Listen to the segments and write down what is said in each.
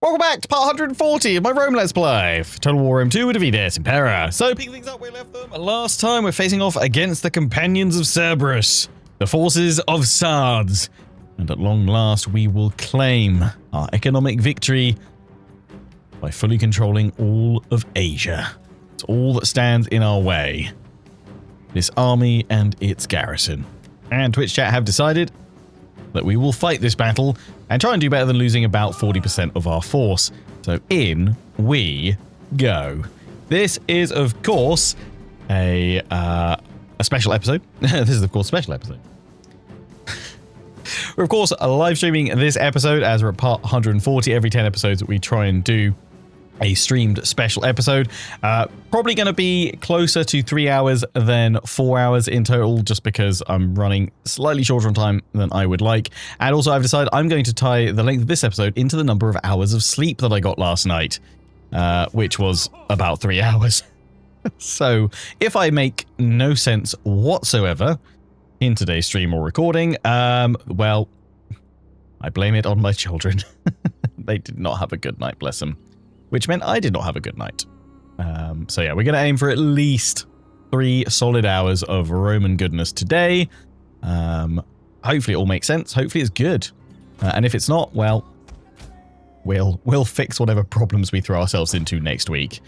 Welcome back to part 140 of my Rome Let's Play. For Total War Rome 2 with Davides Impera. So, picking things up where we left them, last time we're facing off against the companions of Cerberus, the forces of Sards. And at long last, we will claim our economic victory by fully controlling all of Asia. It's all that stands in our way. This army and its garrison. And Twitch chat have decided that we will fight this battle and try and do better than losing about 40% of our force. So in we go. This is, of course, a special episode. This is, of course, a special episode. We're, of course, live streaming this episode as we're at part 140. Every 10 episodes, we try and do a streamed special episode. Probably going to be closer to 3 hours than 4 hours in total, just because I'm running slightly shorter on time than I would like. And also I've decided I'm going to tie the length of this episode into the number of hours of sleep that I got last night, which was about 3 hours. So if I make no sense whatsoever in today's stream or recording, well, I blame it on my children. They did not have a good night, bless them. Which meant I did not have a good night. So yeah, we're going to aim for at least 3 solid hours of Roman goodness today. Hopefully it all makes sense. Hopefully it's good. And if it's not, well, we'll fix whatever problems we throw ourselves into next week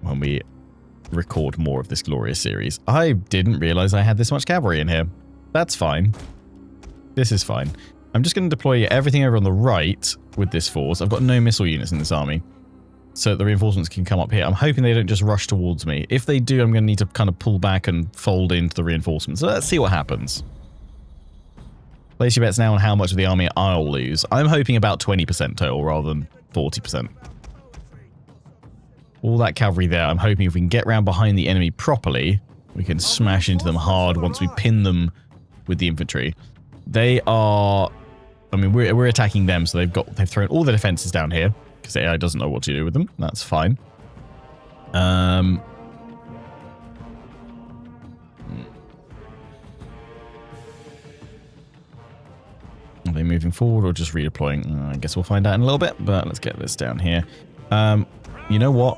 when we record more of this glorious series. I didn't realize I had this much cavalry in here. That's fine. This is fine. I'm just going to deploy everything over on the right with this force. I've got no missile units in this army, so the reinforcements can come up here. I'm hoping they don't just rush towards me. If they do, I'm going to need to kind of pull back and fold into the reinforcements. So let's see what happens. Place your bets now on how much of the army I'll lose. I'm hoping about 20% total rather than 40%. All that cavalry there, I'm hoping if we can get round behind the enemy properly, we can smash into them hard once we pin them with the infantry. They are... I mean, we're attacking them, so they've thrown all the defenses down here. Because the AI doesn't know what to do with them. That's fine. Are they moving forward or just redeploying? I guess we'll find out in a little bit, but let's get this down here. You know what?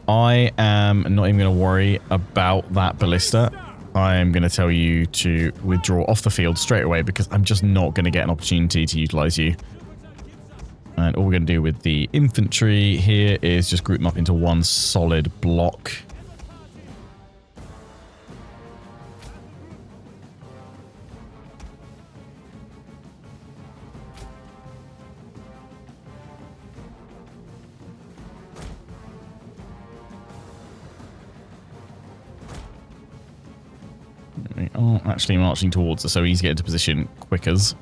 I am not even going to worry about that ballista. I am going to tell you to withdraw off the field straight away because I'm just not going to get an opportunity to utilize you. And all we're going to do with the infantry here is just group them up into one solid block. We aren't actually marching towards us, so we need to get into position quickers.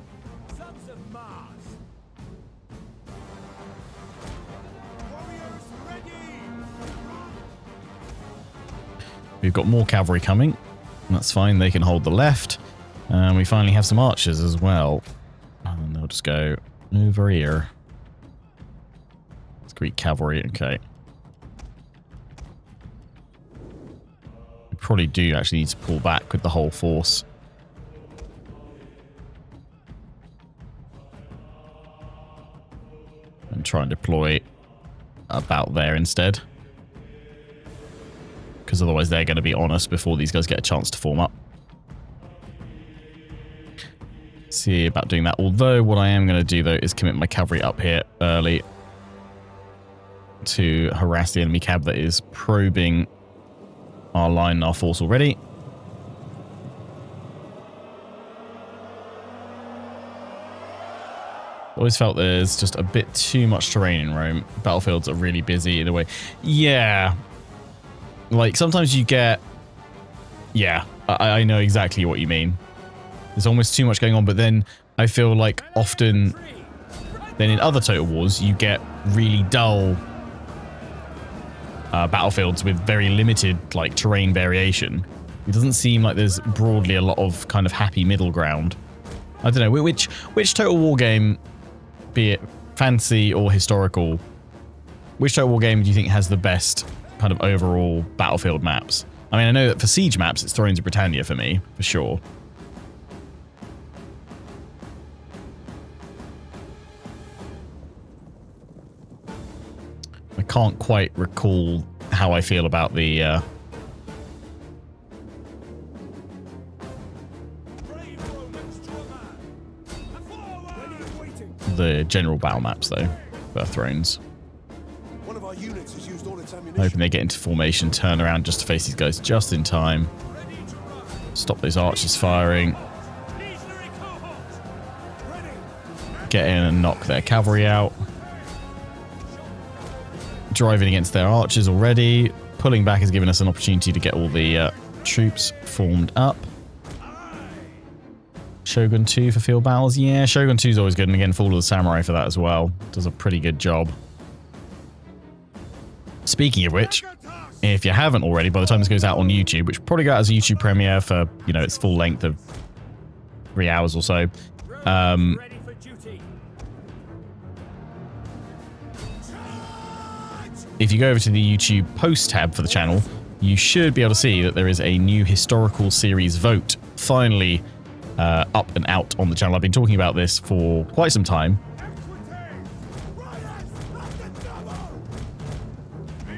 We've got more cavalry coming. That's fine. They can hold the left. And we finally have some archers as well. And they'll just go over here. It's Greek cavalry. Okay. We probably do actually need to pull back with the whole force. And try and deploy about there instead. Because otherwise they're going to be on us before these guys get a chance to form up. See about doing that. Although what I am going to do though is commit my cavalry up here early to harass the enemy cav that is probing our line and our force already. Always felt there's just a bit too much terrain in Rome. Battlefields are really busy in a way. Yeah. Like, sometimes you get... Yeah, I know exactly what you mean. There's almost too much going on, but then I feel like often... Then in other Total Wars, you get really dull battlefields with very limited, like, terrain variation. It doesn't seem like there's broadly a lot of kind of happy middle ground. I don't know, which Total War game, be it fantasy or historical, which Total War game do you think has the best kind of overall battlefield maps? I mean, I know that for siege maps, it's Thrones of Britannia for me, for sure. can't quite recall how I feel about the general battle maps, though, for Thrones. One of our units has used all its ammunition. Hoping they get into formation, turn around just to face these guys just in time. Stop those archers firing. Get in and knock their cavalry out. Driving against their archers already. Pulling back has given us an opportunity to get all the troops formed up. Shogun 2 for field battles. Yeah, Shogun 2 is always good. And again, Fall of the Samurai for that as well. Does a pretty good job. Speaking of which, if you haven't already, by the time this goes out on YouTube, which probably got as a YouTube premiere for, you know, its full length of 3 hours or so. If you go over to the YouTube post tab for the channel, you should be able to see that there is a new historical series vote finally up and out on the channel. I've been talking about this for quite some time.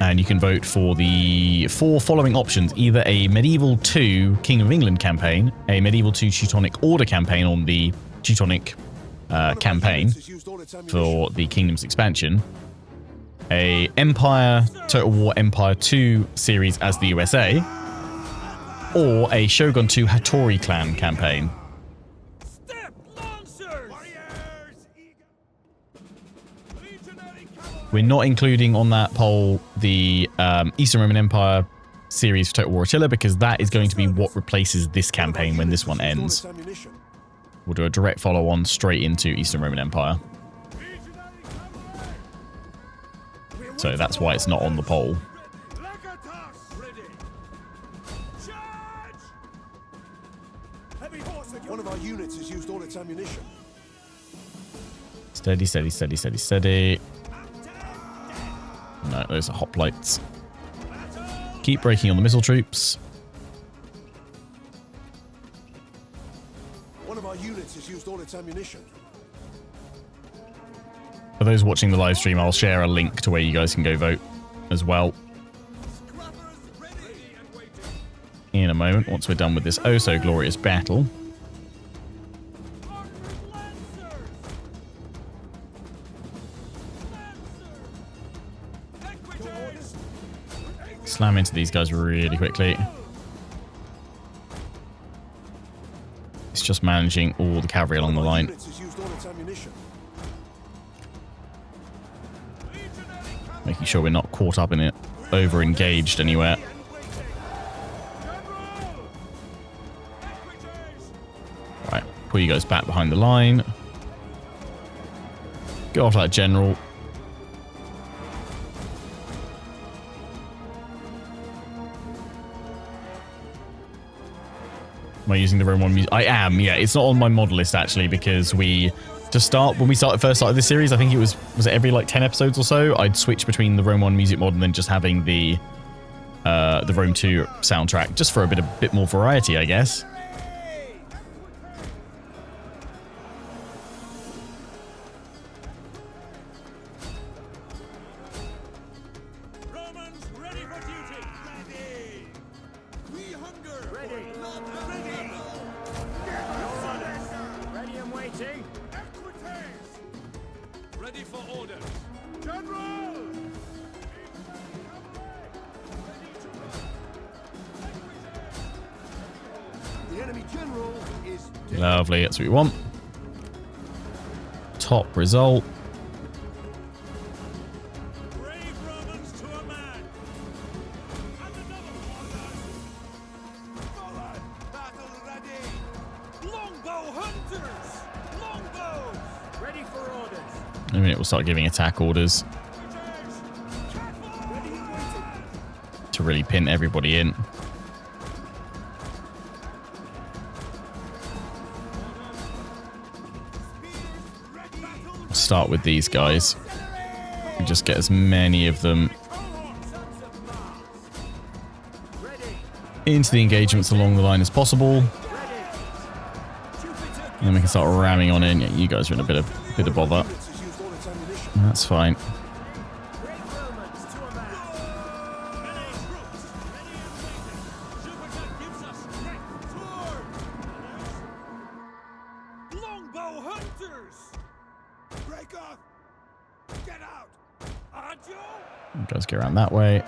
And you can vote for the 4 following options: either a Medieval 2 Kingdom of England campaign, a Medieval 2 Teutonic Order campaign on the Teutonic campaign for the Kingdom's expansion, a Empire Total War Empire 2 series as the USA, or a Shogun 2 Hattori clan campaign. We're not including on that poll the Eastern Roman Empire series for Total War Attila, because that is going to be what replaces this campaign when this one ends. We'll do a direct follow-on straight into Eastern Roman Empire. So that's why it's not on the poll. One of our units has used all its ammunition. Steady, steady, steady, steady, steady. No, those are hoplites. Keep breaking on the missile troops. One of our units has used all its ammunition. For those watching the live stream, I'll share a link to where you guys can go vote as well in a moment, once we're done with this oh so glorious battle. Slam into these guys really quickly. It's just managing all the cavalry along the line. Making sure we're not caught up in it, over-engaged anywhere. Right, pull you guys back behind the line. Go after that general. Am I using the Rome 1 music? I am, yeah. It's not on my mod list, actually, because when we first started this series, I think was it every like 10 episodes or so, I'd switch between the Rome 1 music mod and then just having the Rome 2 soundtrack, just for a bit more variety, I guess. Lovely, that's what we want. Top result. In a minute we'll start giving attack orders to really pin everybody in. Start with these guys and just get as many of them into the engagements along the line as possible, and then we can start ramming on in. Yeah, you guys are in a bit of bother. That's fine. You guys go around that way.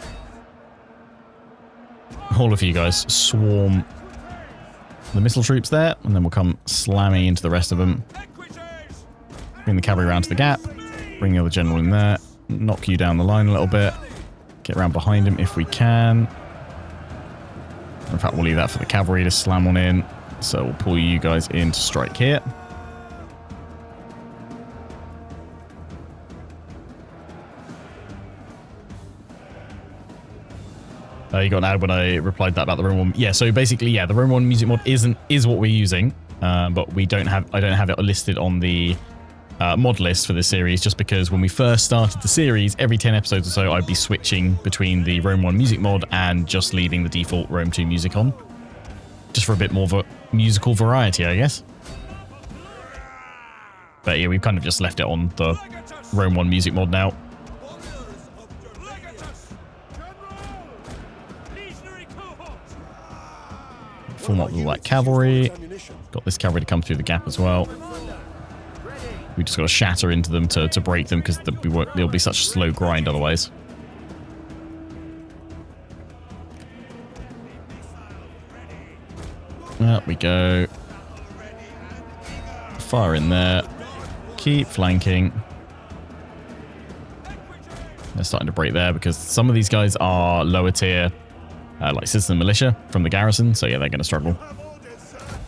All of you guys swarm the missile troops there, and then we'll come slamming into the rest of them. Bring the cavalry around to the gap. Bring the other general in there. Knock you down the line a little bit. Get around behind him if we can. In fact, we'll leave that for the cavalry to slam on in. So we'll pull you guys in to strike here. You got an ad when I replied that about the Rome 1. Yeah, so basically, yeah, the Rome 1 music mod is what we're using, but I don't have it listed on the mod list for this series, just because when we first started the series, every 10 episodes or so, I'd be switching between the Rome 1 music mod and just leaving the default Rome 2 music on, just for a bit more of a musical variety, I guess. But yeah, we've kind of just left it on the Rome 1 music mod now. Form up with like cavalry. Got this cavalry to come through the gap as well. We just got to shatter into them to break them, because there'll be such a slow grind otherwise. There we go. Fire in there. Keep flanking. They're starting to break there because some of these guys are lower tier, like citizen militia from the garrison. So yeah, they're going to struggle.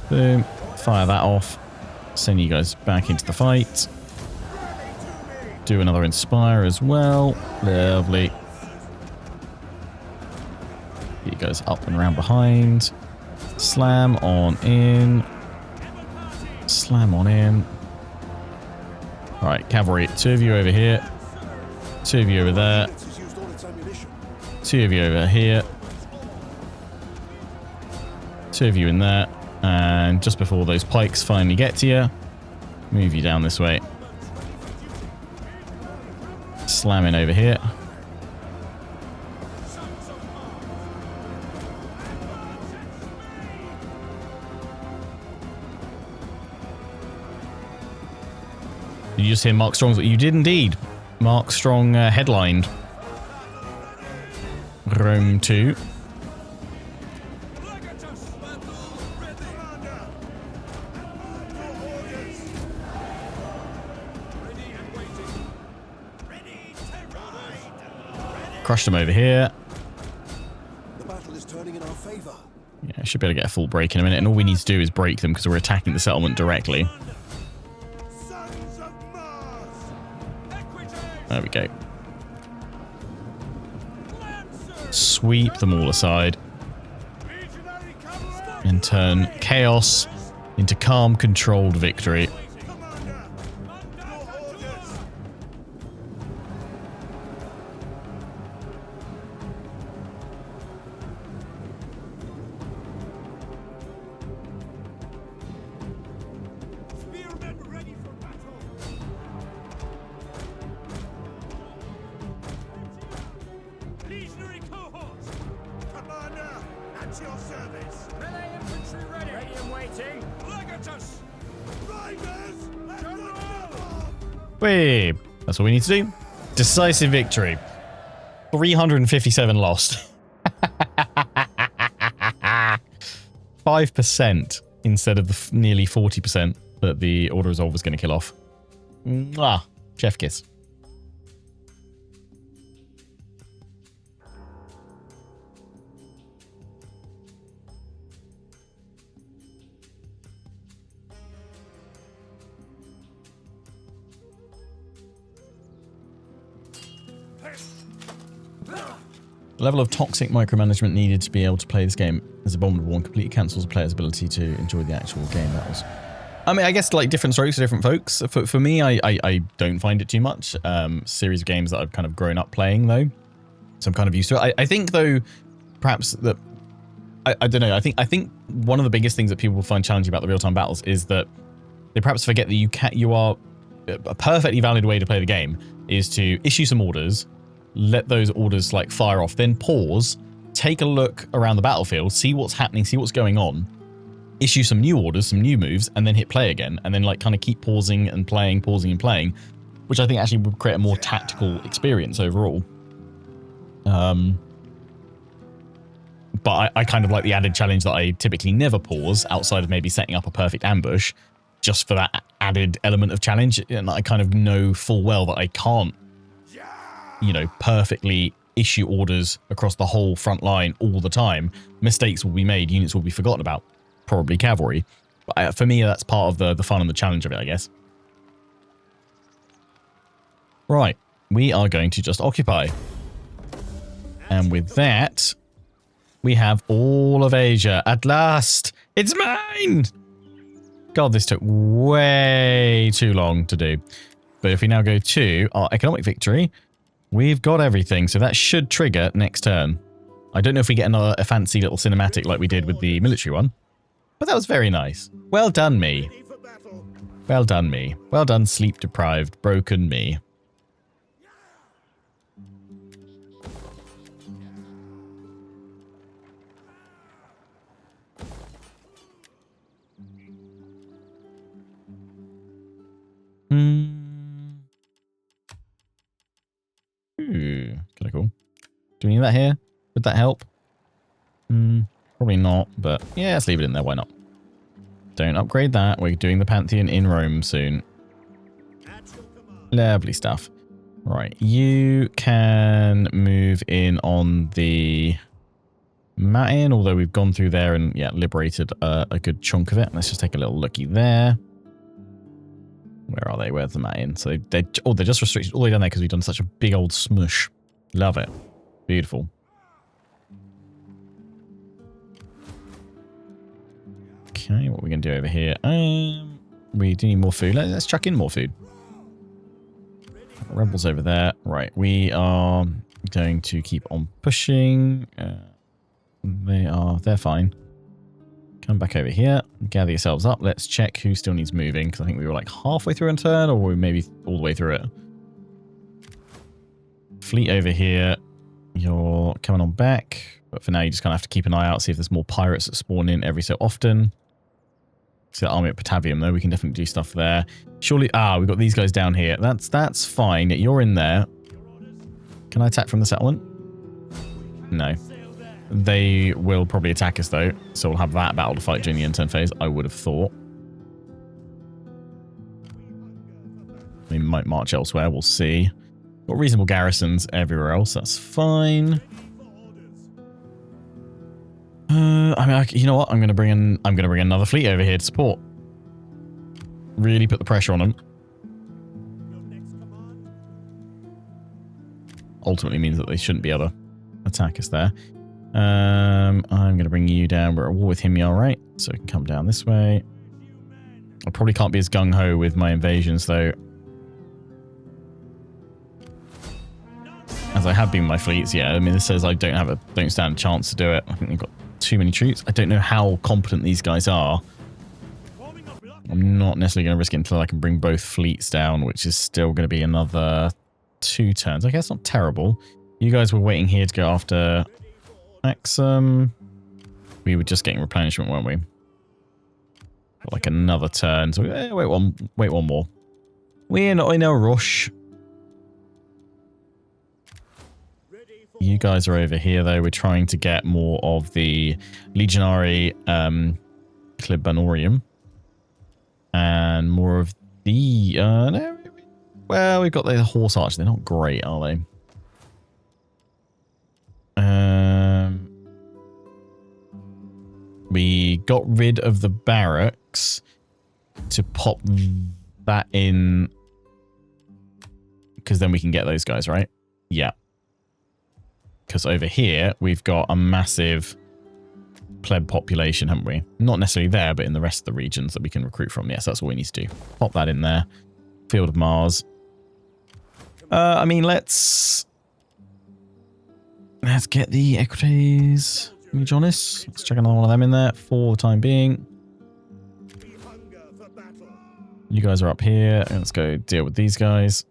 Boom. Fire that off. Send you guys back into the fight. Do another inspire as well. Lovely. Get you guys up and around behind. Slam on in. Slam on in. Alright, cavalry. 2 of you over here. 2 of you over there. 2 of you over here. 2 of you in there. And just before those pikes finally get to you, move you down this way. Slam in over here. Did you just hear Mark Strong's? You did indeed. Mark Strong headlined Rome 2. Crushed him over here. The battle is turning in our favor. Yeah, I should be able to get a full break in a minute, and all we need to do is break them because we're attacking the settlement directly. There we go. Sweep them all aside. And turn chaos into calm, controlled victory. Wait, that's what we need to do. Decisive victory. 357 lost. 5% instead of the nearly 40% that the Order Resolve was going to kill off. Mwah. Chef kiss. The level of toxic micromanagement needed to be able to play this game is abominable and completely cancels a player's ability to enjoy the actual game battles. I mean, I guess like different strokes for different folks. For me, I don't find it too much. Series of games that I've kind of grown up playing though, so I'm kind of used to it. I think though, perhaps that I don't know. I think one of the biggest things that people find challenging about the real-time battles is that they perhaps forget that you are a perfectly valid way to play the game is to issue some orders. Let those orders like fire off, then pause, take a look around the battlefield, see what's happening, see what's going on, issue some new orders, some new moves, and then hit play again, and then like kind of keep pausing and playing, which I think actually would create a more tactical experience overall. But I kind of like the added challenge that I typically never pause outside of maybe setting up a perfect ambush, just for that added element of challenge. And I kind of know full well that I can't, you know, perfectly issue orders across the whole front line all the time. Mistakes will be made, units will be forgotten about, probably cavalry. But for me, that's part of the fun and the challenge of it, I guess. Right, we are going to just occupy. And with that, we have all of Asia. At last! It's mine! God, this took way too long to do. But if we now go to our economic victory, we've got everything. So that should trigger next turn. I don't know if we get a fancy little cinematic like we did with the military one. But that was very nice. Well done, me. Well done, me. Well done, sleep-deprived, broken me. Ooh, kind of cool. Do we need that here? Would that help? Probably not, but yeah, let's leave it in there. Why not? Don't upgrade that. We're doing the Pantheon in Rome soon. Lovely stuff. Right, you can move in on the Matin, although we've gone through there and, yeah, liberated a good chunk of it. Let's just take a little looky there. Where are they? Where's the Matin? So they're just restricted all the way down there because we've done such a big old smush. Love it. Beautiful. Okay, what are we going to do over here? We do need more food. Let's chuck in more food. Rebels over there. Right, we are going to keep on pushing. They're fine. Come back over here. Gather yourselves up. Let's check who still needs moving, because I think we were like halfway through a turn, or we maybe all the way through it. Fleet over here. You're coming on back, but for now you just kind of have to keep an eye out, see if there's more pirates that spawn in every so often. See that army at Patavium, though. We can definitely do stuff there. Surely, we've got these guys down here. That's fine. You're in there. Can I attack from the settlement? No. They will probably attack us, though, so we'll have that battle to fight during the end-turn phase, I would have thought. We might march elsewhere, we'll see. Got reasonable garrisons everywhere else, that's fine. I mean, you know what? I'm going to bring another fleet over here to support. Really put the pressure on them. Ultimately means that they shouldn't be able to attack us there. I'm going to bring you down. We're at war with him, you're alright. So we can come down this way. I probably can't be as gung-ho with my invasions, though. As I have been with my fleets, yeah. I mean, this says I don't stand a chance to do it. I think they've got too many troops. I don't know how competent these guys are. I'm not necessarily going to risk it until I can bring both fleets down, which is still going to be another 2 turns. Okay, that's not terrible. You guys were waiting here to go after Axum. We were just getting replenishment, weren't we? Got like another turn. So wait one more. We're not in a rush. You guys are over here, though. We're trying to get more of the Legionary Clibanorium. And more of the... no, well, we've got the Horse Archers. They're not great, are they? We got rid of the barracks to pop that in. Because then we can get those guys, right? Yeah. Because over here, we've got a massive pleb population, haven't we? Not necessarily there, but in the rest of the regions that we can recruit from. Yes, that's what we need to do. Pop that in there. Field of Mars. I mean, let's get the Equites Legionis. Let's check another one of them in there for the time being. You guys are up here. Let's go deal with these guys.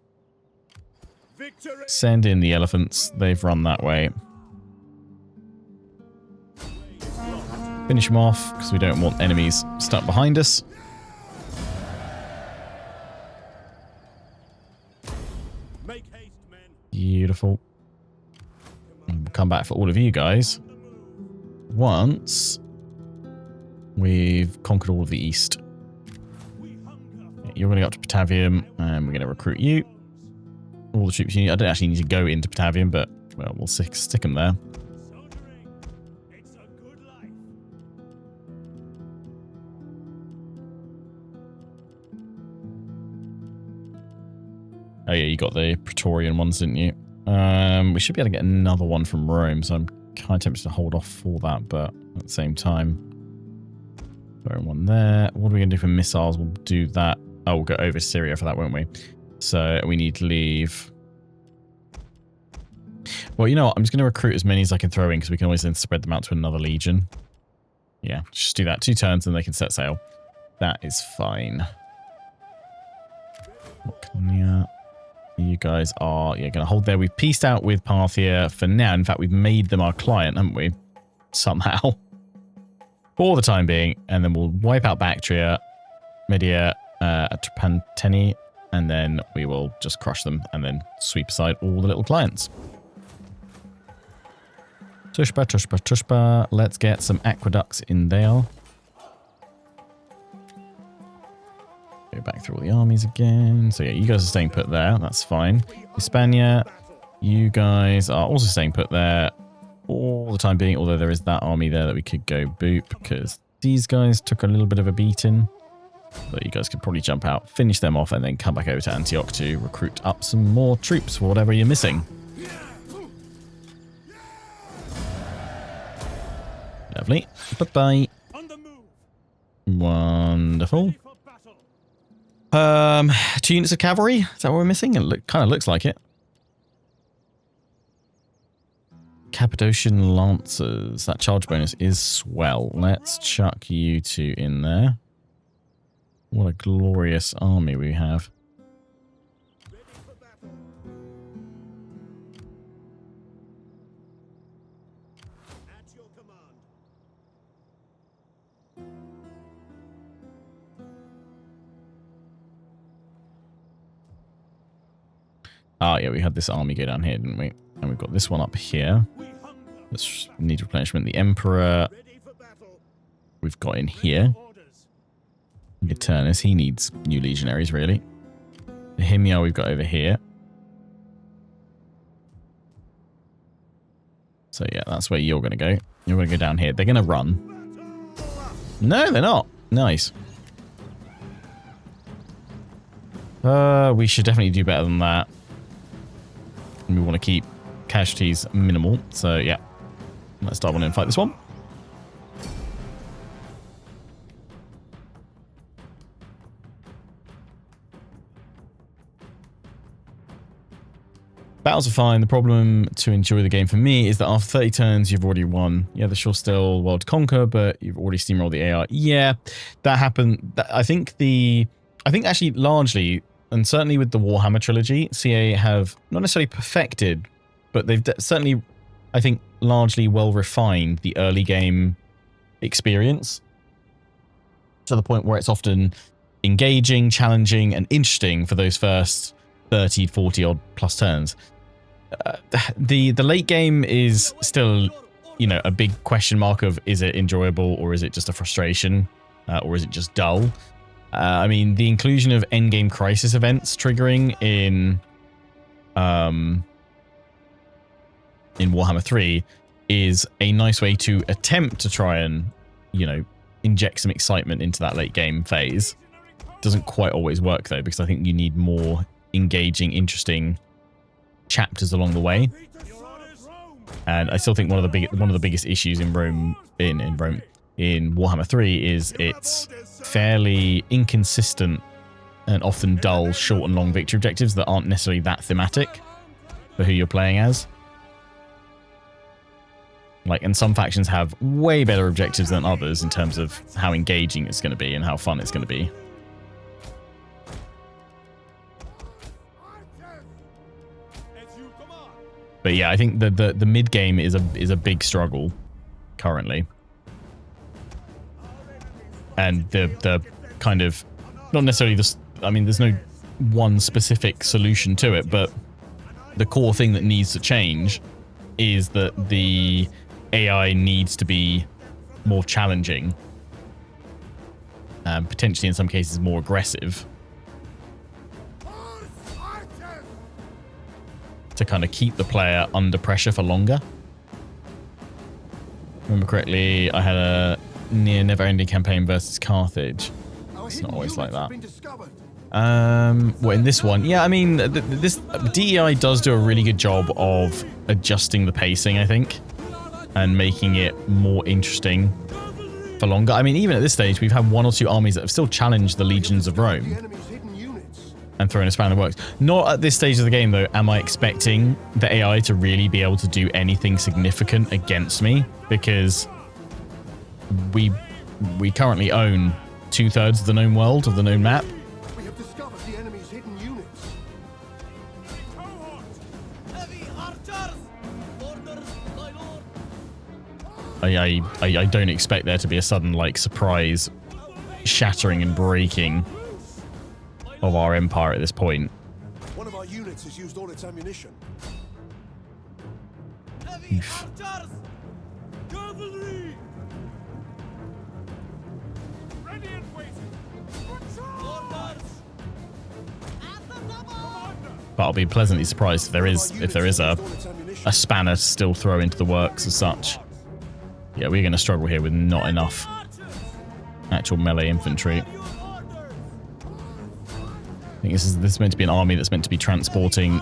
Send in the elephants. They've run that way. Finish them off, because we don't want enemies stuck behind us. Beautiful. And we'll come back for all of you guys once we've conquered all of the east. You're going to go up to Batavium, and we're going to recruit you. All the troops you need. I don't actually need to go into Batavium, but, well, we'll stick them there. Oh yeah, you got the Praetorian ones, didn't you? We should be able to get another one from Rome, so I'm kind of tempted to hold off for that, but at the same time, throw one there. What are we going to do for missiles? We'll do that. Oh, we'll go over Syria for that, won't we? So we need to leave. Well, you know what? I'm just going to recruit as many as I can throw in, because we can always then spread them out to another legion. Yeah, just do that. 2 turns and they can set sail. That is fine. Yeah. You guys are going to hold there. We've pieced out with Parthia for now. In fact, we've made them our client, haven't we? Somehow. For the time being. And then we'll wipe out Bactria, Media, Trapanteni, and then we will just crush them and then sweep aside all the little clients. Tushpa, tushpa, tushpa. Let's get some aqueducts in there. Go back through all the armies again. So yeah, you guys are staying put there. That's fine. Hispania, you guys are also staying put there all the time being, although there is that army there that we could go boop, because these guys took a little bit of a beating. But you guys could probably jump out, finish them off, and then come back over to Antioch to recruit up some more troops for whatever you're missing. Lovely. Bye-bye. Wonderful. 2 units of cavalry. Is that what we're missing? It kind of looks like it. Cappadocian Lancers. That charge bonus is swell. Let's chuck you 2 in there. What a glorious army we have. Ah, yeah, we had this army go down here, didn't we? And we've got this one up here. Let's need replenishment. The Emperor we've got in here. Eternus, he needs new legionaries, really. The Himyar we've got over here. So yeah, that's where you're going to go. You're going to go down here. They're going to run. No, they're not. Nice. We should definitely do better than that. We want to keep casualties minimal. So yeah, let's start one and fight this one. Battles are fine. The problem to enjoy the game for me is that after 30 turns, you've already won. Yeah, there's sure still world to conquer, but you've already steamrolled the AI. Yeah, that happened. I think actually largely, and certainly with the Warhammer trilogy, CA have not necessarily perfected, but they've certainly, I think, largely well refined the early game experience to the point where it's often engaging, challenging, and interesting for those first 30, 40 odd plus turns. The late game is still, you know, a big question mark of, is it enjoyable or is it just a frustration or is it just dull? I mean, the inclusion of endgame crisis events triggering in Warhammer 3 is a nice way to attempt to try and, you know, inject some excitement into that late game phase. Doesn't quite always work though, because I think you need more engaging, interesting chapters along the way. And I still think one of the biggest issues in Warhammer 3 is its fairly inconsistent and often dull short and long victory objectives that aren't necessarily that thematic for who you're playing as. Like, and some factions have way better objectives than others in terms of how engaging it's going to be and how fun it's going to be. But yeah, I think the mid game is a big struggle currently. And the kind of, not necessarily this, I mean, there's no one specific solution to it, but the core thing that needs to change is that the AI needs to be more challenging, potentially in some cases more aggressive, to kind of keep the player under pressure for longer. Remember correctly, I had a near never-ending campaign versus Carthage. It's not always like that. Well, in this one, yeah, I mean, this DEI does do a really good job of adjusting the pacing, I think, and making it more interesting for longer. I mean, even at this stage, we've had 1 or 2 armies that have still challenged the legions of Rome and thrown a spanner in the works. Not at this stage of the game, though, am I expecting the AI to really be able to do anything significant against me, because we currently own 2/3 of the known world, of the known map. We have discovered the enemy's hidden units. I don't expect there to be a sudden, like, surprise shattering and breaking of our empire at this point. One of our units has used all its ammunition. Oof. But I'll be pleasantly surprised if there is a spanner to still throw into the works as such. Yeah, we're going to struggle here with not enough actual melee infantry. I think this is meant to be an army that's meant to be transporting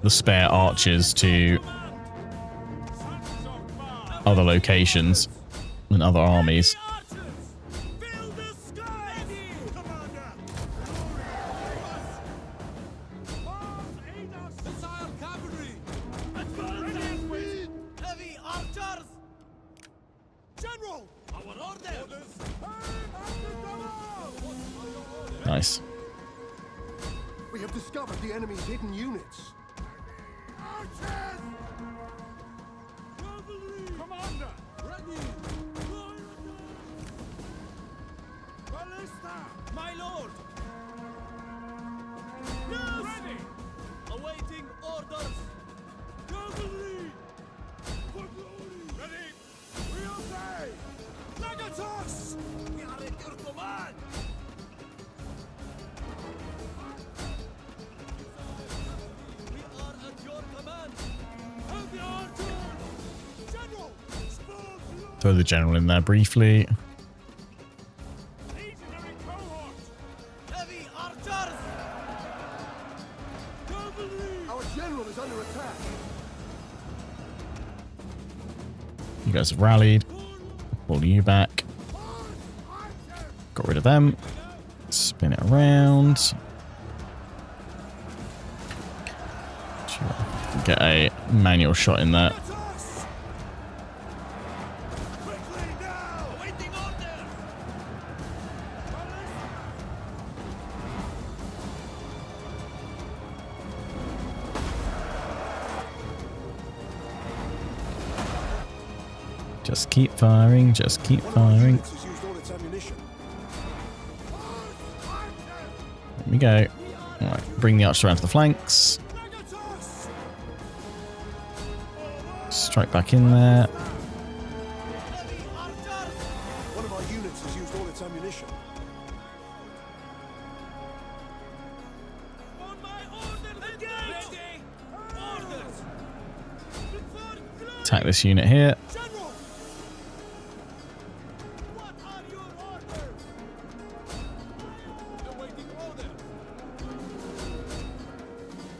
the spare archers to other locations and other armies. Nice. We have discovered the enemy's hidden units. Commander, ready. Ballista, my lord. Yes. Ready. Awaiting orders. Cavalry. For glory. Ready. We obey. Legatus. We are at your command. Throw the general in there briefly. Our general is under attack. You guys have rallied. Pull you back. Got rid of them. Spin it around. Get a manual shot in there. Just keep firing, just keep firing. There we go. Alright, bring the archers around to the flanks. Strike back in there. One of our units has used all its ammunition. Attack this unit here.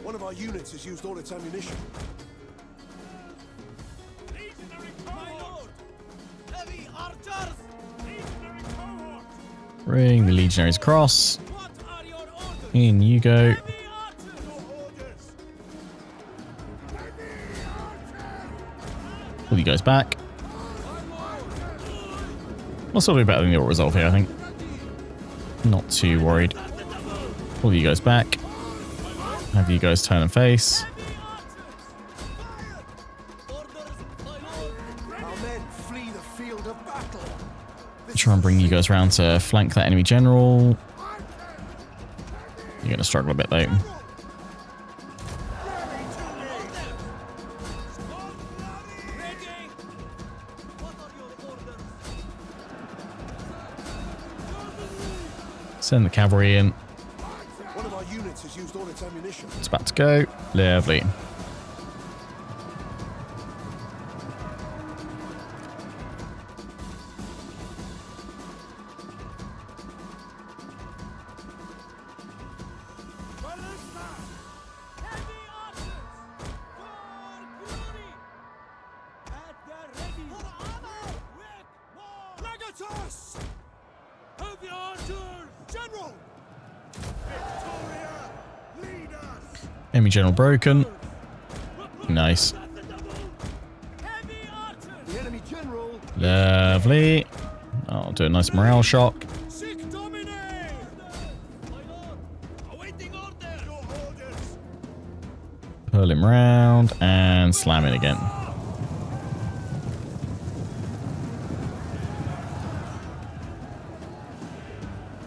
One of our units has used all its ammunition. Bring the legionaries across. In you go. Pull you guys back. We'll still do better than the auto resolve here, I think. Not too worried. Pull you guys back. Have you guys turn and face. Try and bring you guys around to flank that enemy general. You're going to struggle a bit though. Send the cavalry in. One of our units has used all its ammunition. It's about to go. Lovely. Ballista! Heavy archers! For glory! At the ready! For honor! With war! Legatus! Heavy archers! General! Victoria! Lead us! Enemy general broken. Nice. Heavy archers! The enemy general. Lovely. I'll do a nice morale shock. Sic Domine! My lord! Awaiting order! Your orders! Pull him round and slam it again.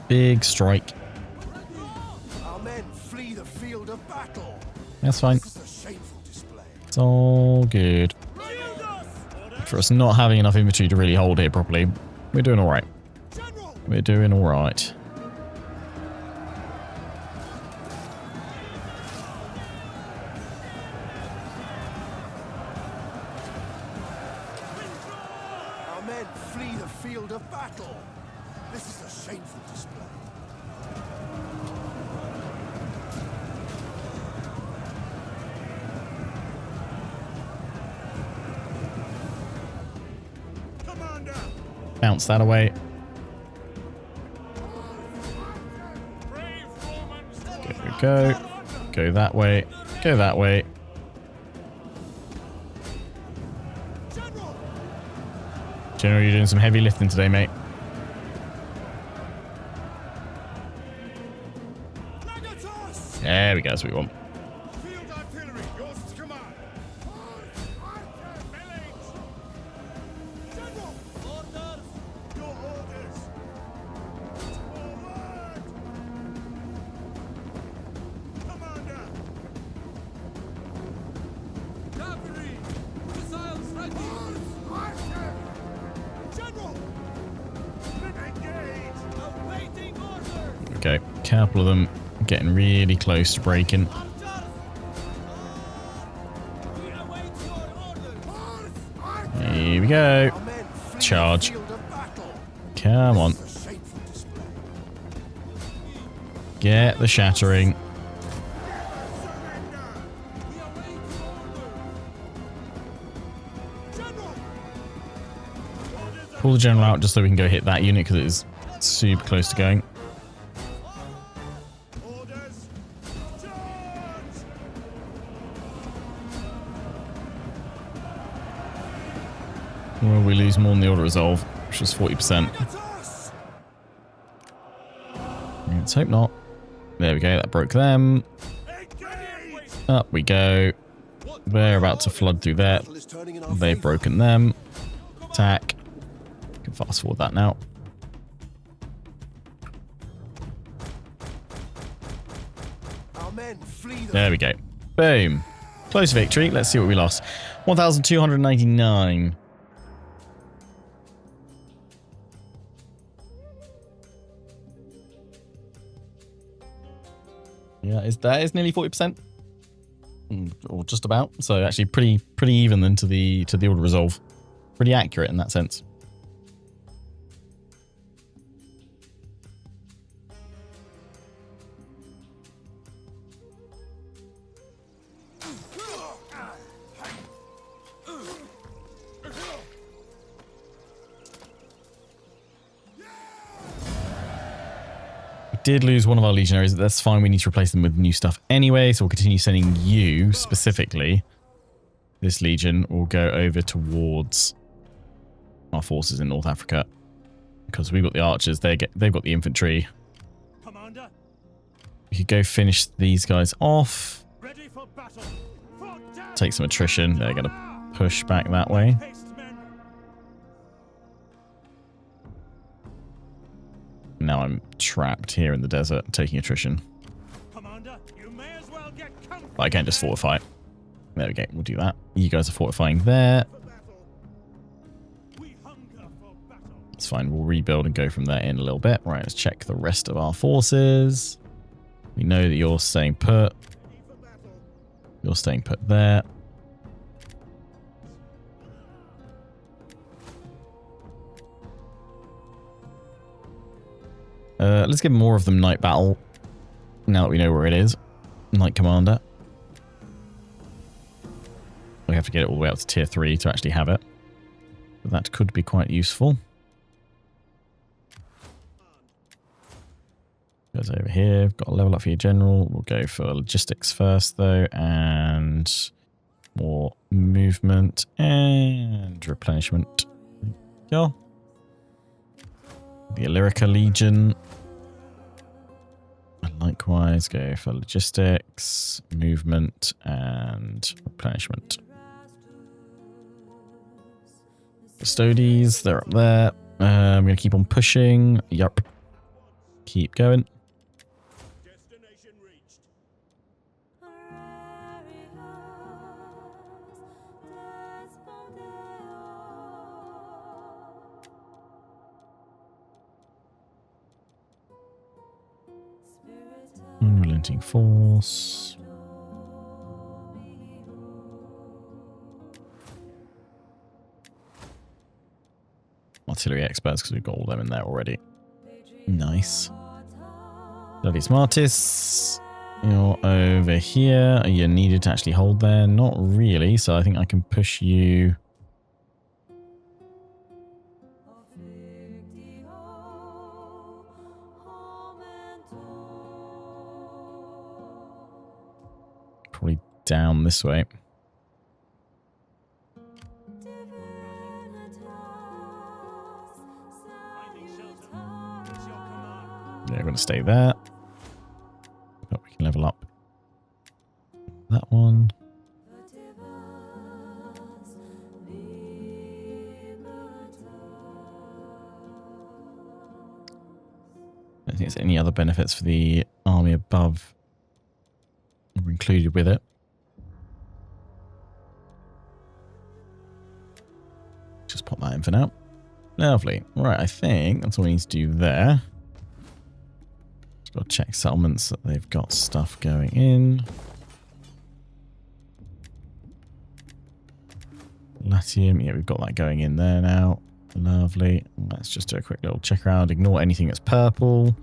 Big strike. Our men flee the field of battle. That's fine. This is a shameful display. It's all good. Shield us! For us not having enough infantry to really hold here properly, we're doing all right. General! We're doing all right. Our men flee the field of battle. This is a shameful display. Commander! Bounce that away. Brave Romans! There we go. Go that way. Go that way. General! General, you're doing some heavy lifting today, mate. Legatus! There we go. That's what we want. Field artillery, yours to command. Melee! General! Orders! Your orders! Forward! Commander! Cavalry! Missiles ready! General! Engage! Awaiting orders! Okay. A couple of them getting really close to breaking. Archers! We await your orders! Here we go. Our men flee Charge. the field of battle. Come on. This is a shameful display. Get the shattering. Surrender! We await your orders! General! Pull the general out just so we can go hit that unit because it is super close to going. Orders! Charge! Well, we lose more than the order resolve, which is 40%. Legatus! Let's hope not. There we go. That broke them. Engage! Up we go. They're about to flood through there. Battle is turning in our They've favor. broken them. Attack. Can fast forward that now. Our men flee the There we go. Boom. Close victory. Let's see what we lost. 1,299. Yeah, that is nearly 40%. Or just about. So actually pretty even then to the order resolve. Pretty accurate in that sense. Did lose one of our legionaries. That's fine. We need to replace them with new stuff anyway. So we'll continue sending you specifically. This legion will go over towards our forces in North Africa because we've got the archers. They've got the infantry. Commander, We could go finish these guys off. ready for battle. For death! Take some attrition. They're going to push back that way. Haste, men. Now I'm trapped here in the desert, taking attrition. Commander, you may as well get comfort. But I can't just fortify. There we go. We'll do that. You guys are fortifying there. For battle. We hunger for battle. It's fine. We'll rebuild and go from there in a little bit. Right, let's check the rest of our forces. We know that you're staying put. You're staying put there. Let's give more of them Night Battle. Now that we know where it is. Night Commander. We have to get it all the way up to tier 3 to actually have it. But that could be quite useful. Goes over here. Got a level up for your general. We'll go for logistics first though. And more movement and replenishment. There you go. The Illyrica Legion. And likewise go for logistics, movement and replenishment. Custodes, they're up there. I'm going to keep on pushing. Yup. Keep going. Destination reached. Unrelenting force. Artillery experts, because we've got all them in there already. Nice. Bloody Smartis. You're over here. Are you needed to actually hold there? Not really, so I think I can push you. Probably down this way. Finding shelter. It's your command. Yeah, I'm going to stay there. But we can level up that one. I don't think there's any other benefits for the army above were included with it. Just pop that in for now. Lovely. Right, I think that's all we need to do there. Just got to check settlements that they've got stuff going in. Latium, yeah, we've got that going in there now. Lovely. Let's just do a quick little check around. Ignore anything that's purple.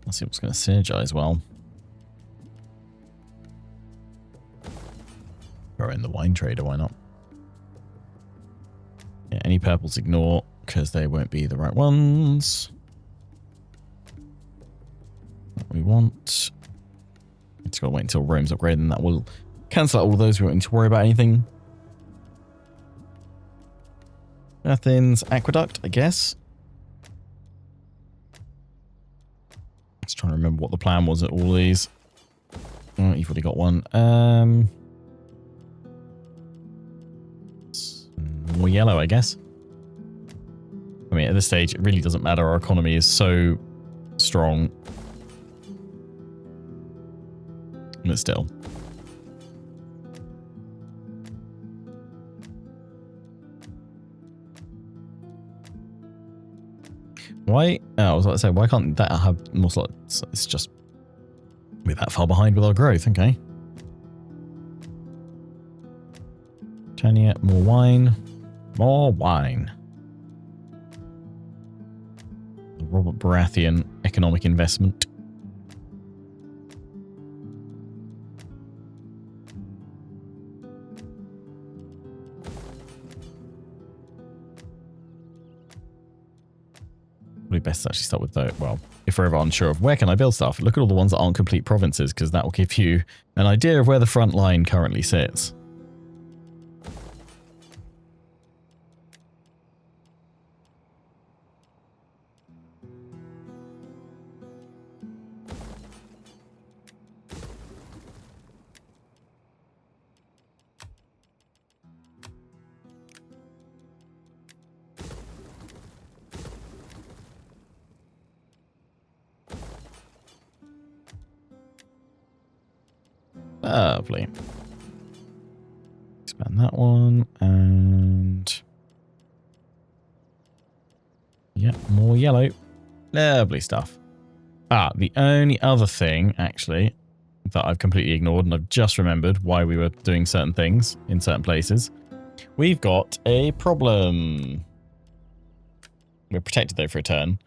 Let's see what's going to synergize well. Throw in the wine trader, why not? Yeah, any purples ignore, because they won't be the right ones. What we want. Just got to wait until Rome's upgraded, and that will cancel out all of those. We won't need to worry about anything. Athens Aqueduct, I guess. Just trying to remember what the plan was at all these. Oh, you've already got one. More yellow, I guess. I mean, at this stage, it really doesn't matter. Our economy is so strong. But still. Why? Oh, I was about to say, why can't that have more slots? It's just we're that far behind with our growth. Okay. Tanya, more wine. More wine. The Robert Baratheon economic investment. Probably best to actually start with the, well, if we're ever unsure of where can I build stuff, look at all the ones that aren't complete provinces, because that will give you an idea of where the front line currently sits. Lovely. Expand that one, and yeah, more yellow. Lovely stuff. Ah, the only other thing, actually, that I've completely ignored, and I've just remembered why we were doing certain things in certain places. We've got a problem. We're protected though for a turn.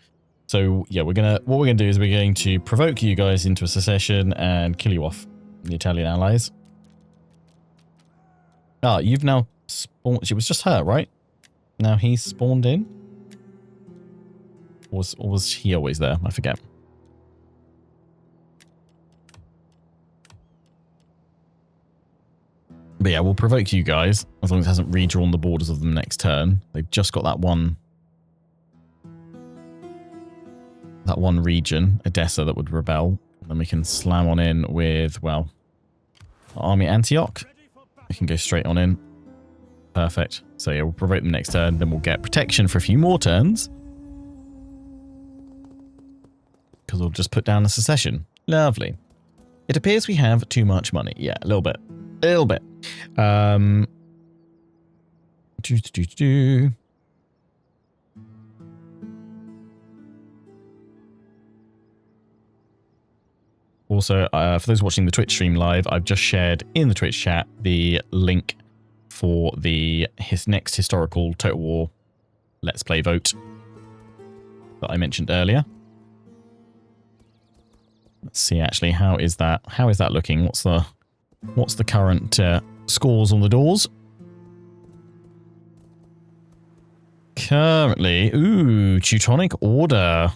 So yeah, what we're gonna do is we're going to provoke you guys into a secession and kill you off, the Italian allies. Ah, you've now spawned. It was just her, right? Now he's spawned in. Or was he always there? I forget. But yeah, we'll provoke you guys as long as it hasn't redrawn the borders of them next turn. They've just got that one region, Edessa, that would rebel. Then we can slam on in with, well, Army Antioch. We can go straight on in. Perfect. So yeah, we'll provoke them next turn. Then we'll get protection for a few more turns. Because we'll just put down a secession. Lovely. It appears we have too much money. Yeah, a little bit. A little bit. Also, for those watching the Twitch stream live, I've just shared in the Twitch chat the link for his next historical Total War Let's Play vote that I mentioned earlier. Let's see, actually, how is that looking? What's the current scores on the doors? Currently, Teutonic Order.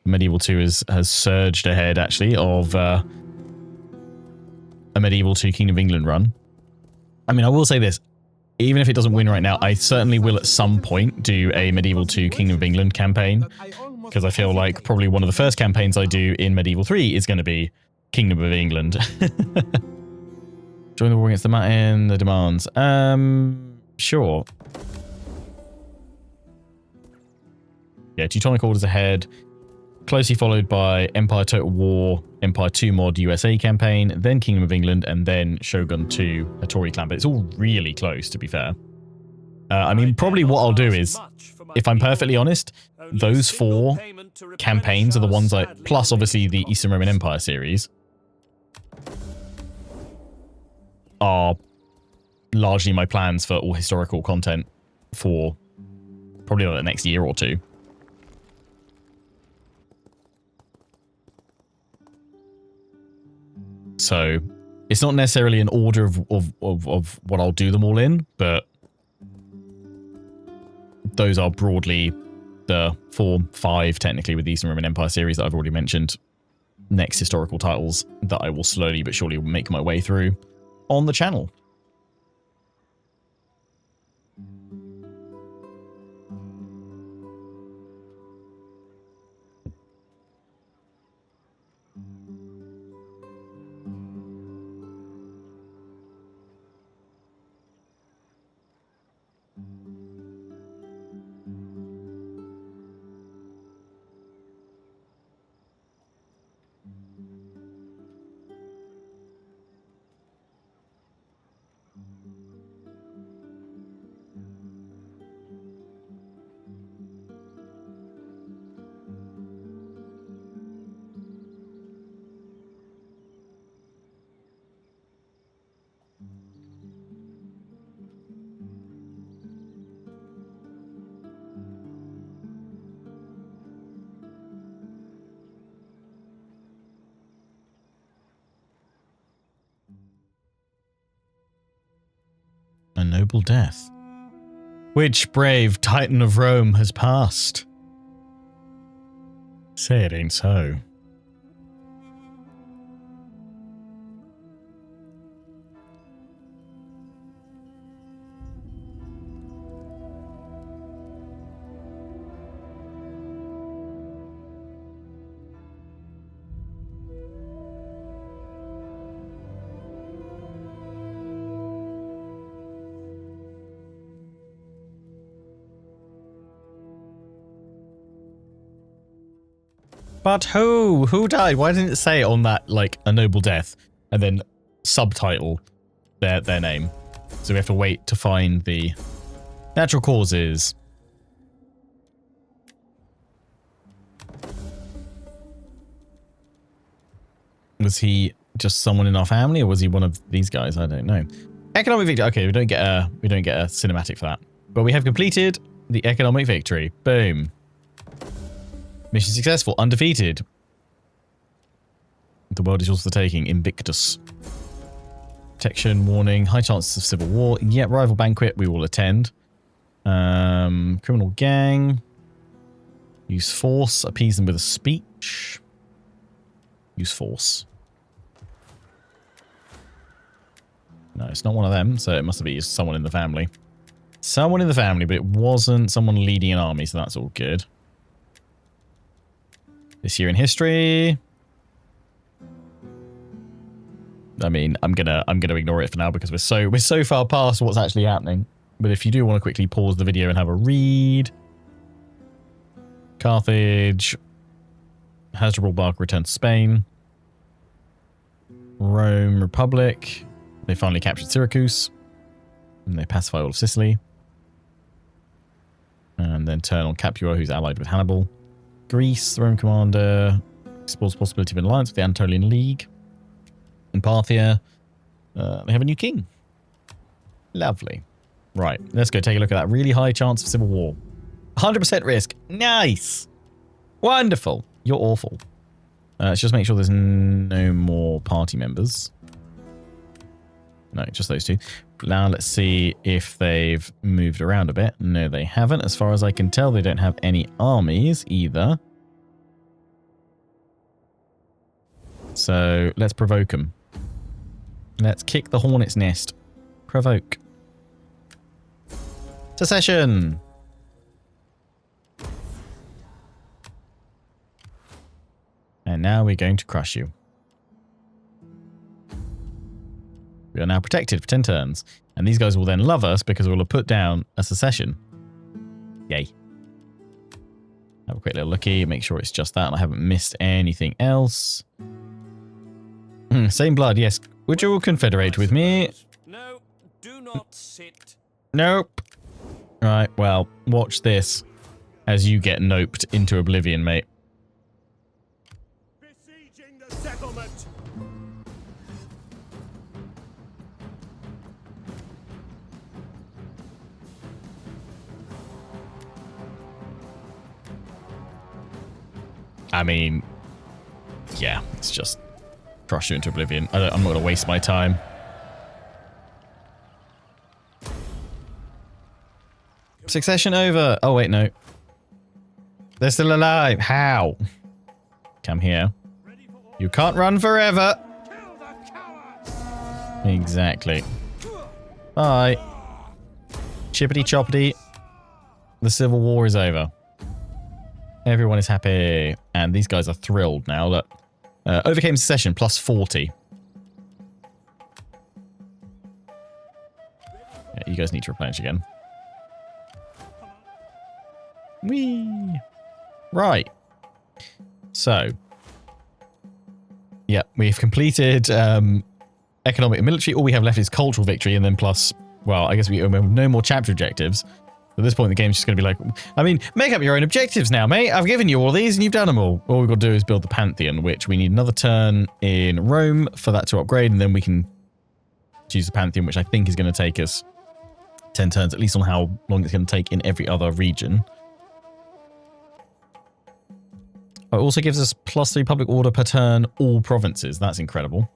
Medieval 2 has surged ahead, actually, of a Medieval 2 Kingdom of England run. I mean, I will say this. Even if it doesn't win right now, I certainly will at some point do a Medieval 2 Kingdom of England campaign. Because I feel like probably one of the first campaigns I do in Medieval 3 is going to be Kingdom of England. Join the war against the Matin, the demands. Sure. Yeah, Teutonic Order's ahead. Closely followed by Empire Total War, Empire 2 Mod USA campaign, then Kingdom of England, and then Shogun 2 Hattori Clan. But it's all really close, to be fair. I mean, probably what I'll do is, if I'm perfectly honest, those 4 campaigns are the ones plus obviously the Eastern Roman Empire series, are largely my plans for all historical content for probably like the next year or two. So it's not necessarily an order of what I'll do them all in, but those are broadly the 4, 5 technically with the Eastern Roman Empire series that I've already mentioned. Next historical titles that I will slowly but surely make my way through on the channel. A noble death. Which brave Titan of Rome has passed? Say it ain't so. But who? Who died? Why didn't it say on that, like, a noble death? And then subtitle their name. So we have to wait to find the natural causes. Was he just someone in our family, or was he one of these guys? I don't know. Economic victory. Okay, we don't get a cinematic for that, but we have completed the economic victory. Boom. Mission successful. Undefeated. The world is yours for the taking. Invictus. Protection warning. High chances of civil war. Yep. Rival banquet. We will attend. Criminal gang. Use force. Appease them with a speech. Use force. No, it's not one of them, so it must be someone in the family. Someone in the family, but it wasn't someone leading an army, so that's all good. This year in history. I mean, I'm gonna ignore it for now because we're so far past what's actually happening. But if you do want to quickly pause the video and have a read. Carthage. Hasdrubal Barca returned to Spain. Rome Republic. They finally captured Syracuse. And they pacify all of Sicily. And then turn on Capua, who's allied with Hannibal. Greece, the Roman commander, explores the possibility of an alliance with the Anatolian League. In Parthia, they have a new king. Lovely. Right, let's go take a look at that really high chance of civil war. 100% risk. Nice. Wonderful. You're awful. Let's just make sure there's no more party members. No, just those two. Now let's see if they've moved around a bit. No, they haven't. As far as I can tell, they don't have any armies either. So let's provoke them. Let's kick the hornet's nest. Provoke. Secession. And now we're going to crush you. We are now protected for 10 turns. And these guys will then love us because we'll have put down a secession. Yay. Have a quick little looky. Make sure it's just that and I haven't missed anything else. Same blood, yes. Would you all confederate with me? No, do not sit. Nope. Right, well, watch this as you get noped into oblivion, mate. Besieging the settlement. I mean, yeah, it's just crush you into oblivion. I'm not going to waste my time. Succession over. Oh, wait, no. They're still alive. How? Come here. You can't run forever. Exactly. Bye. Chippity choppity. The civil war is over. Everyone is happy. And these guys are thrilled now. Look. Overcame secession, plus 40. Yeah, you guys need to replenish again. Whee! Right. So. Yeah, we've completed economic and military. All we have left is cultural victory, and then plus, well, I guess we have no more chapter objectives. At this point, the game's just going to be like, I mean, make up your own objectives now, mate. I've given you all these and you've done them all. All we've got to do is build the Pantheon, which we need another turn in Rome for that to upgrade. And then we can choose the Pantheon, which I think is going to take us 10 turns, at least on how long it's going to take in every other region. It also gives us +3 public order per turn, all provinces. That's incredible.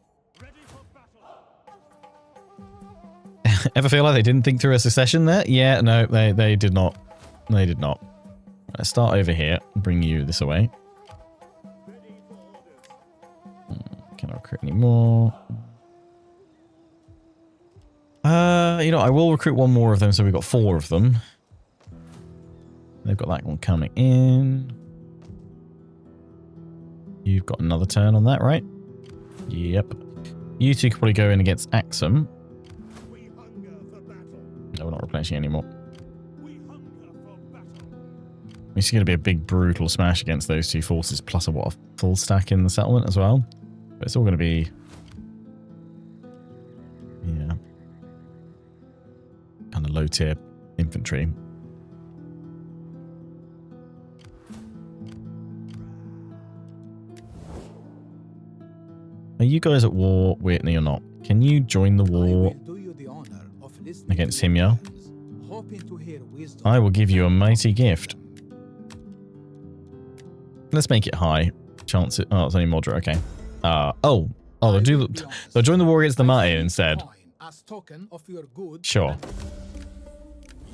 Ever feel like they didn't think through a secession there? Yeah, no, they did not. They did not. Let's start over here and bring you this away. Can I recruit any more? You know, I will recruit one more of them, so we've got 4 of them. They've got that one coming in. You've got another turn on that, right? Yep. You two could probably go in against Axum. No, we're not replenishing anymore. It's going to be a big, brutal smash against those two forces, plus a full stack in the settlement as well. But it's all going to be of low tier infantry. Are you guys at war? Wait, no, you're not. Can you join the war against him, yeah? I will give you a mighty gift. Let's make it high. Chance it. Oh, it's only moderate. Okay. They'll join the war against the Martin instead. Sure.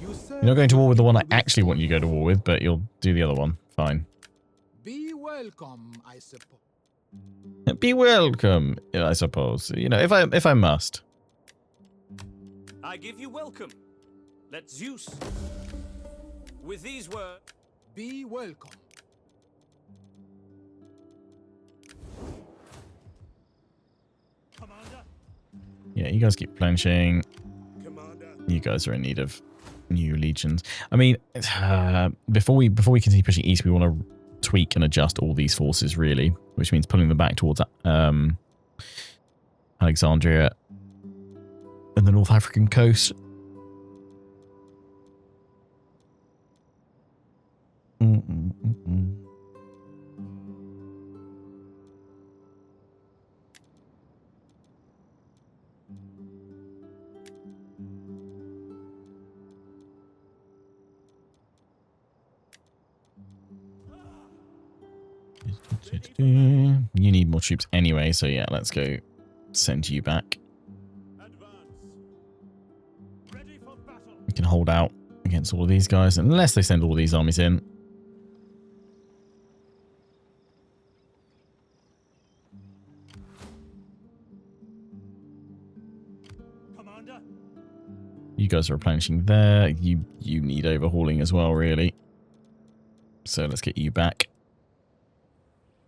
You're not going to war with the one I actually want you to go to war with, but you'll do the other one. Fine. Be welcome, I suppose. Be welcome, I suppose. You know, if I must. I give you welcome. Let Zeus. With these words. Be welcome. Commander. Yeah, you guys keep replenishing. Commander. You guys are in need of new legions. I mean, before we continue pushing east, we want to tweak and adjust all these forces, really, which means pulling them back towards Alexandria and the North African coast. You need more troops anyway, so yeah, let's go send you back. We can hold out against all of these guys, unless they send all these armies in. Commander. You guys are replenishing there. You need overhauling as well, really. So let's get you back.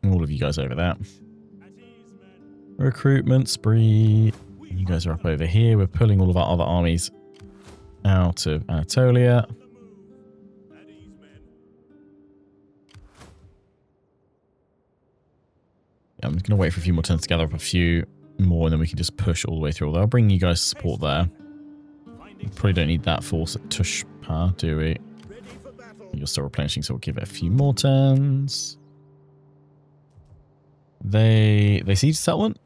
All of you guys over there. Recruitment spree. You guys are up over here. We're pulling all of our other armies out of Anatolia. I'm going to wait for a few more turns to gather up a few more, and then we can just push all the way through. Although I'll bring you guys support there. We probably don't need that force at Tushpa, do we? You're still replenishing, so we'll give it a few more turns. They siege settlement?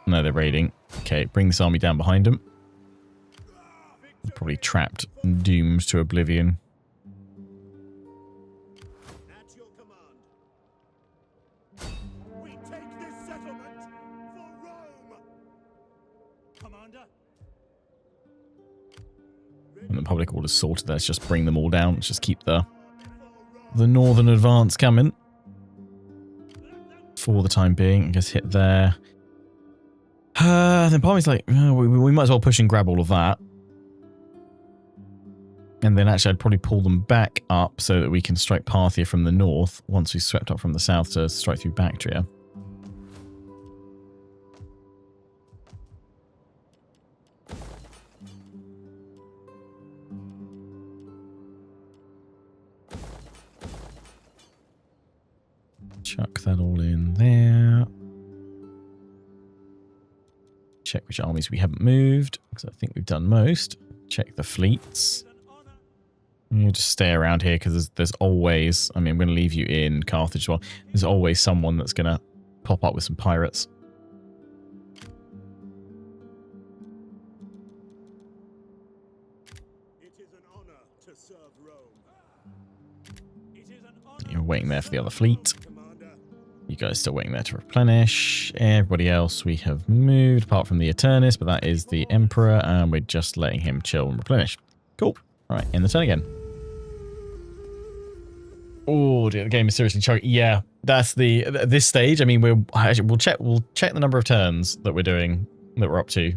No, they're raiding. Okay, bring this army down behind them. They're probably trapped and doomed to oblivion. At your command. We take this settlement for Rome. Commander. And the public order's sorted. Let's just bring them all down. Let's just keep the northern advance coming. For the time being, I guess hit there. Then part of me's like, we might as well push and grab all of that. And then actually I'd probably pull them back up so that we can strike Parthia from the north once we've swept up from the south to strike through Bactria. Chuck that all in there. Check which armies we haven't moved, because I think we've done most. Check the fleets. You just stay around here, because there's always... I mean, I'm going to leave you in Carthage as well. There's always someone that's going to pop up with some pirates. It is an honor to serve Rome. It is an honor. You're waiting there for the other fleet. Commander. You guys still waiting there to replenish. Everybody else we have moved, apart from the Eternus, but that is the Emperor, and we're just letting him chill and replenish. Cool. All right, end the turn again. Oh, dear, the game is seriously choking. Yeah, that's at this stage. I mean, we'll check the number of turns that we're up to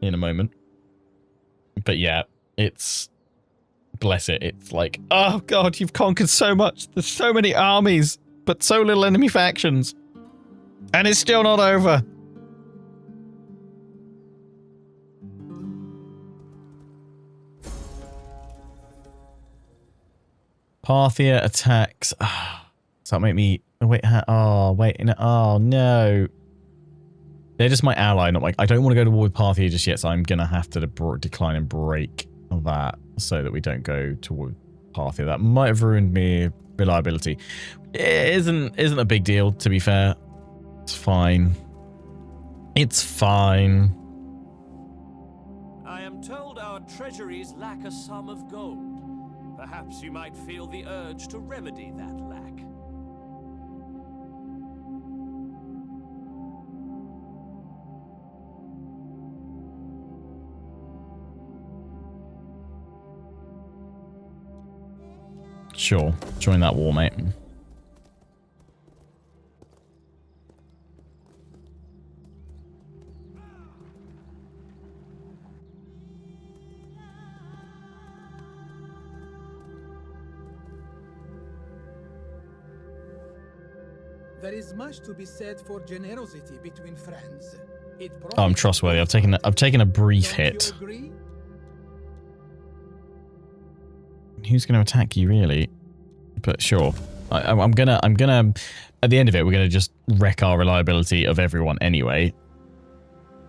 in a moment. But yeah, bless it. It's like, oh god, you've conquered so much. There's so many armies, but so little enemy factions. And it's still not over. Parthia attacks. Does that make me... Wait, oh, wait. Oh, no. They're just my ally, not like I don't want to go to war with Parthia just yet, so I'm gonna have to decline and break that so that we don't go to war with Parthia. That might have ruined me reliability. It isn't a big deal, to be fair. It's fine. It's fine. I am told our treasuries lack a sum of gold. Perhaps you might feel the urge to remedy that lack. Sure. Join that war, mate. There is much to be said for generosity between friends. Oh, I'm trustworthy. I've taken a brief hit. Who's going to attack you, really? But sure. I'm gonna at the end of it, we're gonna just wreck our reliability of everyone anyway,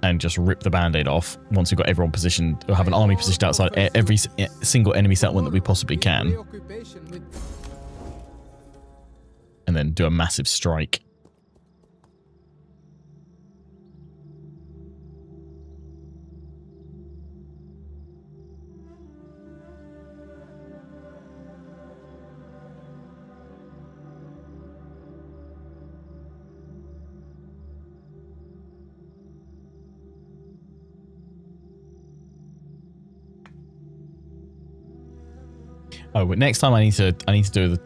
and just rip the band-aid off once we've got everyone positioned, or have an army positioned outside every single enemy settlement that we possibly can, and then do a massive strike. Oh, but next time I need to do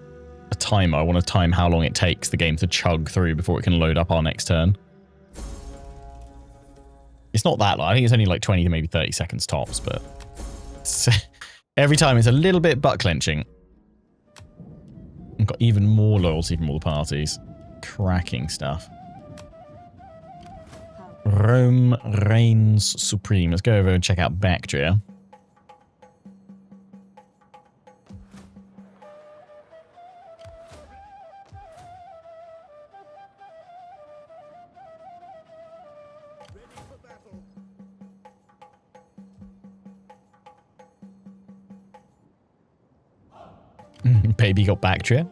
a timer. I want to time how long it takes the game to chug through before it can load up our next turn. It's not that long. I think it's only like 20 to maybe 30 seconds tops, but every time it's a little bit butt clenching. I've got even more loyalty from all the parties. Cracking stuff. Rome reigns supreme. Let's go over and check out Bactria. Baby got Bactria.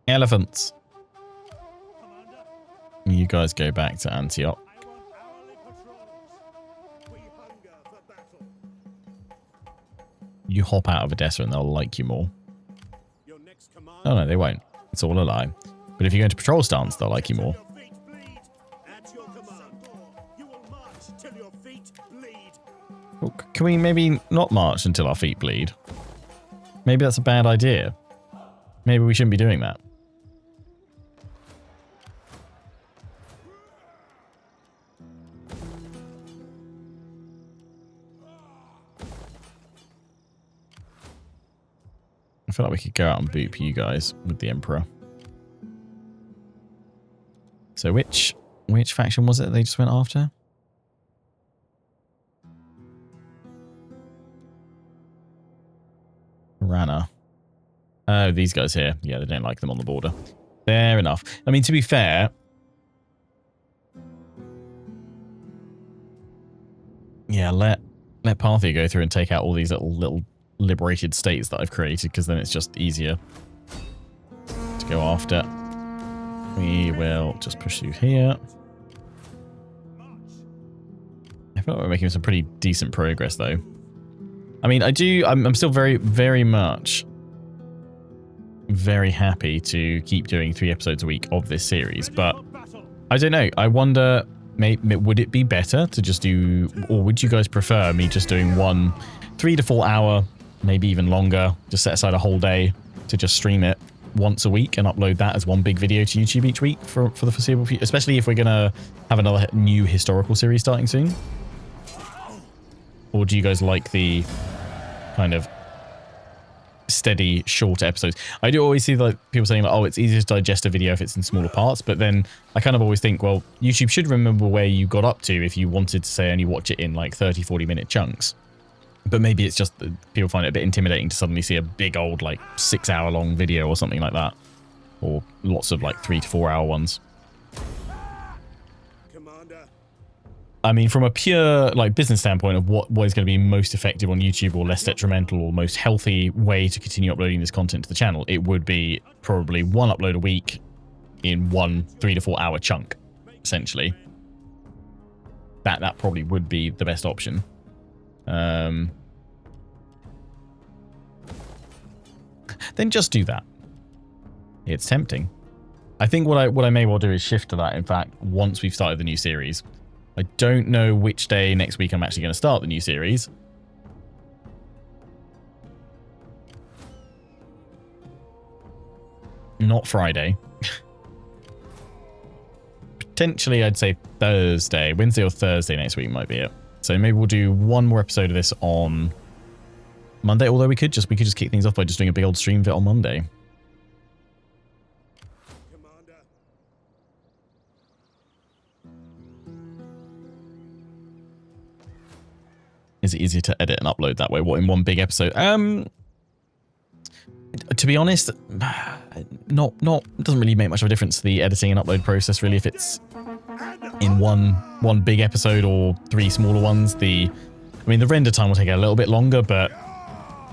Elephants. You guys go back to Antioch. You hop out of Edessa and they'll like you more. Oh no, they won't. It's all a lie. But if you go into patrol stance, they'll like you more. Well, can we maybe not march until our feet bleed? Maybe that's a bad idea. Maybe we shouldn't be doing that. I feel like we could go out and boop you guys with the Emperor. So which faction was it they just went after? Rana. Oh, these guys here. Yeah, they don't like them on the border. Fair enough. I mean, to be fair, yeah, let Parthia go through and take out all these little liberated states that I've created, because then it's just easier to go after. We will just push through here. I feel like we're making some pretty decent progress, though. I mean, I'm still very, very much very happy to keep doing 3 episodes a week of this series, but I don't know. I wonder, would it be better to just do, or would you guys prefer me just doing one 3 to 4 hour, maybe even longer, just set aside a whole day to just stream it once a week and upload that as one big video to YouTube each week for the foreseeable future, especially if we're going to have another new historical series starting soon? Or do you guys like the kind of steady, shorter episodes. I do always see like people saying, like, oh, it's easier to digest a video if it's in smaller parts. But then I kind of always think, well, YouTube should remember where you got up to if you wanted to, say, only watch it in like 30, 40-minute chunks. But maybe it's just that people find it a bit intimidating to suddenly see a big old like 6-hour-long video or something like that. Or lots of like 3 to 4 hour ones. Commander. I mean, from a pure like business standpoint of what is going to be most effective on YouTube or less detrimental or most healthy way to continue uploading this content to the channel, it would be probably one upload a week in one 3 to 4 hour chunk, essentially. That probably would be the best option. Then just do that. It's tempting. I think what I may well do is shift to that, in fact, once we've started the new series. I don't know which day next week I'm actually going to start the new series. Not Friday. Potentially, I'd say Thursday. Wednesday or Thursday next week might be it. So maybe we'll do one more episode of this on Monday, although we could just kick things off by just doing a big old stream of it on Monday. Commander. Is it easier to edit and upload that way? What, in one big episode? To be honest, not it doesn't really make much of a difference to the editing and upload process, really, if it's in one big episode or 3 smaller ones. The render time will take a little bit longer, but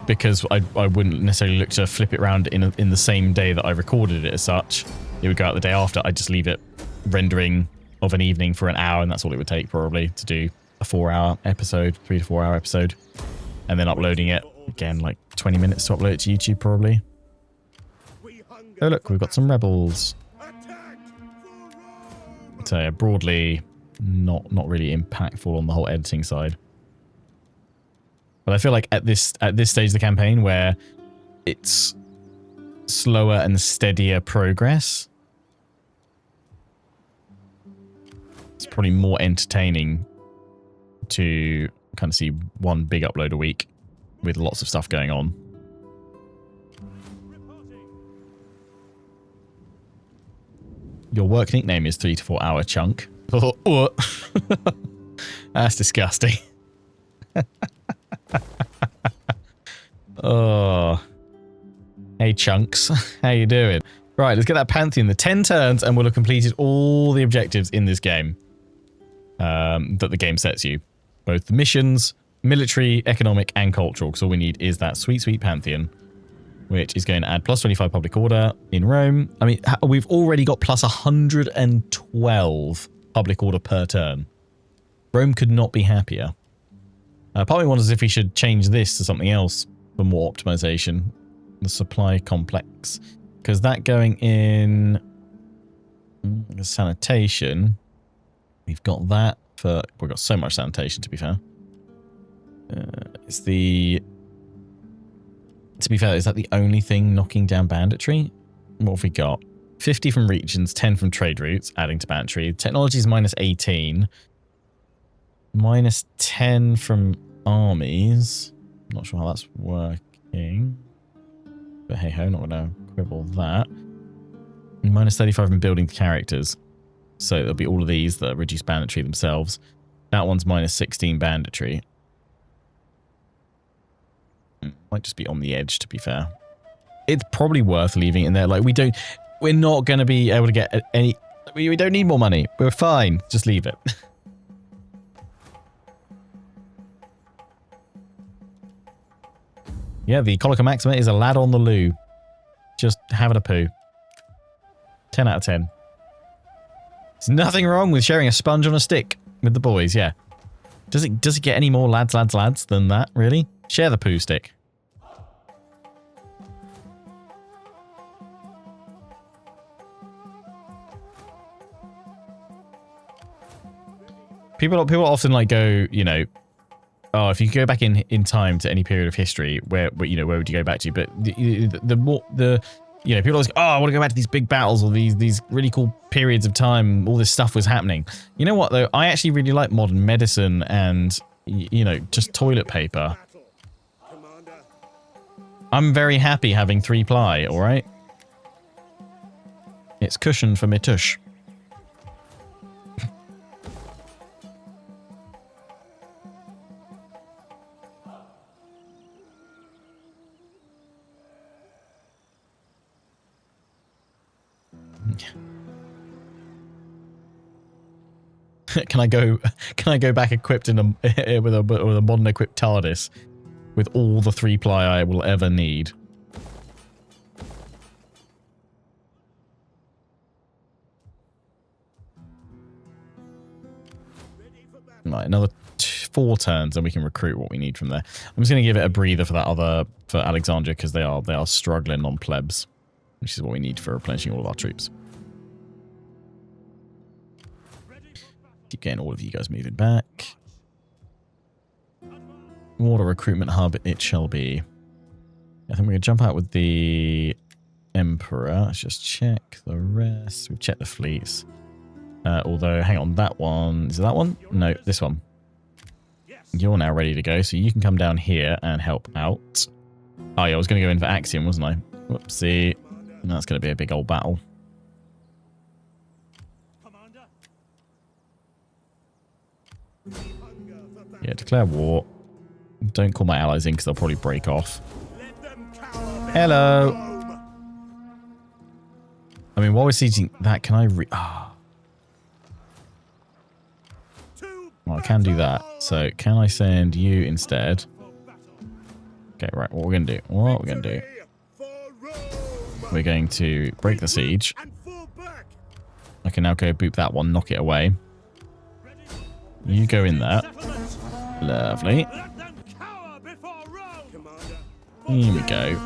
because I wouldn't necessarily look to flip it around in the same day that I recorded it as such, it would go out the day after. I'd just leave it rendering of an evening for an hour, and that's all it would take probably to do a 4-hour episode, 3 to 4 hour episode, and then uploading it again like 20 minutes to upload it to YouTube probably. Oh look, we've got some rebels. So yeah, broadly not really impactful on the whole editing side. But I feel like at this stage of the campaign where it's slower and steadier progress, it's probably more entertaining to kind of see one big upload a week with lots of stuff going on. Your work nickname is 3 to 4 hour chunk. That's disgusting. Oh. Hey, chunks. How you doing? Right, let's get that Pantheon. The 10 turns and we'll have completed all the objectives in this game that the game sets you. Both the missions, military, economic, and cultural. Because all we need is that sweet, sweet Pantheon, which is going to add plus 25 public order in Rome. I mean, we've already got plus 112 public order per turn. Rome could not be happier. Part of me wonders if we should change this to something else for more optimization. The supply complex. Because that going in the sanitation, we've got that for... We've got so much sanitation, to be fair. It's the... To be fair, is that the only thing knocking down banditry? What have we got? 50 from regions, 10 from trade routes, adding to banditry. Technology is minus 18. Minus 10 from armies. Not sure how that's working. But hey ho, not going to quibble that. Minus 35 from building characters. So there'll be all of these that reduce banditry themselves. That one's minus 16 banditry. Might just be on the edge, to be fair. It's probably worth leaving it in there. Like, we're not going to be able to get any... We don't need more money. We're fine. Just leave it. Yeah, the Colica Maxima is a lad on the loo. Just having a poo. 10 out of 10. There's nothing wrong with sharing a sponge on a stick with the boys, yeah. Does it get any more lads than that, really? Share the poo stick. People often like go, you know, oh, if you go back in time to any period of history, where would you go back to? But the more people always go, oh, I want to go back to these big battles or these really cool periods of time. All this stuff was happening. You know what though? I actually really like modern medicine and just toilet paper. I'm very happy having 3 ply, alright? It's cushioned for me tush. Can I go back equipped in a with a modern equipped TARDIS with all the 3 ply I will ever need? Right, another 4 turns and we can recruit what we need from there. I'm just going to give it a breather for that for Alexandria because they are struggling on plebs, which is what we need for replenishing all of our troops. Keep getting all of you guys moving back. Water recruitment hub it shall be. I think we're going to jump out with the Impera. Let's just check the rest. We've checked the fleets. Although, hang on, that one... Is it that one? No, this one. You're now ready to go, so you can come down here and help out. Oh yeah, I was going to go in for Axiom, wasn't I? Whoopsie. And that's going to be a big old battle. Yeah, declare war. Don't call my allies in because they'll probably break off. Hello. I mean, while we're sieging that, can I well, I can do that. So, can I send you instead? Okay, right. What we're going to do? What we're going to do? We're going to break the siege. I can now go boop that one, knock it away. You go in there. Lovely. Here we go.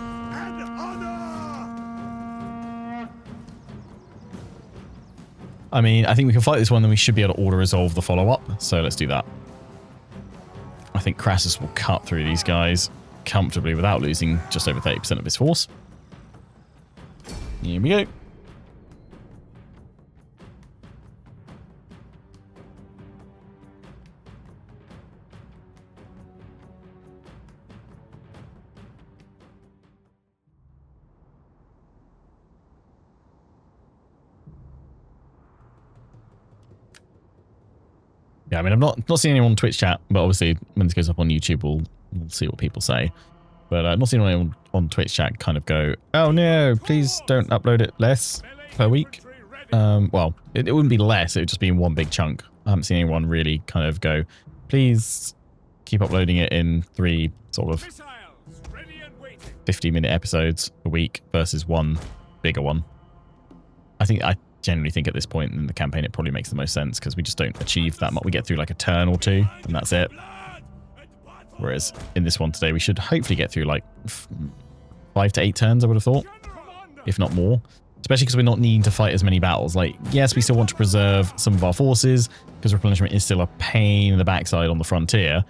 I mean, I think we can fight this one, then we should be able to auto-resolve the follow-up. So let's do that. I think Crassus will cut through these guys comfortably without losing just over 30% of his force. Here we go. Yeah, I mean, I've not seen anyone on Twitch chat, but obviously when this goes up on YouTube, we'll see what people say. But I've not seen anyone on Twitch chat kind of go, oh no, please don't upload it less per week. Well, it wouldn't be less, it would just be in one big chunk. I haven't seen anyone really kind of go, please keep uploading it in 3 sort of 50-minute episodes a week versus one bigger one. I generally think at this point in the campaign it probably makes the most sense because we just don't achieve that much. We get through like a turn or 2 and that's it. Whereas in this one today we should hopefully get through like 5 to 8 turns, I would have thought, if not more. Especially because we're not needing to fight as many battles. Like, yes, we still want to preserve some of our forces because replenishment is still a pain in the backside on the frontier,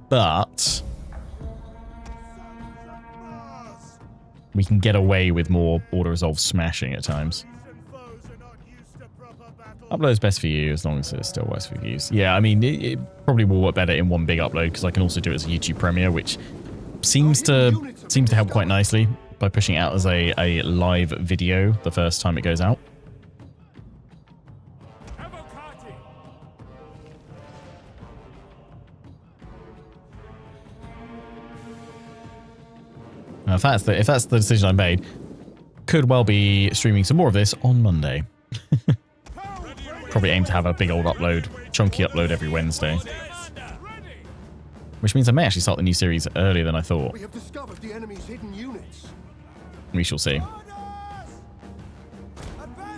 but we can get away with more auto-resolve smashing at times. Upload is best for you as long as it still works for views. Yeah, I mean, it probably will work better in one big upload because I can also do it as a YouTube premiere, which seems to help quite nicely by pushing it out as a live video the first time it goes out. Now, if that's the decision I made, could well be streaming some more of this on Monday. Probably aim to have a big old upload, chunky upload every Wednesday. Which means I may actually start the new series earlier than I thought. We have discovered the enemy's hidden units. We shall see. I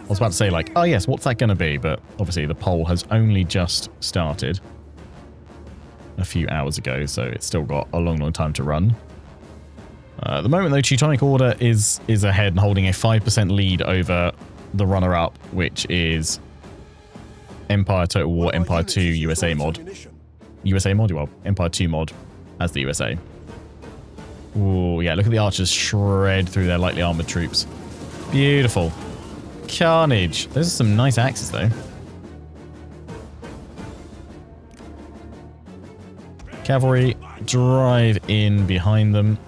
was about to say, like, oh yes, what's that going to be? But obviously the poll has only just started a few hours ago, so it's still got a long, long time to run. At the moment, though, Teutonic Order is ahead and holding a 5% lead over the runner-up, which is Empire Total War, Empire 2 USA mod. USA mod? Well, Empire 2 mod as the USA. Ooh, yeah, look at the archers shred through their lightly armored troops. Beautiful. Carnage. Those are some nice axes, though. Cavalry drive in behind them.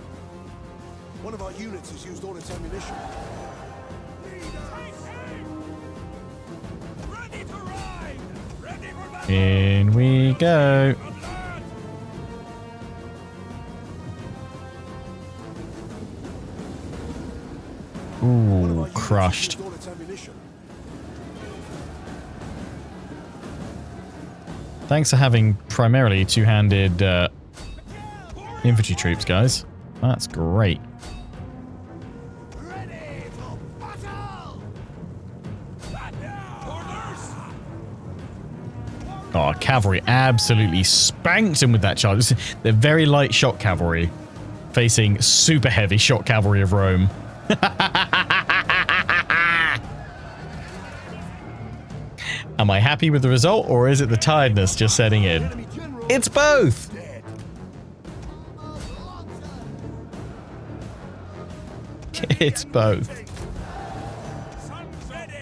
In we go. Ooh, crushed. All its ammunition. Thanks for having primarily two-handed infantry troops, guys. That's great. Ready for battle! Oh, cavalry absolutely spanked him with that charge. They're very light shot cavalry facing super heavy shot cavalry of Rome. Am I happy with the result, or is it the tiredness just setting in? Enemy general It's both! dead. It's both. Sun's ready.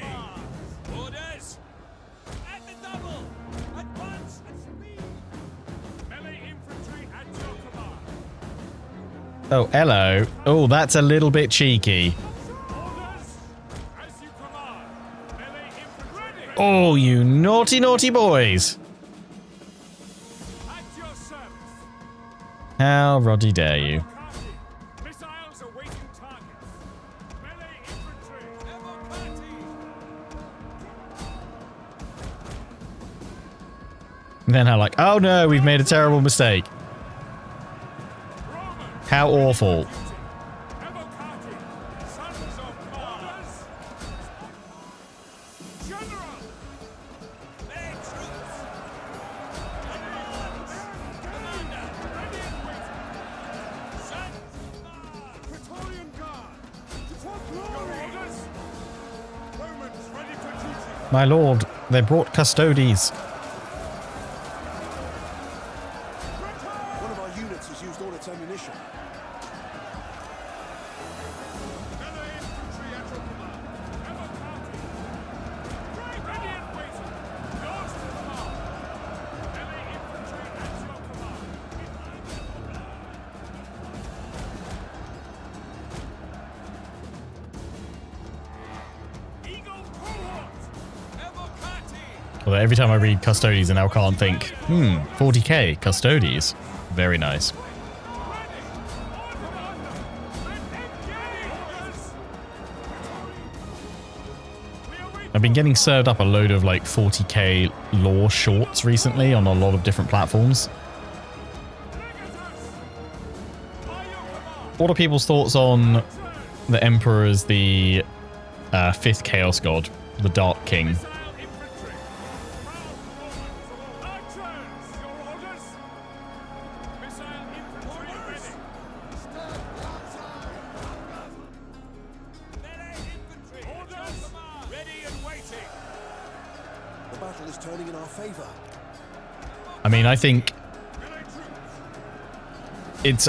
Orders. At the double. Advance at speed. Melee infantry at your command. Oh, hello. Oh, that's a little bit cheeky. Orders. As you command. Melee infantry ready. Oh, you naughty, naughty boys. At your service. How roddy dare you? Copy. Missiles awaiting targets. Melee infantry. Evocati. And then I'm like, oh no, we've made a terrible mistake. Roman. How awful. Evocati. Sons of Mars. General. Their troops. Commander. Ready and waiting. Sons of Mars. Praetorian Guard. To talk your orders. Romans ready for duty. My lord, they brought custodies. One of our units has used all its ammunition. Melee infantry at your command. Evocati. Ready and waiting. Yours to command. Melee infantry at your command. Eagle cohort. Evocati. Although every time I read custodies, I now can't think, 40k custodies. Very nice. I've been getting served up a load of like 40k lore shorts recently on a lot of different platforms. What are people's thoughts on the Emperor as the fifth Chaos God, the Dark King? The battle is turning in our favor. I mean, I think it's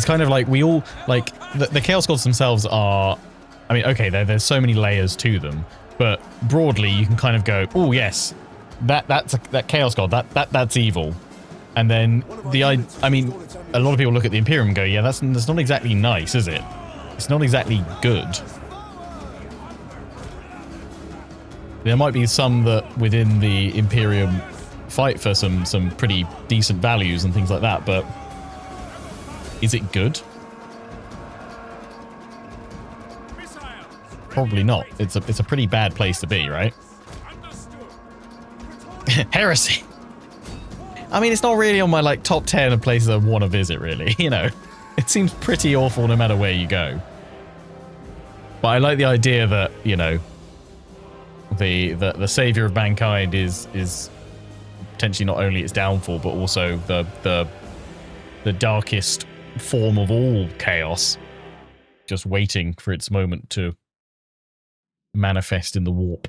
kind of like we all, like, the Chaos Gods themselves are, I mean, okay, there's so many layers to them, but broadly you can kind of go, oh yes, that Chaos God, that's evil. And then I mean, a lot of people look at the Imperium and go, yeah, that's not exactly nice, is it? It's not exactly good. There might be some that within the Imperium fight for some pretty decent values and things like that, but is it good? Probably not. It's a pretty bad place to be, right? Heresy. I mean, it's not really on my like top 10 of places I want to visit, really. You know, it seems pretty awful no matter where you go. But I like the idea that, you know, the savior of mankind is potentially not only its downfall, but also the darkest form of all chaos, just waiting for its moment to manifest in the warp.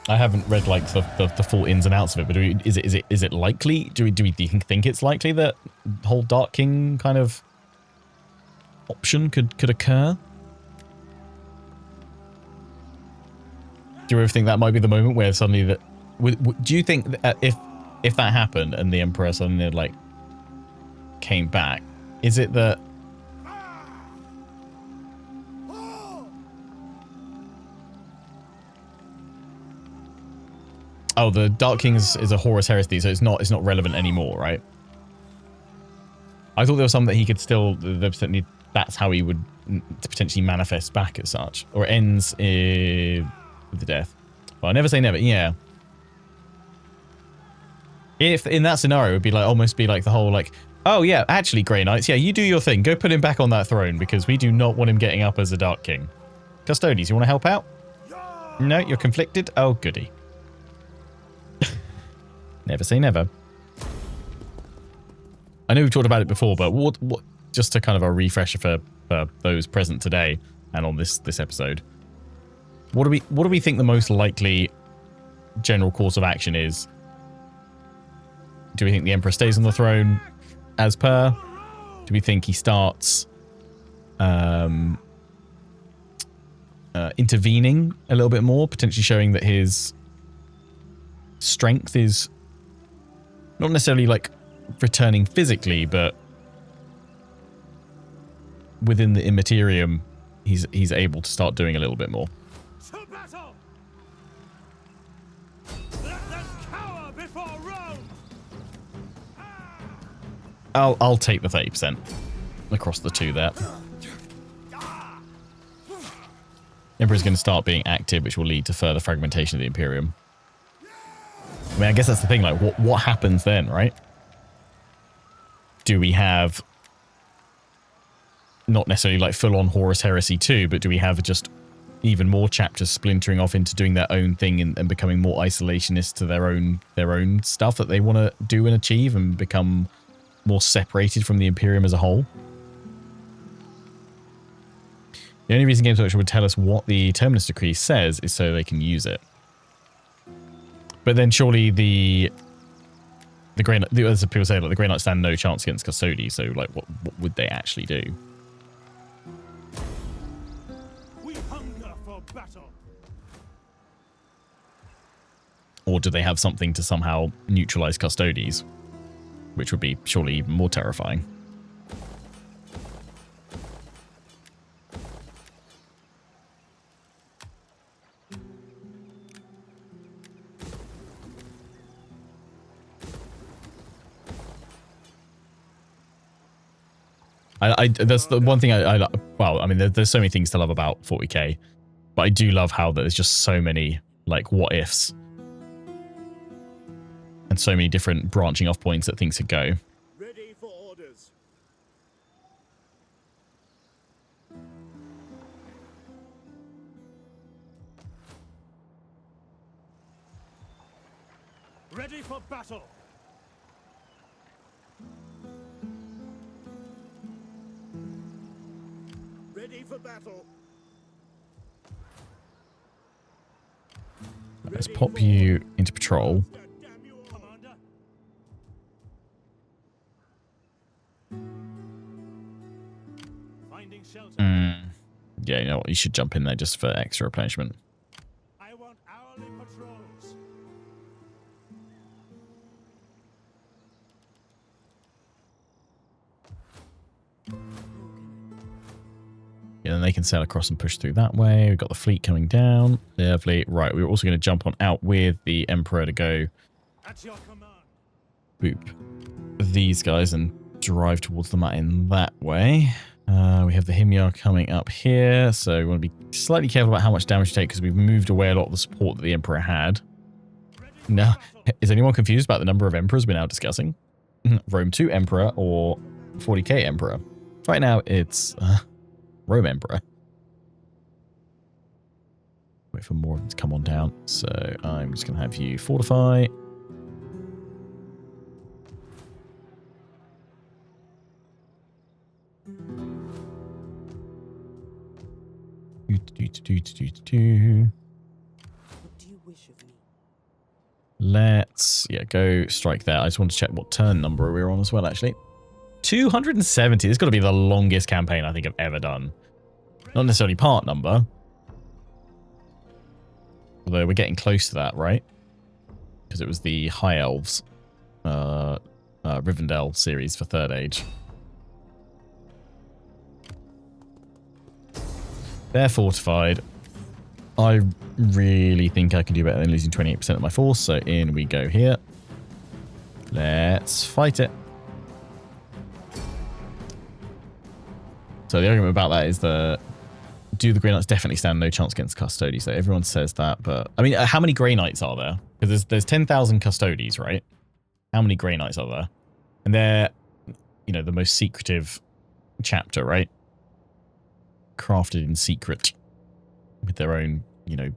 I haven't read like the full ins and outs of it, but is it likely? Do we think it's likely that whole Dark King kind of option could occur? Do you ever think that might be the moment where suddenly that? Do you think that if if that happened and the Emperor suddenly like came back, is it that oh, the Dark King is a Horus heresy, so it's not relevant anymore, right? I thought there was some that he could still, that's how he would potentially manifest back as such, or ends with the death. Well, I never say never. Yeah. If in that scenario, it would be like almost be like the whole like, oh yeah, actually, Grey Knights, yeah, you do your thing. Go put him back on that throne because we do not want him getting up as a Dark King. Custodians, you want to help out? No, you're conflicted. Oh, goody. Never say never. I know we've talked about it before, but what just to kind of a refresher for those present today and on this episode. What do we think the most likely general course of action is? Do we think the Emperor stays on the throne as per? Do we think he starts intervening a little bit more, potentially showing that his strength is not necessarily like returning physically, but within the immaterium, he's able to start doing a little bit more. To battle! Let them cower before Rome! I'll take the 30% across the two there. Emperor's going to start being active, which will lead to further fragmentation of the Imperium. I mean, I guess that's the thing, like, what happens then, right? Do we have not necessarily like full-on Horus Heresy 2, but do we have just even more chapters splintering off into doing their own thing and becoming more isolationist to their own stuff that they want to do and achieve and become more separated from the Imperium as a whole? The only reason Games Workshop would tell us what the Terminus Decree says is so they can use it. But then surely the Grey Knight, as people say, like the Grey Knights stand no chance against Custody, so like what would they actually do? We hunger for battle. Or do they have something to somehow neutralize Custodes? Which would be surely even more terrifying. That's the one thing well, I mean, there's so many things to love about 40k, but I do love how there's just so many, like, what ifs. And so many different branching off points that things could go. Ready for orders. Ready for battle. Ready for battle. Let's pop you into patrol. Damn you all, Commander. Finding shelter. Yeah, you know what? You should jump in there just for extra replenishment. I want hourly patrols. Yeah, then they can sail across and push through that way. We've got the fleet coming down. Lovely. Right, we're also going to jump on out with the Emperor to go At your command. boop these guys and drive towards the mat in that way. We have the Himyar coming up here, so we want to be slightly careful about how much damage to take because we've moved away a lot of the support that the Emperor had. Now, is anyone confused about the number of Emperors we're now discussing? Rome 2 Emperor or 40k Emperor? Right now, it's Rome Emperor. Wait for more of them to come on down. So I'm just going to have you fortify. What do you wish of me? Let's, go strike there. I just want to check what turn number we're on as well, actually. 270. This has got to be the longest campaign I think I've ever done. Not necessarily part number. Although we're getting close to that, right? Because it was the High Elves Rivendell series for Third Age. They're fortified. I really think I can do better than losing 28% of my force, so in we go here. Let's fight it. So the argument about that is do the Grey Knights definitely stand no chance against Custody? So everyone says that, but I mean, how many Grey Knights are there? Because there's 10,000 Custodies, right? How many Grey Knights are there? And they're, you know, the most secretive chapter, right? Crafted in secret with their own, you know,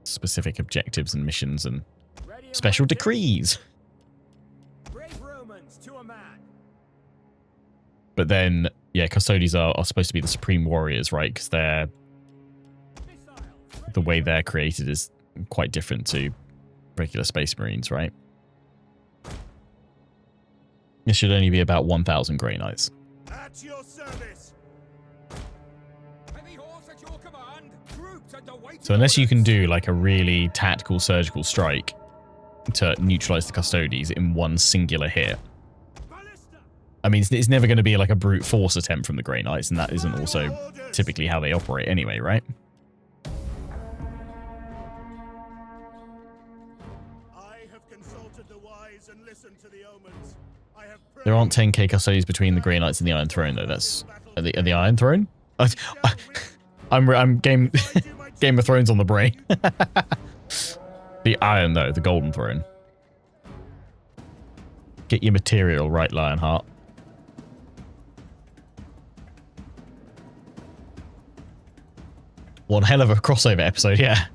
specific objectives and missions and special decrees. Brave Romans to a man. But then, yeah, Custodies are supposed to be the supreme warriors, right? Because the way they're created is quite different to regular Space Marines, right? It should only be about 1,000 Grey Knights. At your service. Heavy horse at your command. Troops at the waiting So unless you can orders. do like a really tactical surgical strike to neutralize the Custodies in one singular hit, Ballista. I mean, it's never going to be like a brute force attempt from the Grey Knights, and that isn't also typically how they operate anyway, right? I have consulted the wise and listened to the omens. I have There aren't 10k Custodies between the Grey Knights and the Iron Throne, though. That's are the Iron Throne? I'm Game of Thrones on the brain. The Iron, though, the Golden Throne. Get your material right, Lionheart. One hell of a crossover episode, yeah.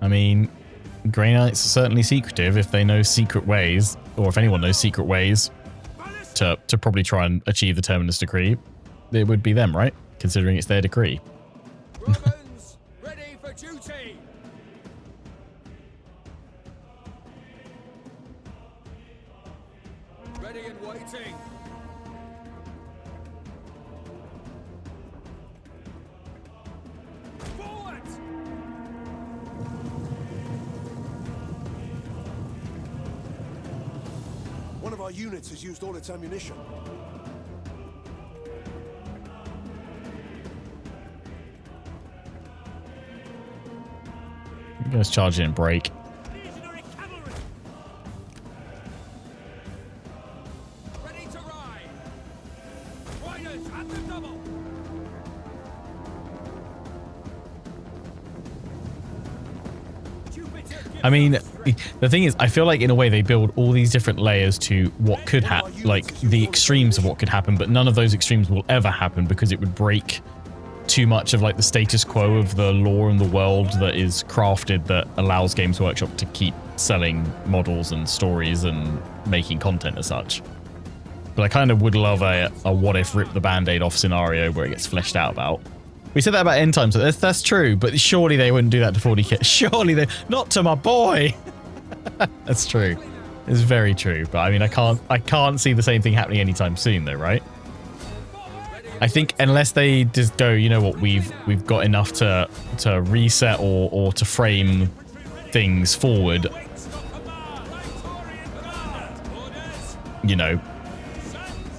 I mean, Grey Knights are certainly secretive if they know secret ways, or if anyone knows secret ways to probably try and achieve the Terminus Decree. It would be them, right? Considering it's their decree. Romans, ready for duty. Ready and waiting. Forward. One of our units has used all its ammunition. Let's charge in and break. Legionary cavalry. Ready to ride. Riders at the double. Jupiter gives I mean, us strength. the thing is, I feel like in a way they build all these different layers to what could happen, like the extremes of what could happen, but none of those extremes will ever happen because it would break too much of like the status quo of the lore and the world that is crafted that allows Games Workshop to keep selling models and stories and making content as such. But I kind of would love a what if rip the band-aid off scenario where it gets fleshed out about. We said that about End Times, so that's true, but surely they wouldn't do that to 40k. Surely they, not to my boy. That's true. It's very true, but I mean, I can't see the same thing happening anytime soon, though, right? I think unless they just go, you know what, we've got enough to reset or to frame things forward, you know,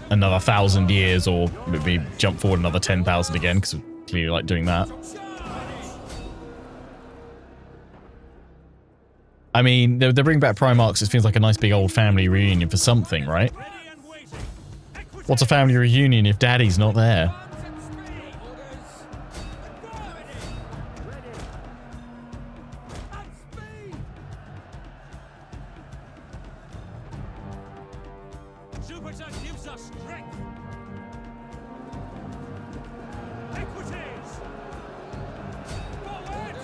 another 1,000 years, or maybe jump forward another 10,000 again, because we clearly like doing that. I mean, they're bringing back Primarchs. It feels like a nice big old family reunion for something, right? Ready and waiting. Equity. What's a family reunion if Daddy's not there? Jupiter gives us strength. Equities. Forward.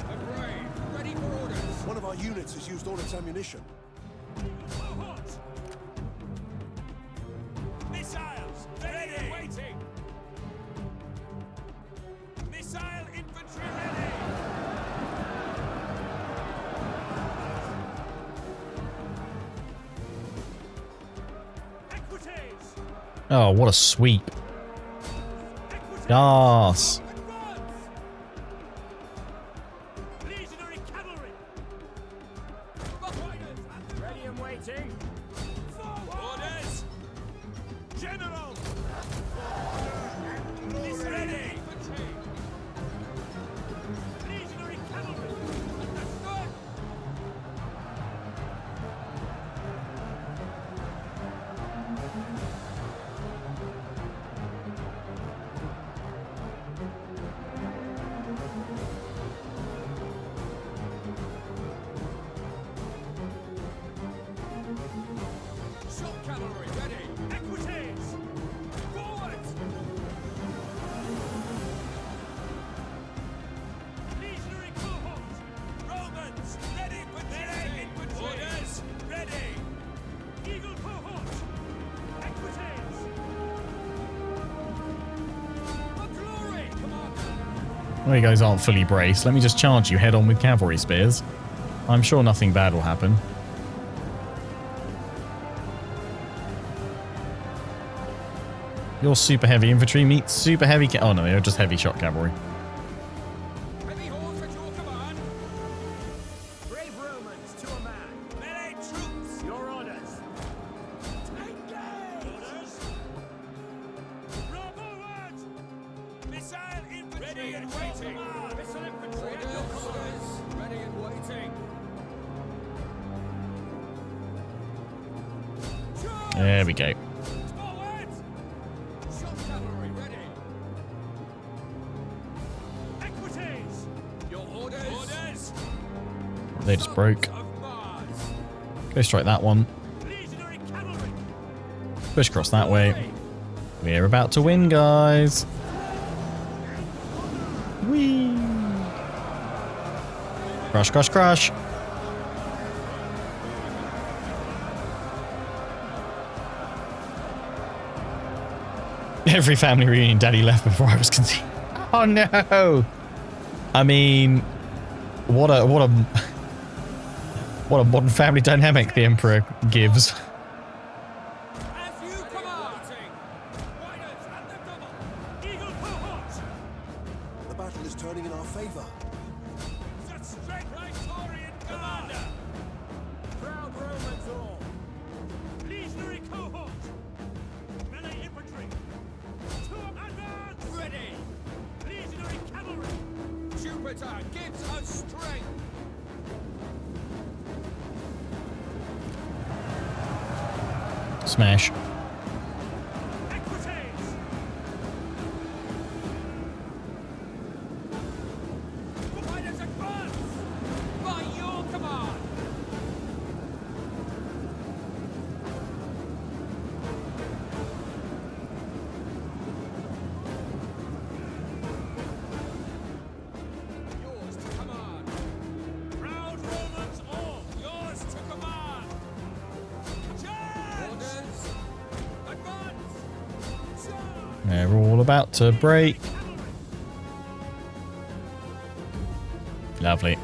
And brave. our units has used all its ammunition. Cohorts! Missiles! Ready! Waiting! Missile infantry ready! Equities! Oh, what a sweep. Equities! Yes. Advance! Legionary cavalry! Ready and waiting! Forward! Orders! General! Is ready! Infantry! Legionary cavalry! Understood! Shot cavalry ready! Equities! Forward! Legionary cohorts! Romans! Ready infantry! Orders! Ready! Eagle cohorts! Equities! For glory! Commander! Well, you guys aren't fully braced. Let me just charge you head on with cavalry spears. I'm sure nothing bad will happen. Your super heavy infantry meets super heavy oh no, you're just heavy shot cavalry. Heavy horse at your command! Brave Romans to a man! Melee troops! Your orders! Engage! Orders! Roll forward! Missile infantry ready and waiting! Missile infantry at your orders! Ready and waiting! There we go. Forward! Shot cavalry ready! Equities! Your orders! Orders! They just broke. Of Mars! Go strike that one. Legionary cavalry! Push across that way. We're about to win, guys. Whee! Crush, crush, crush. Every family reunion daddy left before I was conceived. Oh no! I mean, what a modern family dynamic the Emperor gives. As you command! Riders at the double! Eagle cohorts! The battle is turning in our favor. Such strength! Praetorian commander! Proud Romans all! Legionary cohort! Melee infantry! To advance! Ready! Legionary cavalry! Jupiter gives us strength! Smash. Equities! Riders advance! By your command! Yours to command! Proud Romans all! Yours to command! Charge! Orders! Advance! Charge! They're all about to break. Lovely.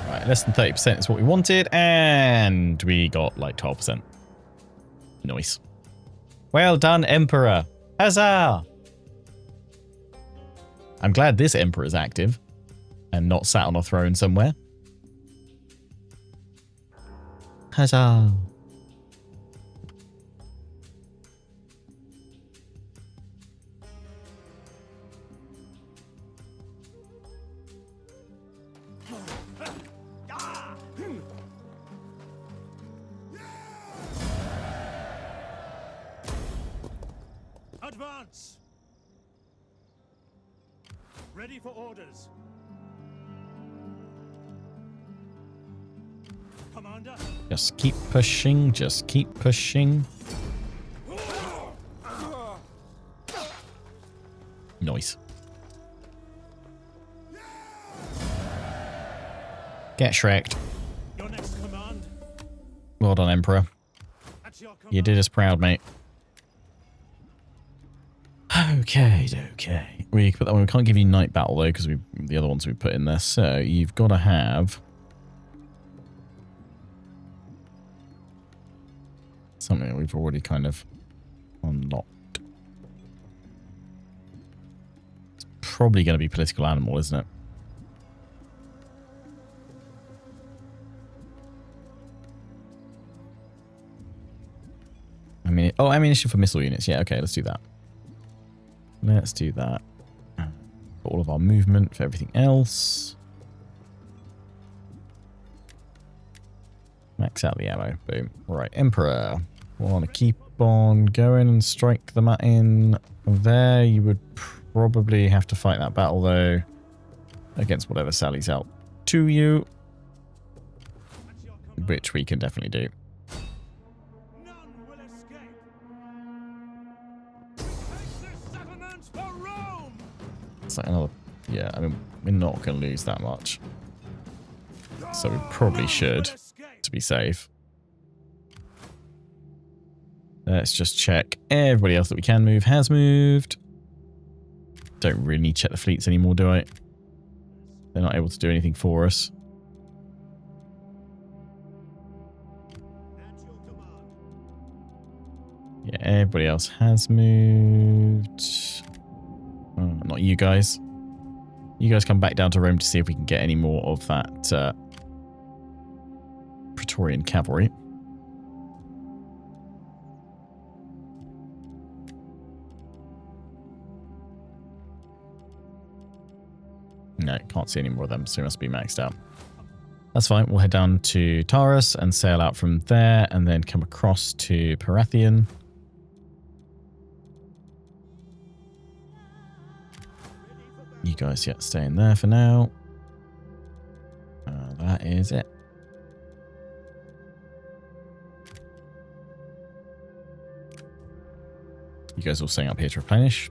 Right, less than 30% is what we wanted, and we got like 12%. Nice. Well done, Emperor. Huzzah! I'm glad this Emperor's active and not sat on a throne somewhere. Huzzah. Advance! Ready for orders. Commander, Just keep pushing, just keep pushing. Nice. Get Shreked. Well done, Emperor. At your command. You did us proud, mate. Okay. We put that one. We can't give you night battle though, because the other ones we put in there. So you've got to have something that we've already kind of unlocked. It's probably going to be political animal, isn't it? I mean, oh, ammunition for missile units. Yeah, okay, let's do that. Let's do that. For all of our movement, for everything else. Max out the ammo. Boom. Right, Emperor. Want to keep on going and strike them in there. You would probably have to fight that battle, though, against whatever sallies out to you. Which we can definitely do. None will escape. Take this settlement for Rome. It's like another... Yeah, I mean, we're not going to lose that much. So we probably should, to be safe. Let's just check. Everybody else that we can move has moved. Don't really need to check the fleets anymore, do I? They're not able to do anything for us. Yeah, everybody else has moved. Oh, not you guys. You guys come back down to Rome to see if we can get any more of that Praetorian cavalry. No, can't see any more of them, so we must be maxed out. That's fine. We'll head down to Taurus and sail out from there and then come across to Parathion. You guys, yeah, stay in there for now. That is it. You guys all staying up here to replenish.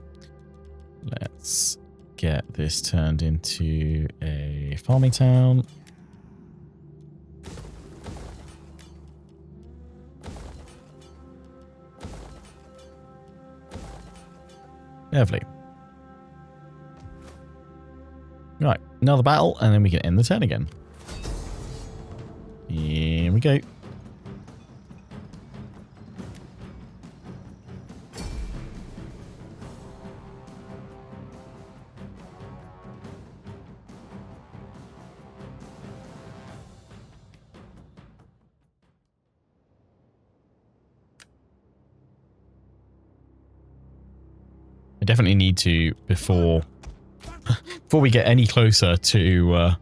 Let's get this turned into a farming town. Lovely. Right, another battle, and then we can end the turn again. Here we go. I definitely need to, before we get any closer to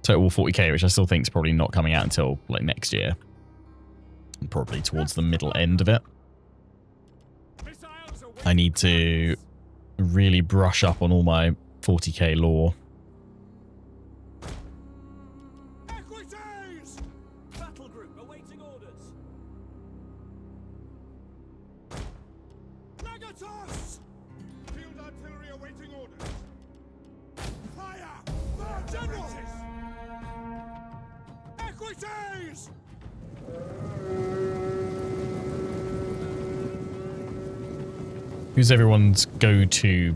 Total War 40k, which I still think is probably not coming out until like next year, probably towards the middle end of it, I need to really brush up on all my 40k lore. Equities! Battle group awaiting orders. Legatus! Field artillery awaiting orders. Fire! Generals! Equities! Who's everyone's go-to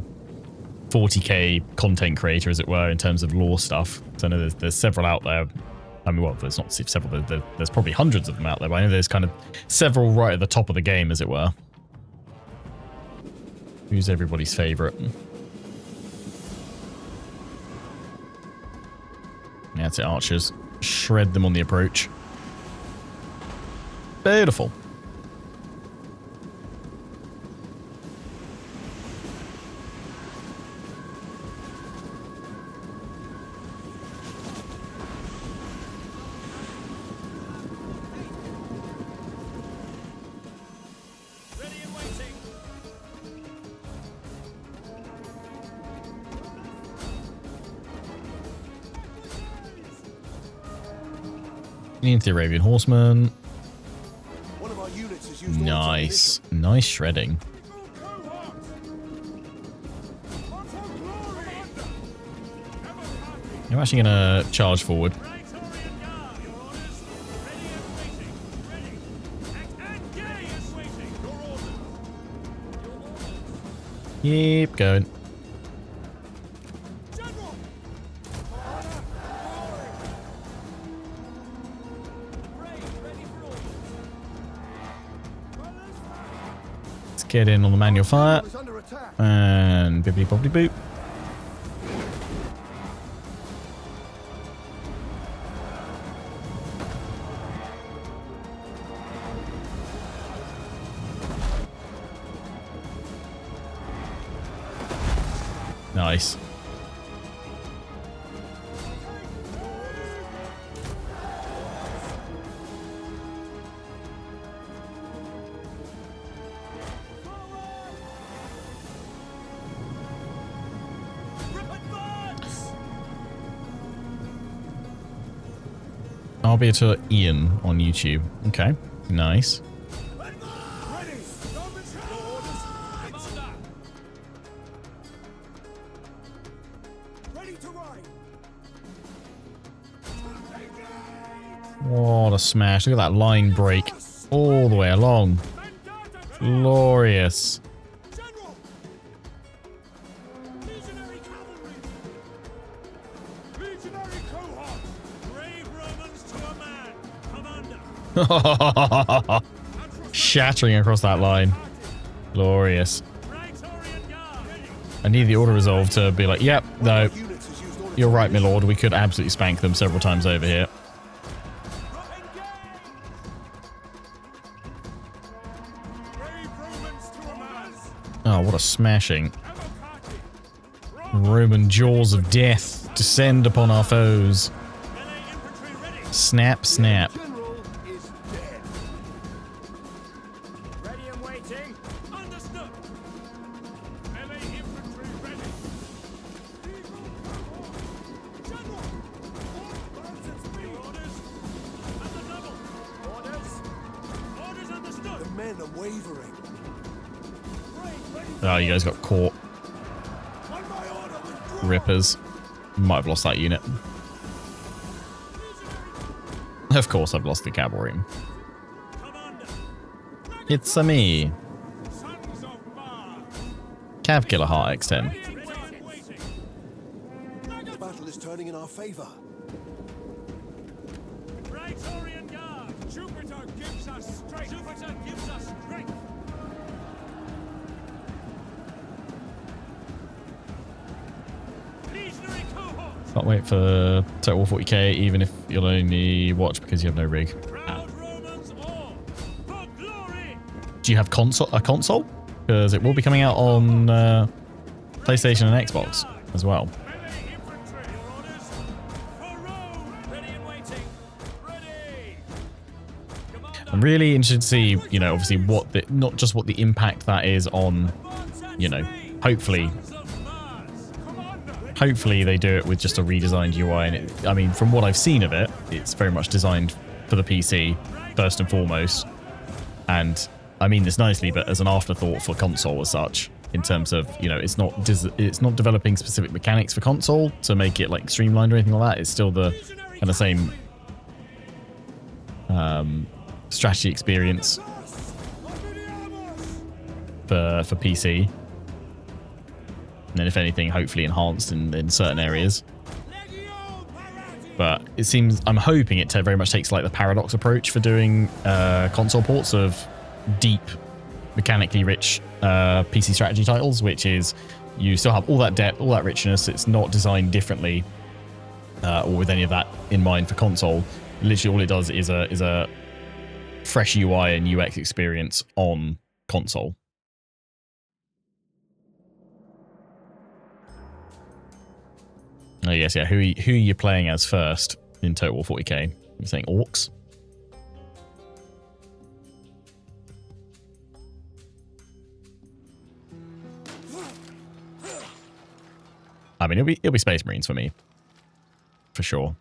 40k content creator, as it were, in terms of lore stuff? So I know there's several out there. I mean, well, there's not several. There's probably hundreds of them out there, but I know there's kind of several right at the top of the game, as it were. Who's everybody's favourite? Yeah, that's it, archers. Shred them on the approach. Beautiful. Ready and waiting. Into the Arabian Horseman. One of our units has used all its Nice. Nice shredding. I'm actually going to charge forward. Praetorian Guard, your orders. Ready and waiting. Ready. Keep going. General! Let's get in on the manual fire. Is under attack. And bibbidi bobbidi boop. Nice. I'll be to Ian on YouTube. Okay, nice. Ready to ride. What a smash. Look at that line break all the way along. Glorious. General! Legionary cavalry! Legionary cohort! Brave Romans to a man! Commander! Shattering across that line. Glorious. Praetorian Guard! I need the auto resolve to be like, yep, no, Units has used all you're right, my lord. We could absolutely spank them several times over here. Brave Romans to a man! Oh, what a smashing. Roman jaws of death descend upon our foes. Melee infantry ready! Snap, snap. General is dead. Ready and waiting! Understood! Melee infantry ready! General! Arms at speed! Orders! And the double! Orders! Orders understood! The men are wavering. Oh, you guys got caught. On my order, withdraw. Rippers. Might have lost that unit. Of course I've lost the cavalry. Commander! It's a me. Sons of Mars! Cav Killer Heart X10. Waiting! The battle is turning in our favor. Praetorian Guard! Jupiter gives us strength! Jupiter gives us strength! Legionary cohort! Can't wait for Total 40k, even if you'll only watch because you have no rig. Proud Romans all! For glory! Do you have a console? Because it will be coming out on PlayStation and Xbox as well. Melee infantry! Your orders! For Rome! Ready and waiting! Ready! Commander! I'm really interested to see, you know, obviously what the, not just what the impact that is on, you know, hopefully hopefully they do it with just a redesigned UI. And it, I mean, from what I've seen of it, it's very much designed for the PC first and foremost. And I mean this nicely, but as an afterthought for console as such, in terms of, you know, it's not developing specific mechanics for console to make it like streamlined or anything like that. It's still the kind of same strategy experience for PC. And then if anything, hopefully enhanced in certain areas. But it seems, I'm hoping it very much takes like the Paradox approach for doing console ports of deep, mechanically rich PC strategy titles, which is you still have all that depth, all that richness. It's not designed differently or with any of that in mind for console. Literally all it does is a fresh UI and UX experience on console. Oh yes, yeah. Who are you playing as first in Total 40k? You're saying orcs? I mean, it'll be Space Marines for me, for sure.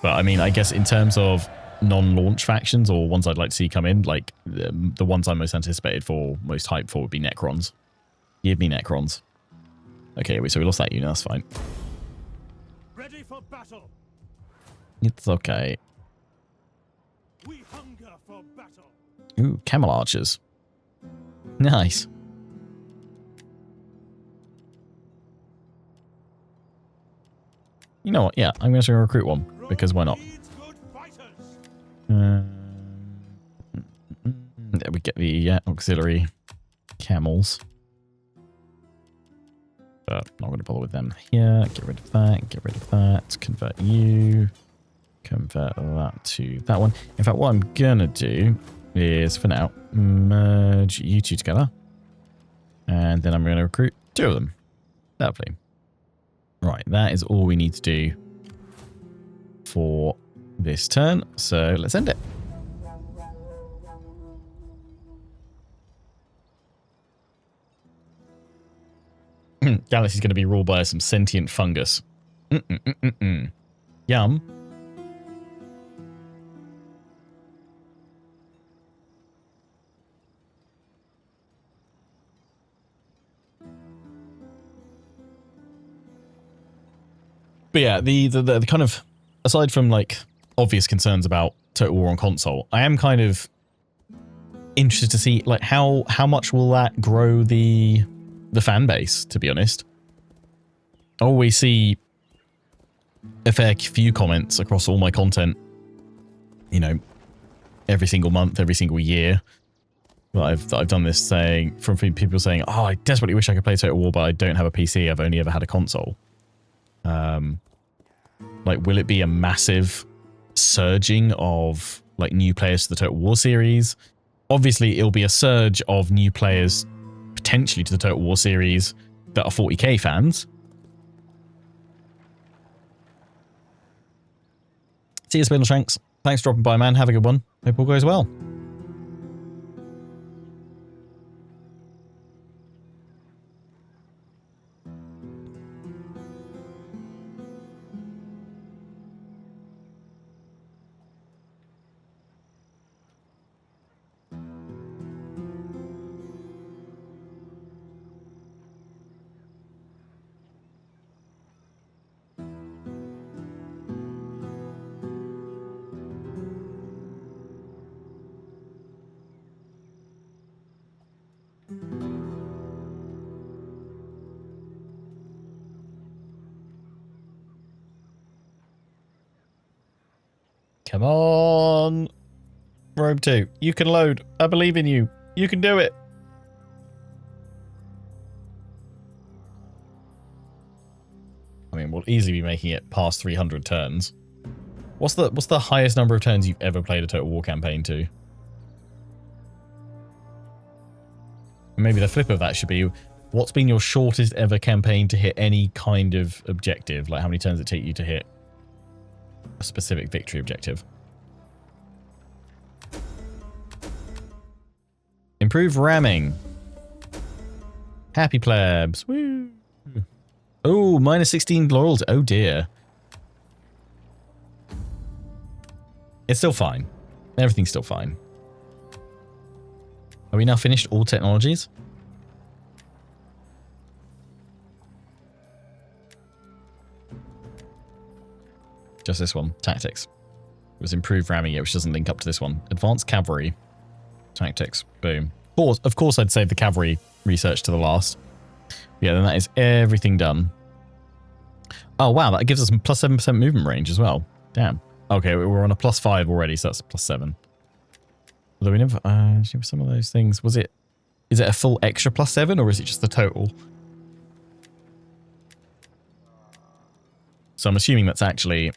But I mean, I guess in terms of non-launch factions or ones I'd like to see come in, like the ones I'm most anticipated for, most hyped for, would be Necrons. Give me Necrons. Okay, so we lost that unit. That's fine. Ready for battle! It's okay. We hunger for battle! Ooh, camel archers. Nice. You know what? Yeah, I'm going to recruit one because why not? Needs good fighters. There we get the auxiliary camels. But not going to bother with them here. Get rid of that. Get rid of that. Convert you. Convert that to that one. In fact, what I'm going to do is, for now, merge you two together. And then I'm going to recruit 2 of them. Lovely. Right, that is all we need to do for this turn. So let's end it. Galaxy's going to be ruled by some sentient fungus. Yum. But yeah, the kind of, aside from like obvious concerns about Total War on console, I am kind of interested to see like how much will that grow the fan base, to be honest. I always see a fair few comments across all my content, you know, every single month, every single year that I've done this, saying from people saying, oh, I desperately wish I could play Total War, but I don't have a PC. I've only ever had a console. Like, will it be a massive surging of like new players to the Total War series? Obviously, it'll be a surge of new players potentially to the Total War series that are 40k fans. See you, Spindleshanks. Thanks for dropping by, man. Have a good one. Hope all goes well. Come on, Rome 2. You can load. I believe in you. You can do it. I mean, we'll easily be making it past 300 turns. What's the highest number of turns you've ever played a Total War campaign to? Maybe the flip of that should be, what's been your shortest ever campaign to hit any kind of objective? Like, how many turns it take you to hit a specific victory objective? Improve ramming. Happy plebs. Woo. Oh, minus 16 loyalty. Oh dear. It's still fine. Everything's still fine. Are we now finished all technologies? Just this one. Tactics. It was improved ramming yet, which doesn't link up to this one. Advanced cavalry. Tactics. Boom. Of course I'd save the cavalry research to the last. Yeah, then that is everything done. Oh, wow. That gives us plus 7% movement range as well. Damn. Okay, we're on a plus 5 already, so that's plus 7. Although we never... some of those things... Is it a full extra plus 7, or is it just the total? So I'm assuming that's actually...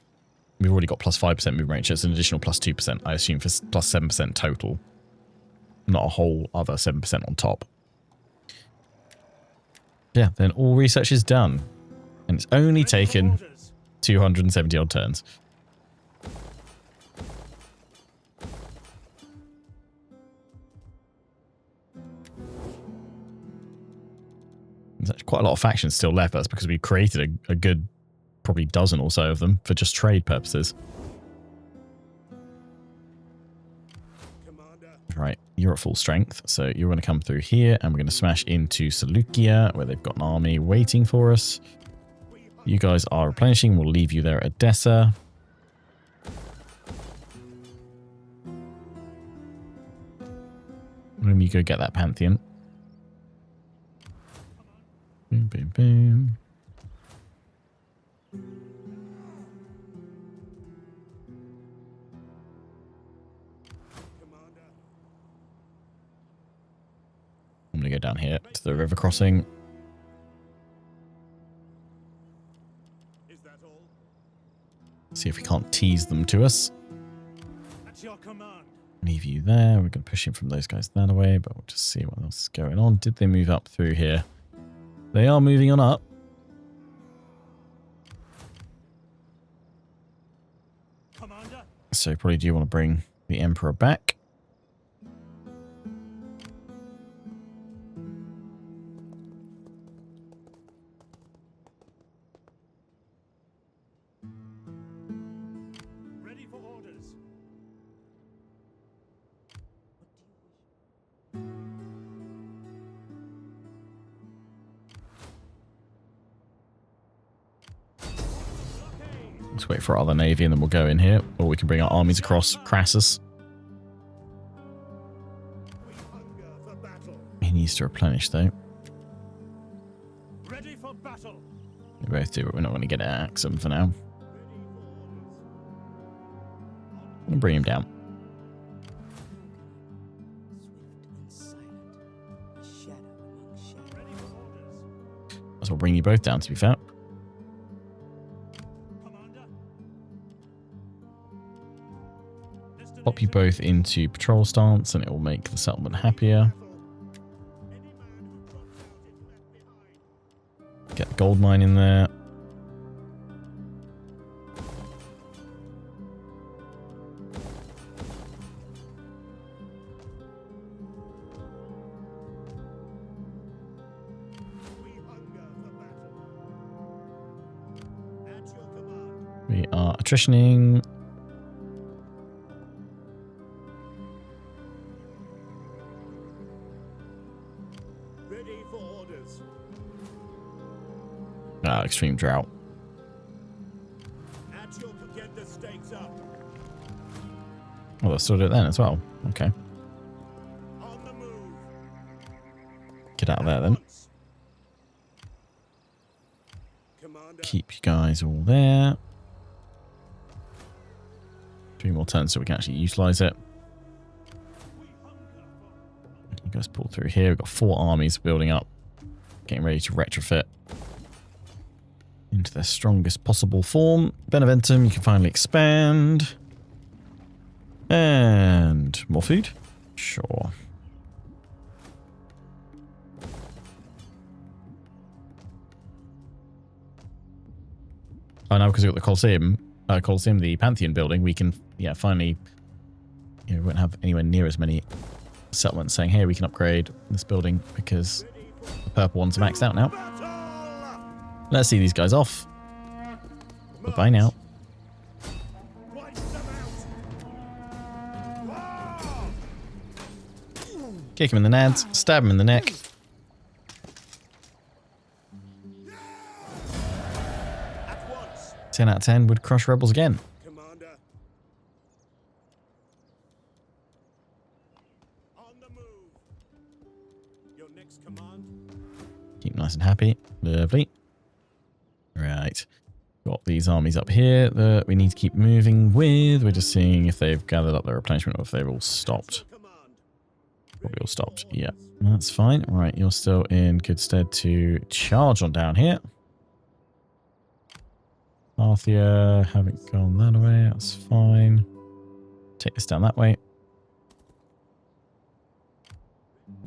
We've already got plus 5% movement range, so it's an additional plus 2%, I assume, for plus 7% total. Not a whole other 7% on top. Yeah, then all research is done. And it's only taken 270 odd turns. There's actually quite a lot of factions still left. That's because we created a good probably dozen or so of them for just trade purposes. Right, you're at full strength, so you're going to come through here, and we're going to smash into Seleucia, where they've got an army waiting for us. You guys are replenishing. We'll leave you there at Edessa. Let me go get that Pantheon. Boom, boom, boom. go down here to the river crossing. Is that all? See if we can't tease them to us. At your command. Leave you there. We're going to push in from those guys that way, but we'll just see what else is going on. Did they move up through here? They are moving on up. Commander. So probably do you want to bring the Emperor back? Ready for orders. Let's wait for our other navy and then we'll go in here. Or we can bring our armies across Crassus. We hunger for battle. He needs to replenish though. Ready for battle. We both do, but we're not going to get it at Axum for now. We'll bring him down. Swift and silent, a shadow among shadows. Ready for orders. So we'll bring you both down, to be fair. Commander. Pop you both into patrol stance and it will make the settlement happier. Get the gold mine in there. We are attritioning. Ready for orders. Extreme drought. At your get the stakes up. Oh, they'll still do it then as well. Okay. On the move. Get out of there then. Once. Commander. Keep you guys all there. 3 more turns so we can actually utilize it. You guys pull through here. We've got 4 armies building up. Getting ready to retrofit into their strongest possible form. Beneventum, you can finally expand. And more food? Sure. Oh, now because we've got the Colosseum, the Pantheon building, we can, yeah, finally, we won't have anywhere near as many settlements saying, hey, we can upgrade this building because the purple ones are maxed out now. Let's see these guys off. Bye-bye now. Wipe them out. Kick him in the nads, stab him in the neck. At once. 10 out of 10 would crush rebels again. Commander. On the move. Your next command. Keep nice and happy. Lovely. Right. Got these armies up here that we need to keep moving with. We're just seeing if they've gathered up their replenishment or if they've all stopped. Command. Probably all stopped. Yeah, that's fine. Right, you're still in good stead to charge on down here. Parthia, haven't gone that way. That's fine. Take this down that way.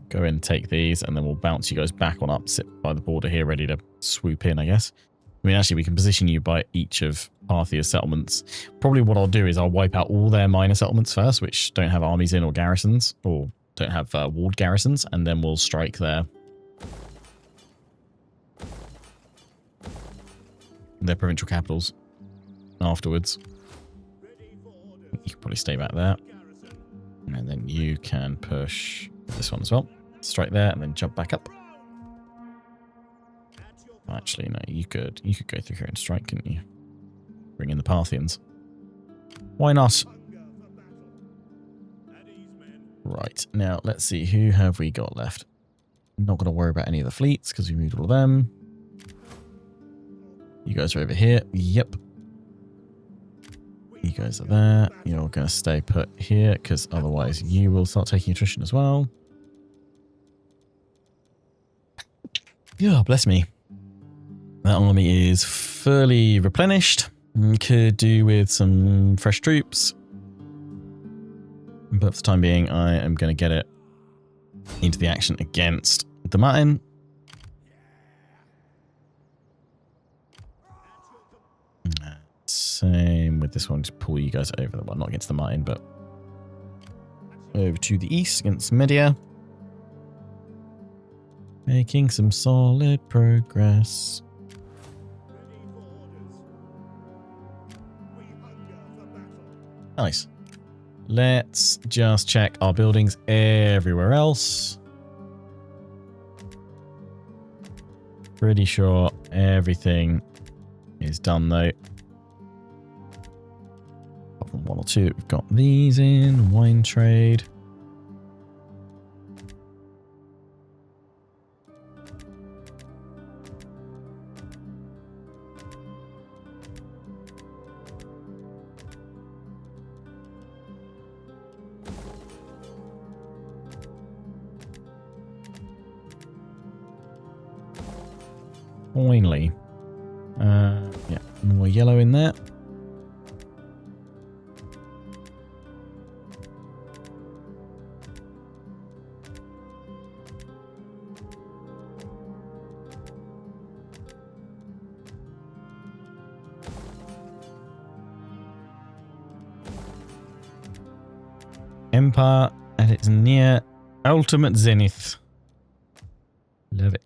Go in, take these, and then we'll bounce you guys back on up, sit by the border here, ready to swoop in, I guess. I mean, actually, we can position you by each of Parthia's settlements. Probably what I'll do is I'll wipe out all their minor settlements first, which don't have armies in or garrisons, or don't have walled garrisons, and then we'll strike their provincial capitals afterwards. You can probably stay back there. And then you can push this one as well. Strike there and then jump back up. Actually, no, you could go through here and strike, couldn't you? Bring in the Parthians. Why not? Right, now let's see, who have we got left? Not going to worry about any of the fleets because we moved all of them. You guys are over here. Yep. You guys are there. You're going to stay put here because otherwise you will start taking attrition as well. Yeah, bless me. That army is fully replenished. Could do with some fresh troops. But for the time being, I am going to get it into the action against the Martin. Same with this one. Just pull you guys over. Well, not against the Martin, but over to the east against Media. Making some solid progress. Nice. Let's just check our buildings everywhere else. Pretty sure everything is done though. Apart from one or two. We've got these in. Wine trade. Finally. Yeah, more yellow in there. Empire at its near ultimate zenith. Love it.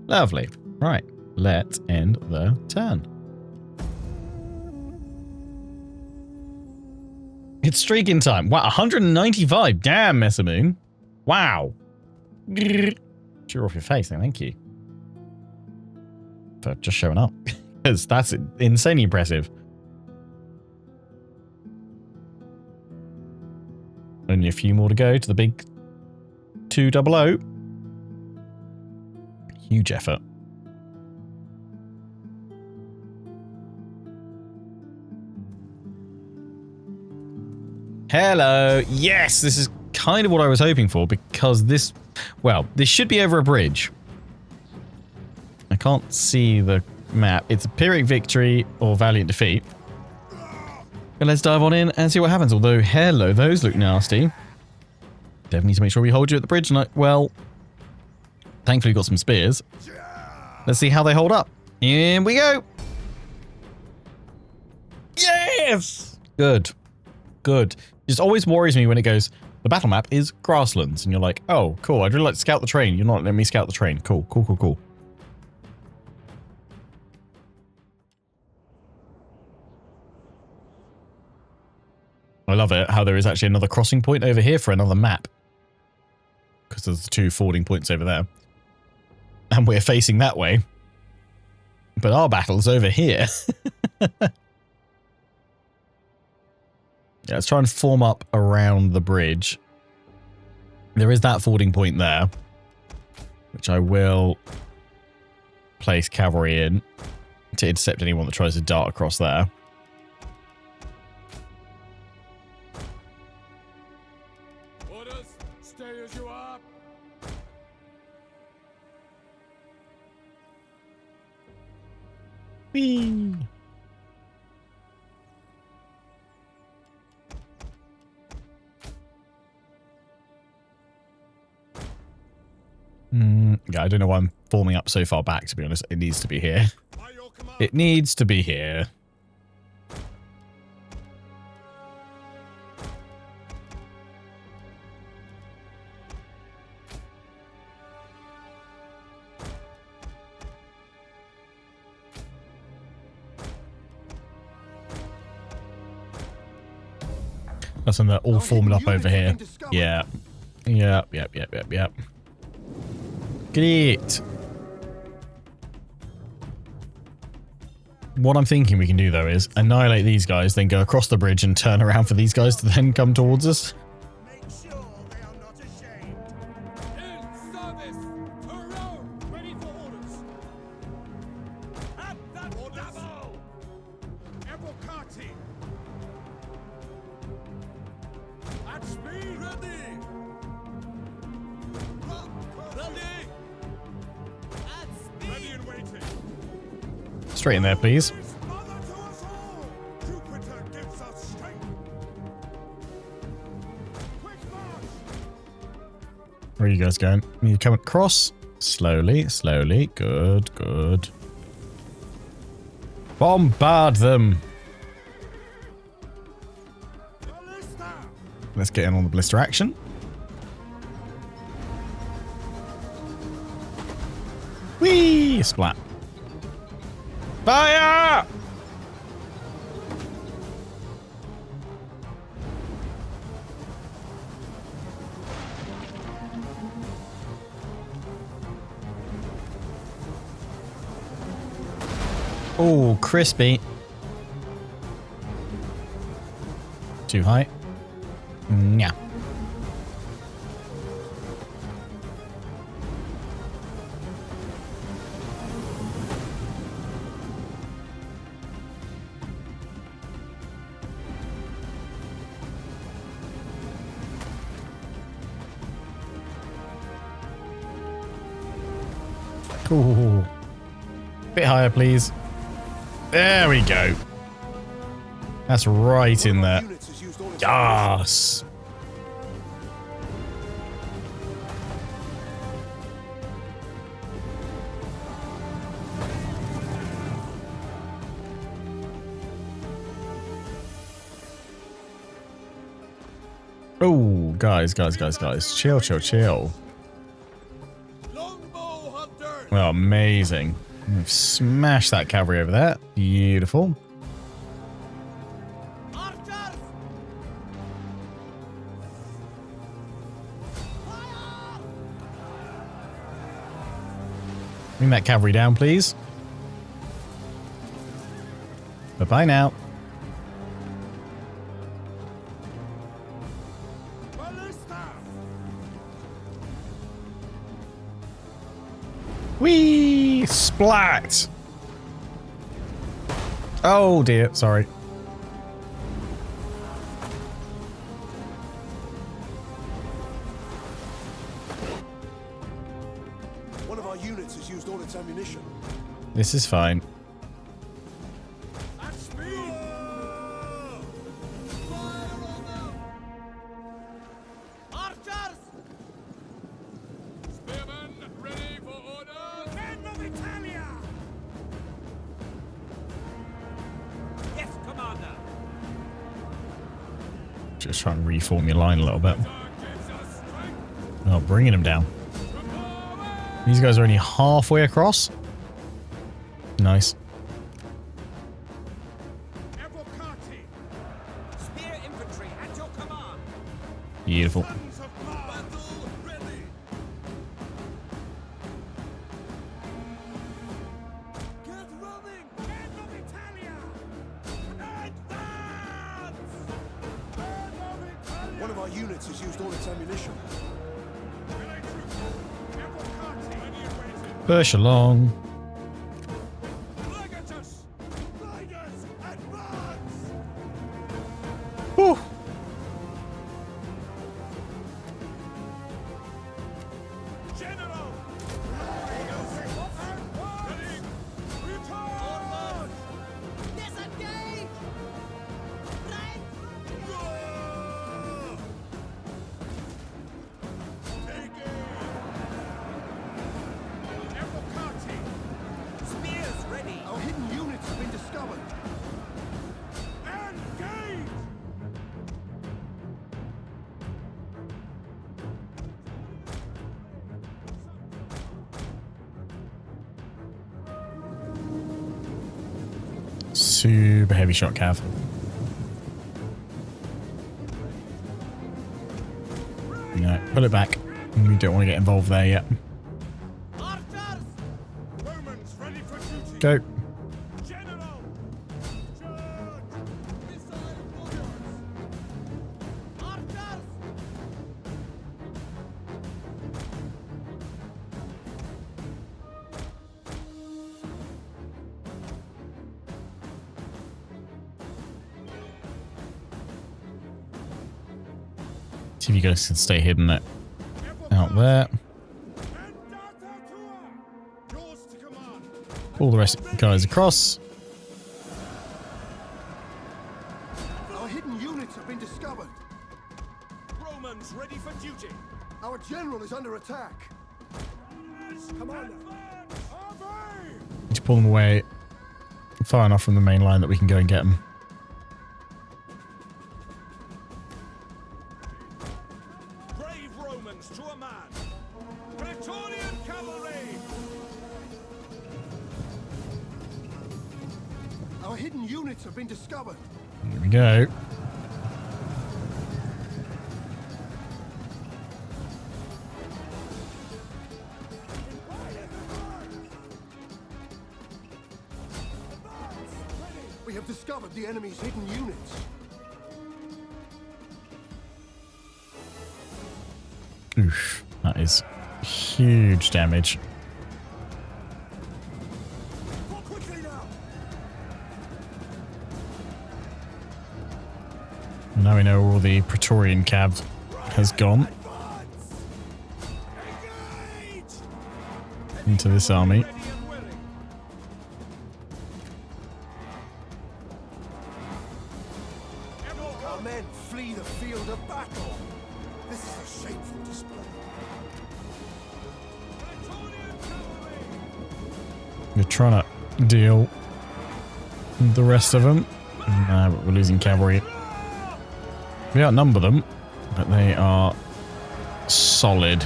Lovely. Right. Let's end the turn. It's streaking time. Wow, 195. Damn, Messamoon. Wow. Cheer off your face, thank you. For just showing up. Because that's insanely impressive. Only a few more to go to the big 200. Huge effort. Hello. Yes, this is kind of what I was hoping for because this, well, this should be over a bridge. I can't see the map. It's a Pyrrhic victory or valiant defeat. But let's dive on in and see what happens. Although, hello, those look nasty. Definitely need to make sure we hold you at the bridge. And well, thankfully, we've got some spears. Let's see how they hold up. Here we go. Yes! Good. Good. It just always worries me when it goes, the battle map is grasslands. And you're like, oh, cool. I'd really like to scout the train. You're not letting me scout the train. Cool, cool, cool, cool. I love it how there is actually another crossing point over here for another map. Because there's the two fording points over there. And we're facing that way. But our battle's over here. Yeah, let's try and form up around the bridge. There is that fording point there. Which I will place cavalry in to intercept anyone that tries to dart across there. Orders, stay as you are. Whee! Yeah, I don't know why I'm forming up so far back, to be honest. It needs to be here. By your command. It needs to be here. That's when they're all forming up over here. Yeah. Yep. Great. What I'm thinking we can do, though, is annihilate these guys, then go across the bridge and turn around for these guys to then come towards us. Make sure they are not ashamed. In service to Rome. Ready for orders. At that double. Evocati. Ready and waiting. Straight in there, please. Mother to us all. Jupiter gives us strength. Quick march. Where are you guys going? You coming across? Slowly, slowly. Good, good. Bombard them. Ballista. Let's get in on the blister action. Whee! Splat. Fire! Oh, crispy. Too high. Yeah. Cool. Bit higher, please. There we go. That's right in there. Units has used all its Yes. Oh, guys. Chill. longbow hunters. Oh, amazing. We've smashed that cavalry over there. Beautiful. Archers! Bring that cavalry down, please. Bye-bye now. Ballista. Whee! Splat! Oh dear, sorry. One of our units has used all its ammunition. This is fine. At speed. Archers! Spearmen ready for orders. Men of Italia. Yes, Commander. Just trying to reform your line a little bit. Gives us strength. Oh, bringing them down. These guys are only halfway across. Nice. Evocati. Spear infantry at your command. Beautiful. Sons of power. Battle ready. Get running. Men of Italia. Advance. Men of Italia. One of our units has used all its ammunition. Melee troops. Evocati. Ready and waiting. Push along. Legatus. Riders. Advance. Whew. General. Ready. Return. Disengage! Right! Take aim. Evocati. Spears ready. Our hidden units have been discovered. Engage. Super heavy shot cav. No, pull it back. We don't want to get involved there yet. Archers! Romans ready for duty. Go. General. Charge. Missile orders. Archers! See if you guys can stay hidden out there. Yours to command. Pull the rest of the guys across. Our hidden units have been discovered. Romans ready for duty. Our general is under attack. Commander. Need to pull them away far enough from the main line that we can go and get them. Brave Romans to a man. Praetorian cavalry. Our hidden units have been discovered. Here we go. We have discovered the enemy's hidden units. Oof, that is huge damage. More quickly now. Now we know all the Praetorian cav has gone into this army. Ready and willing. Our men flee the field of battle. This is a shameful display. Praetorian cavalry. We're trying to deal with the rest of them. Nah, but we're losing cavalry. We outnumber them, but they are solid.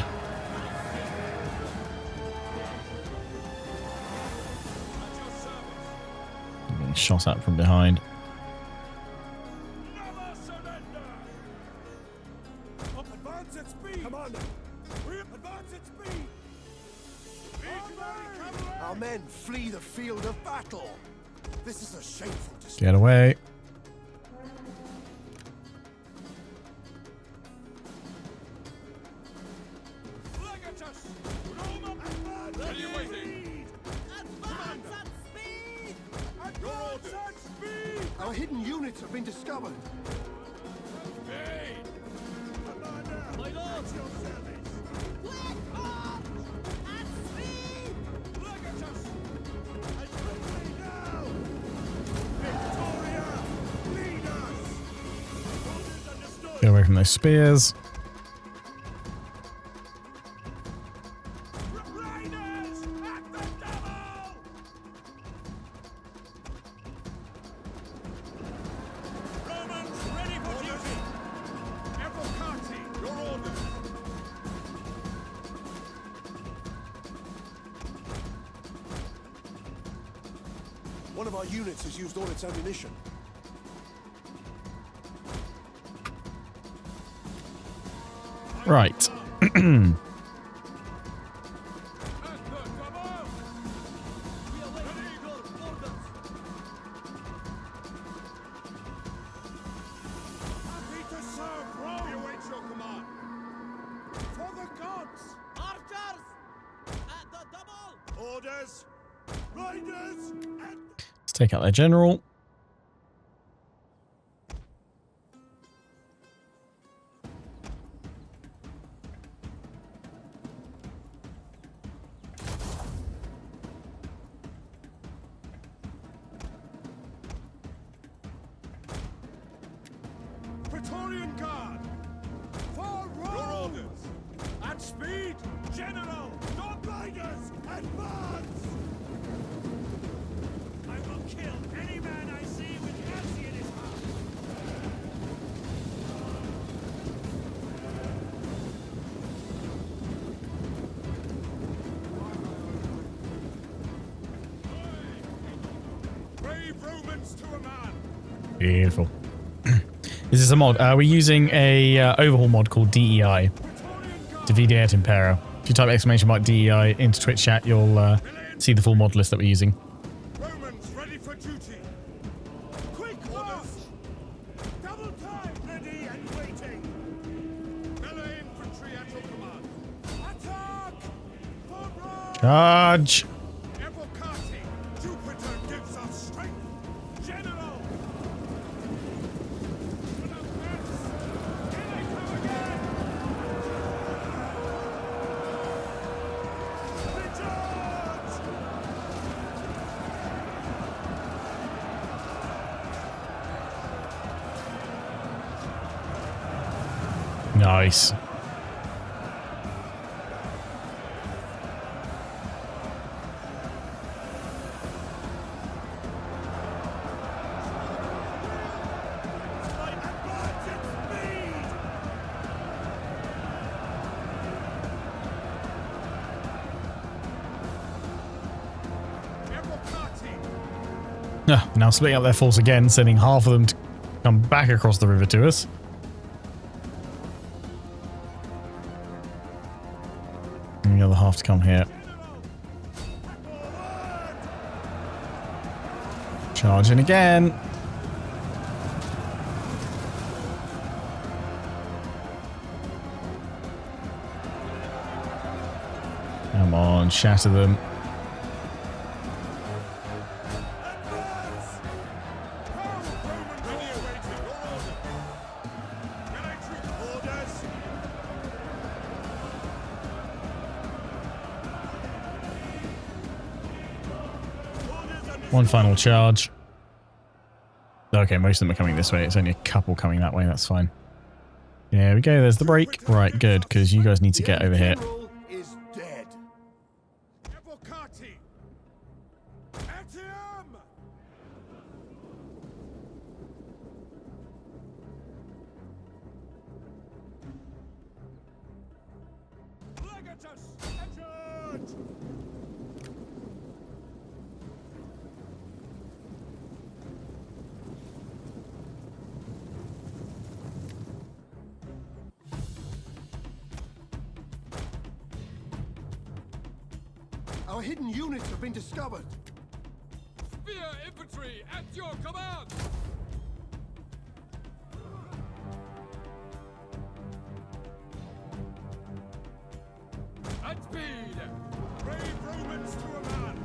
Getting shot at from behind. Never surrender. Up, advance at speed. Commander. We advance at speed. Our men flee the field of battle. This is a shameful display. Get away. Legatus. Roma advance. Ready waiting. Advance at speed. Advance at speed. Our hidden units have been discovered. Hey. Commander. My lord. Your service. At speed. Legatus. And quickly now. Victoria. Lead us. Orders understood. Get away from those spears. Riders at the double! Romans ready for duty! Evocati, your orders! One of our units has used all its ammunition. Right. At the double! We await your orders! Happy to serve, Rome! We await your command! For the gods! Archers! At the double! Orders! Riders! At Let's take out their general. Praetorian Guard! For Rome! Your orders! At speed! General! Not riders! Advance! I will kill any man I see with mercy in his heart! Brave Romans to a man! Beautiful. This is a mod. We're using a overhaul mod called DEI to VD at Impera. If you type !DEI into Twitch chat, you'll see the full mod list that we're using. Romans ready for duty! Quick orders! Double time! Ready and waiting! Melee infantry at your command! Attack! For Rome! Charge! Evocati! Jupiter gives us strength! General! For the best! Here they come again! Nice. Now splitting up their force again, sending half of them to come back across the river to us. And the other half to come here. Charging again. Come on, shatter them. One final charge. Okay, most of them are coming this way. It's only a couple coming that way. That's fine. There we go. There's the break. Right, good, because you guys need to get over here. Is dead. Our hidden units have been discovered. Spear infantry at your command! At speed! Brave Romans to a man!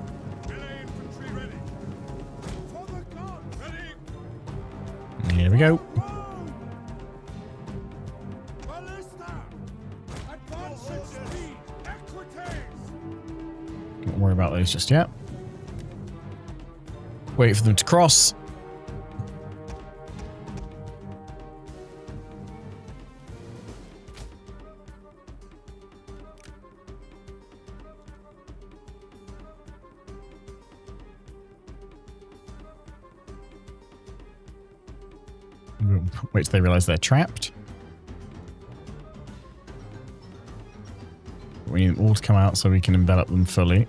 Melee infantry ready! For the gods! Ready! Here we go. Ballista! Advance at speed! Equites! Don't worry about those just yet. Wait for them to cross. Wait till they realize they're trapped. We need them all to come out so we can envelop them fully.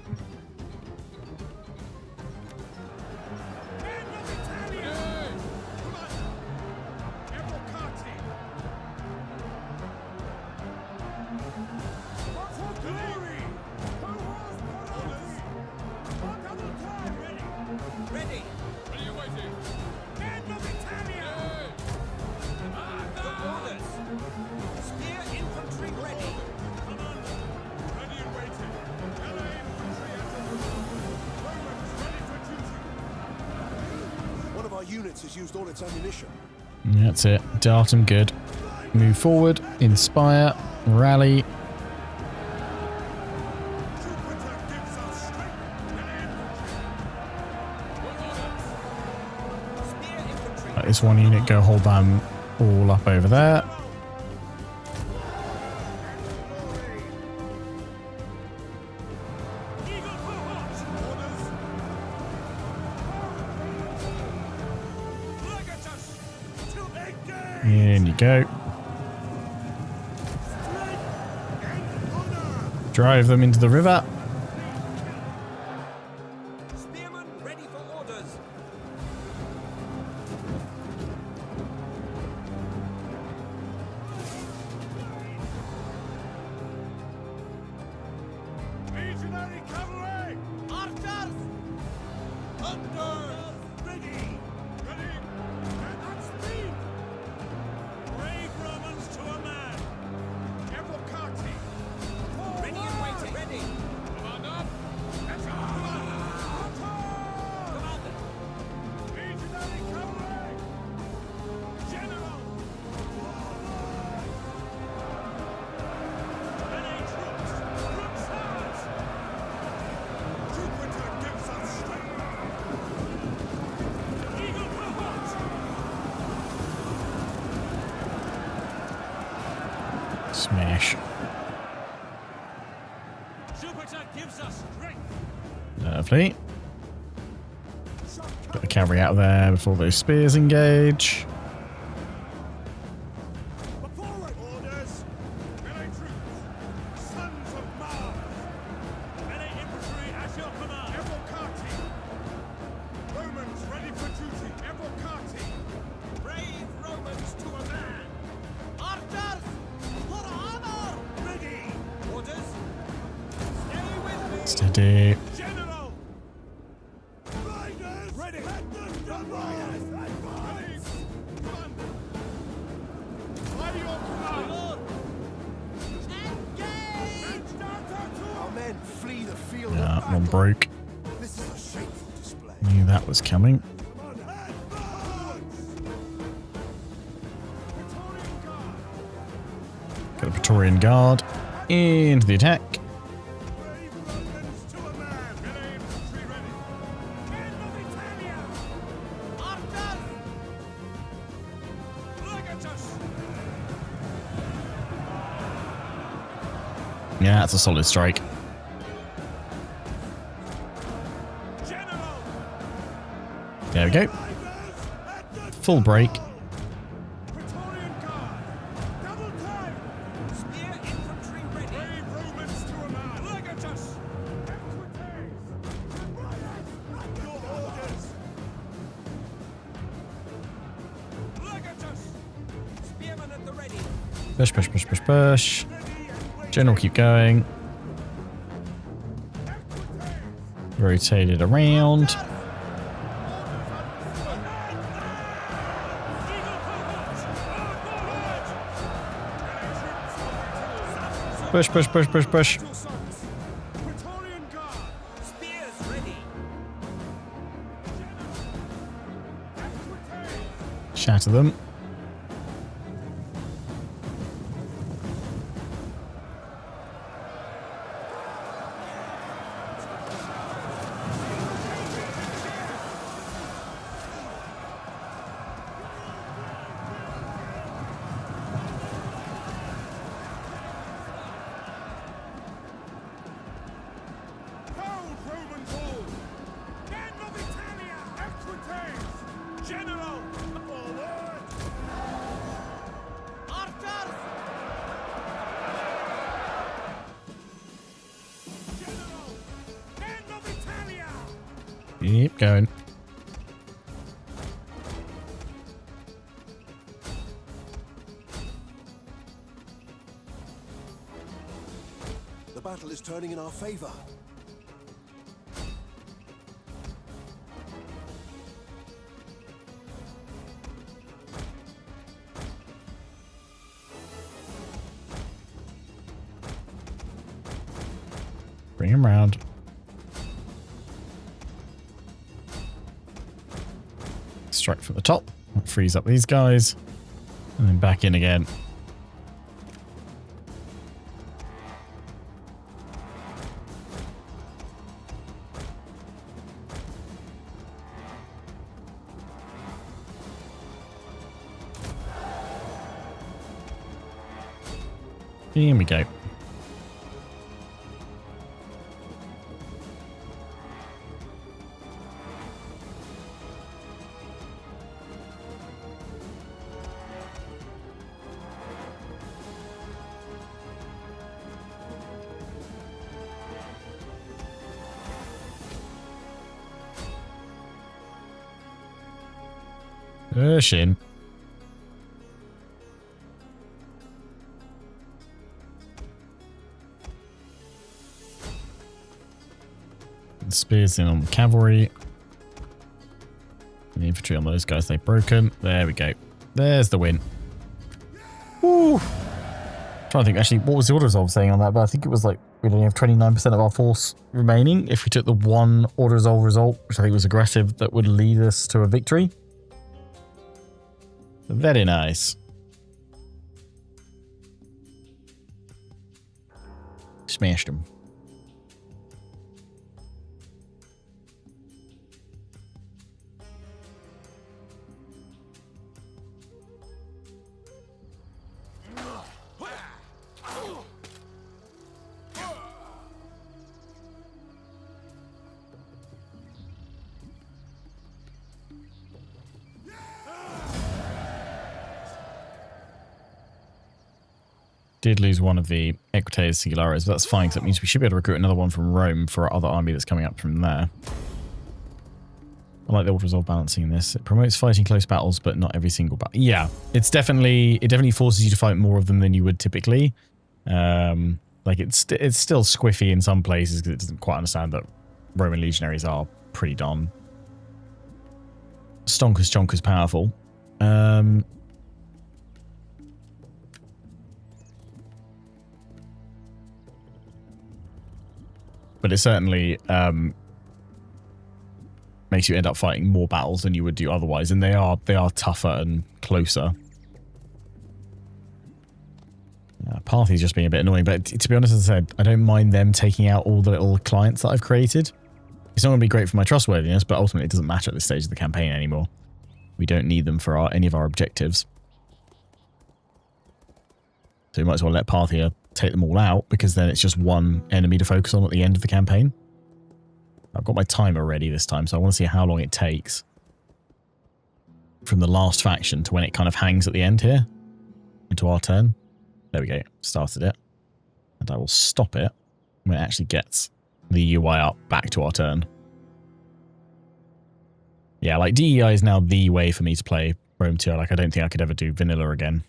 Units has used all its ammunition. That's it. Dart them good. Move forward. Inspire. Rally. Let this one unit go hold them all up over there. In you go. Drive them into the river. Spearmen ready for orders. Legionary cavalry! Archers! Hunters! Ready! Ready! And at speed! Brave Romans to a man! Evocati! Ready and waiting. Ready. Smash. Jupiter gives us strength. Lovely. Get the cavalry out of there before those spears engage. Forward! Orders! Melee troops! Sons of Mars! Melee infantry at your command! Evocati! Romans ready for duty! Evocati! Brave Romans to a man! Archers! For honor! Ready! Orders! Stay with me! Steady. General! Riders! Ready! Let them come riders! Ready! Run! By your command! Engage! Our men flee the field Yeah, of one battle. broke. This is a shameful display. Knew that was coming. Got a Praetorian Guard into the attack. Brave Romans to a man! Melee infantry ready! Men of Italia! Archers! Legatus! Yeah, that's a solid strike. General! There we go. Riders! At the Full break. Praetorian Guard! Double time! Spear infantry ready! Brave Romans to a man! Legatus! Equites! Riders! At your orders! Legatus! Spearmen at the ready! Push, push, push, push, push. Ready and waiting! General, keep going. Equites! Rotated around. Push, push, push, push, push. Praetorian Guard! Spears ready! Shatter them. Hold Romans all! Men of Italia! Equites! General! Forward! Archers! General! Men of Italia! Keep going. The battle is turning in our favor. Bring him round. Strike from the top. Freeze up these guys. And then back in again. Here we go. Push in. Spears in on the cavalry. The infantry on those guys, they've broken. There we go. There's the win. Woo! Trying to think actually what was the order resolve saying on that, but I think it was like we'd only have 29% of our force remaining if we took the one order resolve result, which I think was aggressive, that would lead us to a victory. Very nice. Smashed them. Did lose one of the Equites Singulares, but that's fine because that means we should be able to recruit another one from Rome for our other army that's coming up from there. I like the Ultra Resolve balancing in this. It promotes fighting close battles, but not every single battle. Yeah, it definitely forces you to fight more of them than you would typically. Like it's still squiffy in some places because it doesn't quite understand that Roman legionaries are pretty darn stonkers powerful. But it certainly makes you end up fighting more battles than you would do otherwise, and they are tougher and closer. Parthy's just being a bit annoying, but to be honest, as I said, I don't mind them taking out all the little clients that I've created. It's not going to be great for my trustworthiness, but ultimately it doesn't matter at this stage of the campaign anymore. We don't need them for any of our objectives. So we might as well let Parthia take them all out, because then it's just one enemy to focus on at the end of the campaign. I've got my timer ready this time, so I want to see how long it takes from the last faction to when it kind of hangs at the end here into our turn. There we go, started it. And I will stop it when it actually gets the UI up back to our turn. Yeah, like DEI is now the way for me to play Rome 2. Like, I don't think I could ever do vanilla again.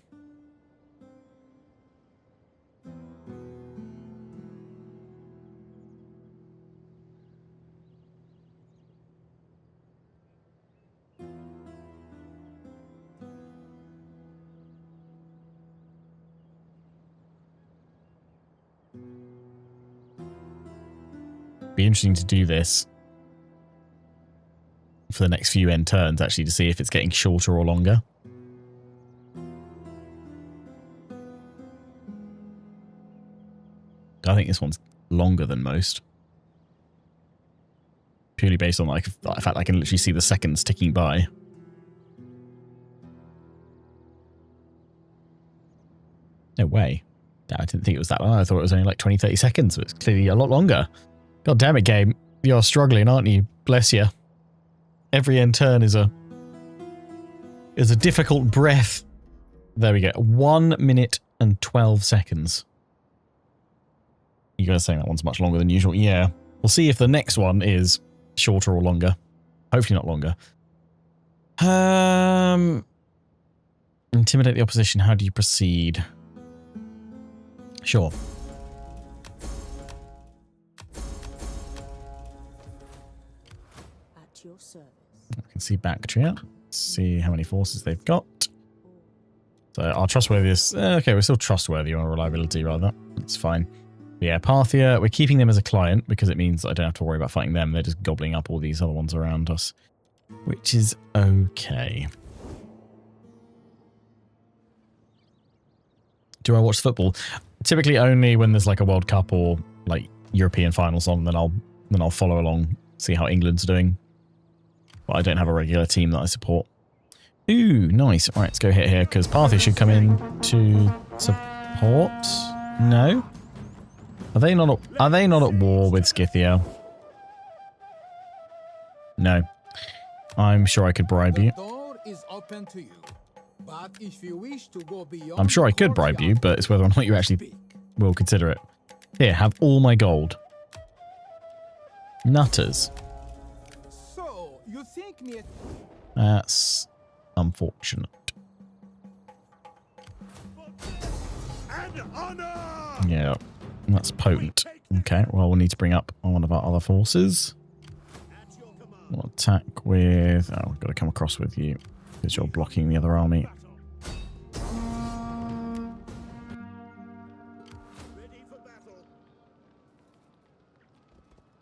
Be interesting to do this for the next few end turns, actually, to see if it's getting shorter or longer. I think this one's longer than most. Purely based on, like, the fact I can literally see the seconds ticking by. No way. I didn't think it was that long. I thought it was only like 20-30 seconds, so it's clearly a lot longer. God damn it, game. You're struggling, aren't you? Bless you. Every end turn is a difficult breath. There we go. 1 minute and 12 seconds. You guys saying that one's much longer than usual? Yeah. We'll see if the next one is shorter or longer. Hopefully not longer. Intimidate the opposition. How do you proceed? Sure. At your service. I can see Bactria. See how many forces they've got. So our trustworthiness. Okay, we're still trustworthy on reliability, rather. That's fine. But yeah, Parthia, we're keeping them as a client because it means I don't have to worry about fighting them. They're just gobbling up all these other ones around us, which is okay. Do I watch football? Typically only when there's like a World Cup or like European finals on, then I'll follow along, see how England's doing. But I don't have a regular team that I support. Ooh, nice. All right, let's go hit here because Parthia should come in to support. No, are they not at war with Scythia? No, I'm sure I could bribe you. The door is open to you. But if you wish to go beyond, I'm sure I could bribe you, but it's whether or not you actually will consider it. Here, have all my gold. Nutters. So you think me? That's unfortunate. And honor! Yeah, that's potent. Okay, well, we'll need to bring up one of our other forces. We'll attack with... Oh, we've got to come across with you because you're blocking the other army. Ready for battle.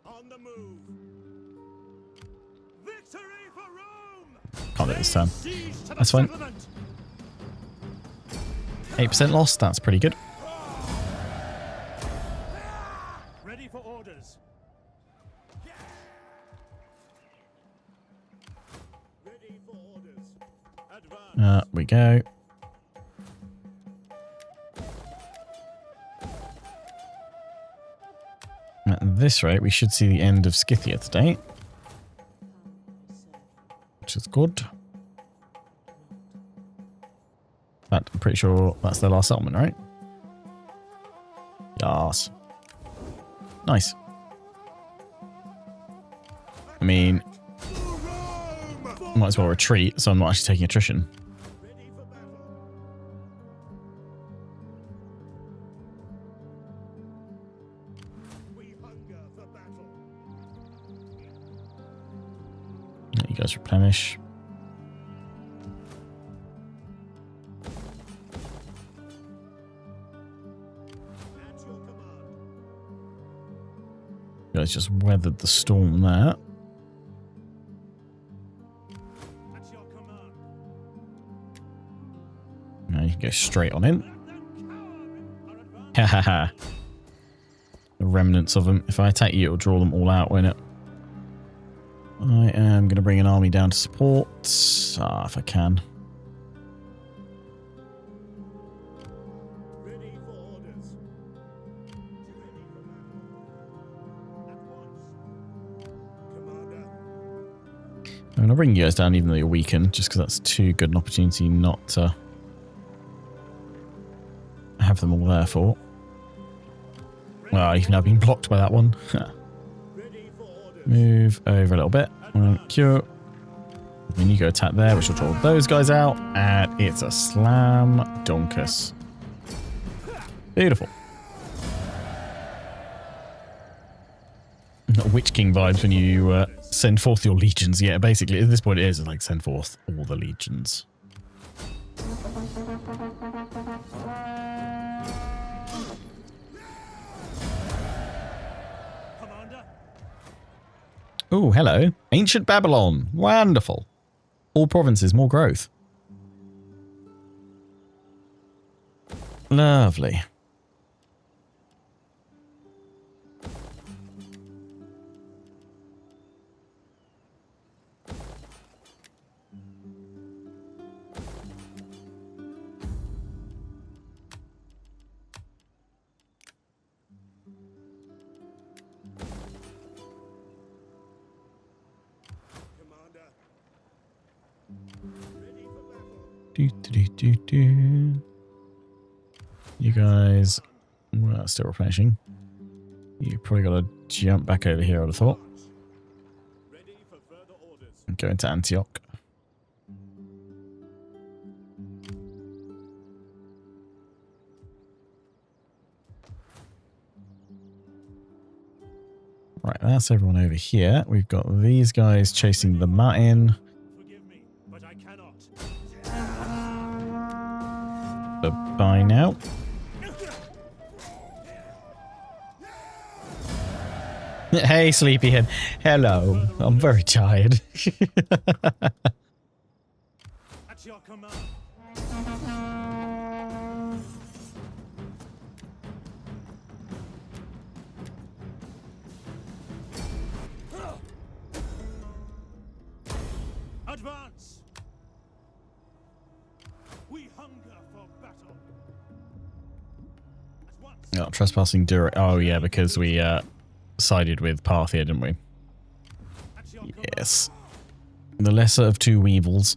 On the move. Victory for Rome! Can't do it this turn. Siege to the That's fine. settlement. 8% loss, that's pretty good. Ready for orders. Ready for orders. Advance. We go. At this rate, we should see the end of Scythia today, which is good. But I'm pretty sure that's their last settlement, right? Class. Nice. I mean, might as well retreat, so I'm not actually taking attrition. Ready for battle. We hunger for battle. You guys replenish. At your command. You guys just weathered the storm there. At your command. Now you can go straight on in. Let them cower. Our advance. Ha ha ha. The remnants of them. If I attack you, it'll draw them all out, won't it? I am going to bring an army down to support. If I can. Ready for orders. Ready for battle. At once. Commander. I'm going to bring you guys down even though you're weakened, just because that's too good an opportunity not to have them all there for. Well, you've now been blocked by that one. Ready for orders. Move over a little bit. Thank you. Then you go attack there, which will draw those guys out. And it's a slam donkus. Beautiful. Not Witch King vibes when you send forth your legions. Yeah, basically, at this point it is like send forth all the legions. Commander. Oh, hello. Ancient Babylon. Wonderful. All provinces, more growth. Lovely. Commander. Ready for battle. Do. You guys, well, still replenishing. You probably got to jump back over here, I would have thought. Ready for further orders. And go into Antioch. Right, that's everyone over here. We've got these guys chasing the Martin. Forgive me, but I cannot. Bye now. Hey, sleepyhead. Hello. I'm very tired. At your command. Advance. We hunger for battle. At once. Oh, trespassing Dura. Oh, yeah, because we sided with Parthia, didn't we? At your command. Yes. The lesser of two weevils.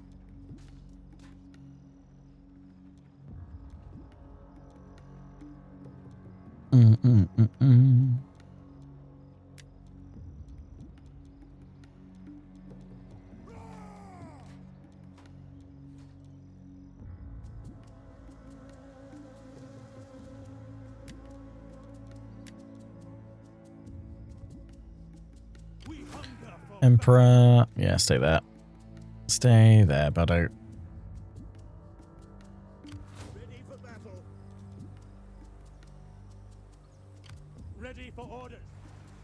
We hunger for Impera. Yeah, stay there. Stay there, buddo. ready for battle. Ready for orders.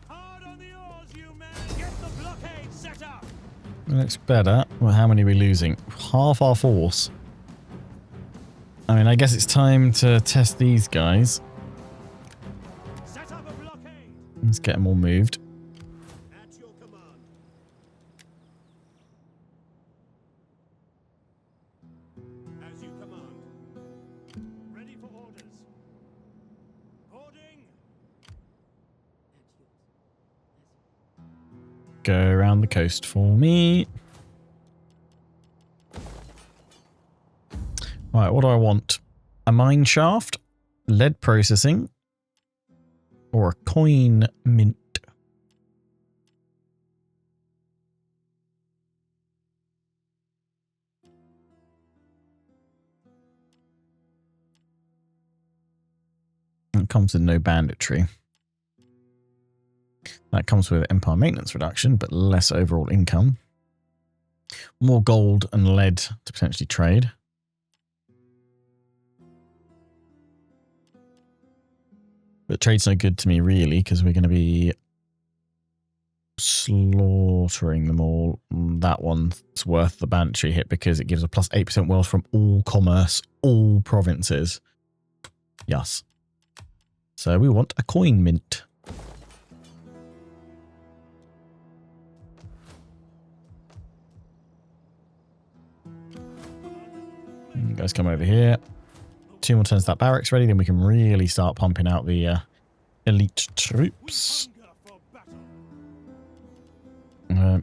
Hard on the oars, you men. Get the blockade set up. Looks better. Well, how many are we losing? Half our force. I mean, I guess it's time to test these guys. Set up a blockade. Let's get them all moved. At your command. As you command. Ready for orders. Boarding. Go around the coast for me. Right, what do I want? A mine shaft, lead processing, Or a coin mint. It comes with no banditry. That comes with empire maintenance reduction, but less overall income. More gold and lead to potentially trade. But trade's no good to me, really, because we're going to be slaughtering them all. That one's worth the banditry hit because it gives a plus 8% wealth from all commerce, all provinces. Yes. So we want a coin mint. You guys come over here. 2 more turns that barracks ready, then we can really start pumping out the elite troops.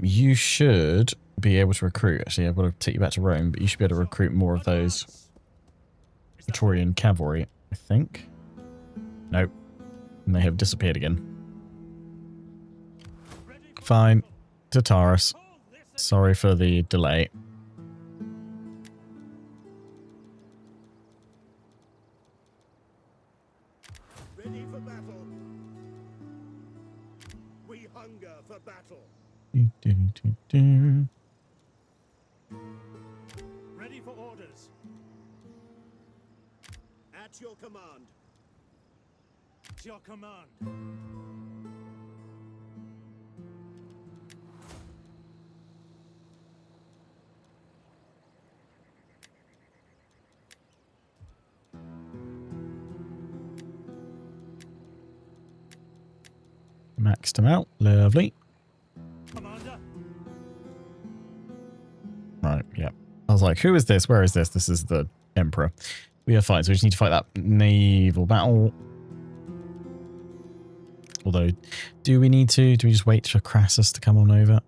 You should be able to recruit. Actually, I've got to take you back to Rome, but you should be able to recruit more of those Praetorian cavalry, I think. Nope. And they have disappeared again. Fine. Tataris. Sorry for the delay. Ready for battle. We hunger for battle. Ready for orders. At your command. At your command. Maxed them out. Lovely. Commander. Right, yeah. I was like, who is this? Where is this? This is the Emperor. We are fine, so we just need to fight that naval battle. Although, do we need to? Do we just wait for Crassus to come on over?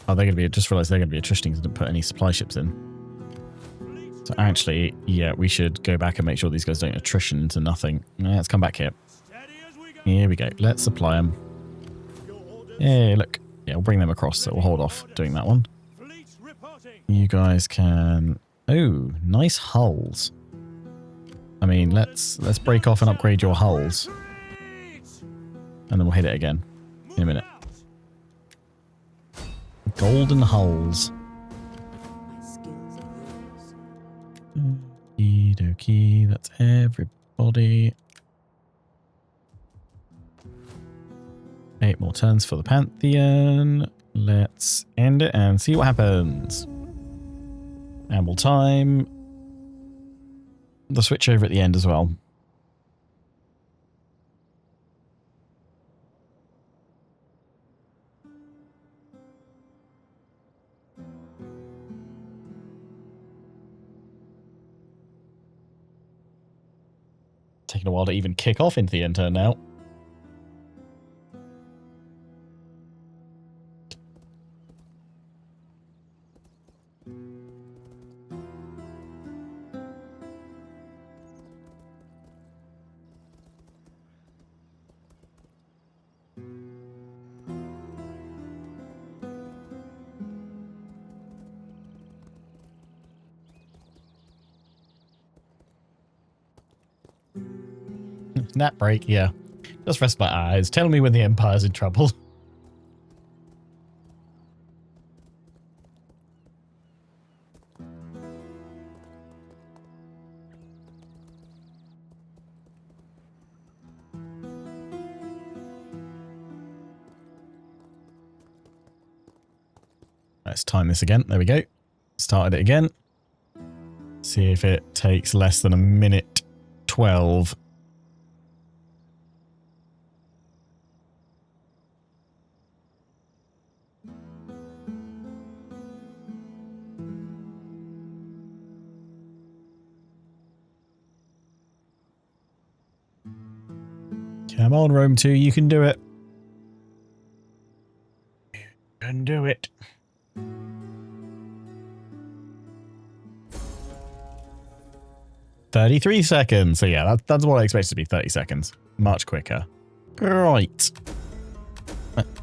Oh, they're going to be, just realised they're going to be attriting because I didn't put any supply ships in. So actually, yeah, we should go back and make sure these guys don't attrition to nothing. Let's come back here. Here we go. Let's supply them. Hey, look. Yeah, we'll bring them across, so we'll hold off doing that one. You guys can... Oh, nice hulls. I mean, let's break off and upgrade your hulls. And then we'll hit it again in a minute. Golden hulls. My skills are yours. Okie dokie, that's everybody. 8 more turns for the Pantheon. Let's end it and see what happens. And we'll time the switch over at the end as well. Taking a while to even kick off into the end turn now. Nap break, yeah. Just rest my eyes. Tell me when the Empire's in trouble. Let's time this again. There we go. Started it again. See if it takes less than a minute 12. Come on, Rome 2, you can do it. You can do it. $33 seconds. So yeah, that's what I expected to be 30 seconds. Much quicker. Right.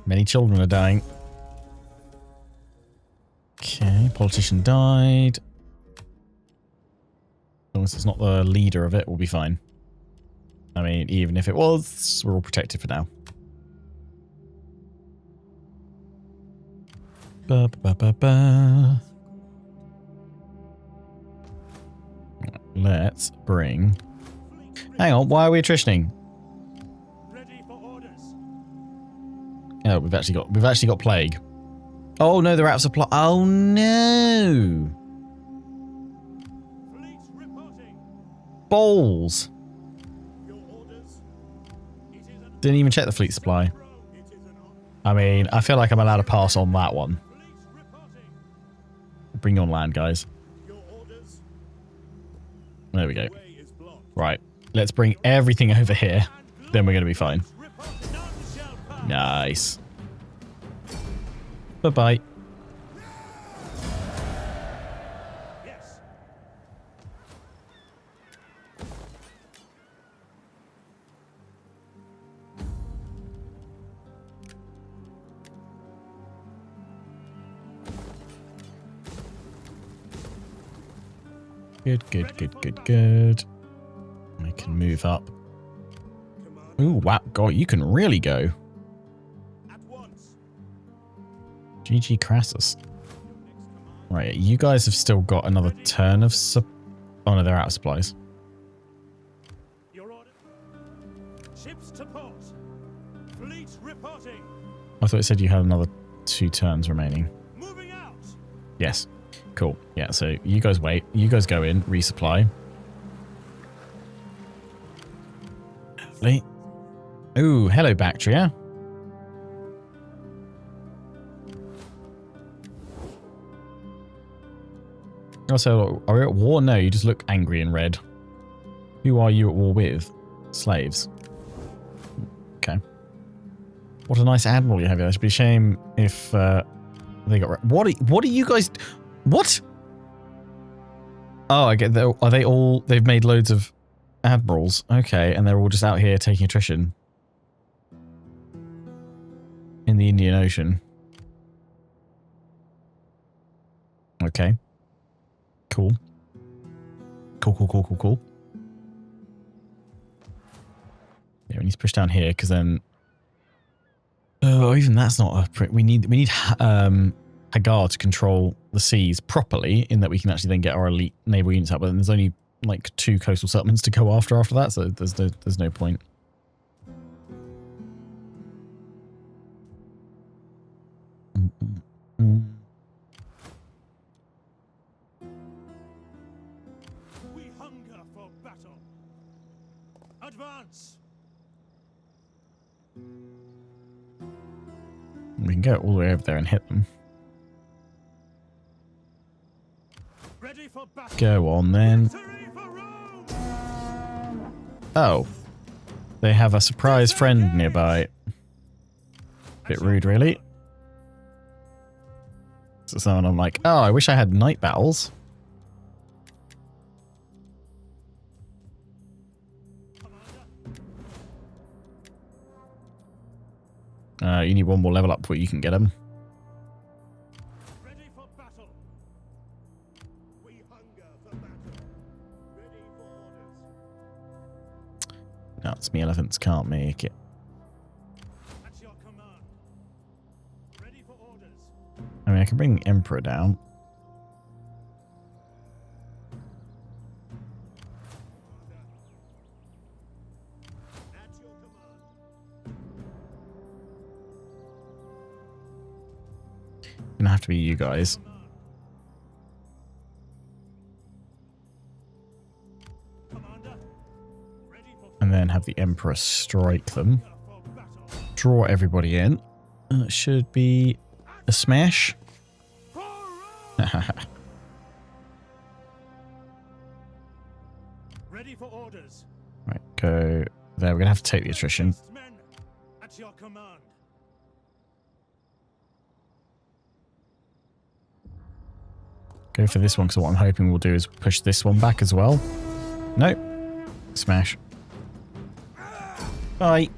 Many children are dying. Okay, politician died. As long as it's not the leader of it, we'll be fine. I mean, even if it was, we're all protected for now. Ba, ba, ba, ba. Let's bring... Hang on, why are we attritioning? Ready for orders. Oh, we've actually got plague. Oh no, they're out of supply. Oh no! Fleet reporting. Balls! Your orders. It is an Didn't even check the fleet supply. it is an honor. I mean, I feel like I'm allowed to pass on that one. Fleet reporting. Bring you on land, guys. Your orders. There we go. Way is blocked. Right, let's bring everything over here. Then we're going to be fine. Report. None shall pass. Nice. Bye-bye. Yes. Good, good, good, good, good. I can move up. Ooh, wow. God, you can really go. At once. GG Crassus. Right, you guys have still got another turn of oh no, they're out of supplies. Your order. Ships to port. Fleet reporting. I thought it said you had another 2 turns remaining. Moving out. Yes. Cool. Yeah, so you guys wait. You guys go in, resupply. Lovely. Ooh, hello, Bactria. Also, are we at war? No, you just look angry and red. Who are you at war with? Slaves. Okay. What a nice admiral you have here. It should be a shame if they got... What are you guys... What? Oh, I get that. Are they all... They've made loads of admirals. Okay, and they're all just out here taking attrition. In the Indian Ocean. Okay. Cool. Cool. Yeah, we need to push down here because then... Oh, even that's not a... We need Hagar to control the seas properly, in that we can actually then get our elite naval units out, but then there's only like 2 coastal settlements to go after that, so there's no point. We hunger for battle. Advance. We can go all the way over there and hit them. Ready for battle. Go on then. Victory for Rome. Oh. They have a surprise friend nearby. Bit rude, really. So someone I'm like, oh, I wish I had night battles. You need one more level up before you can get them. Ready for battle. We hunger for battle. Ready for orders. Nuts, me elephants can't make it. At your command. Ready for orders. I mean, I can bring the Emperor down. At your command. Gonna have to be you guys. Commander. Ready for And then have the Emperor strike them. battle. Draw everybody in. Should be a smash. For Rome. Ready for orders. Right, go there. We're gonna have to take the attrition. Men, at your command. Go for this one, because what I'm hoping we'll do is push this one back as well. Nope. Smash. Bye.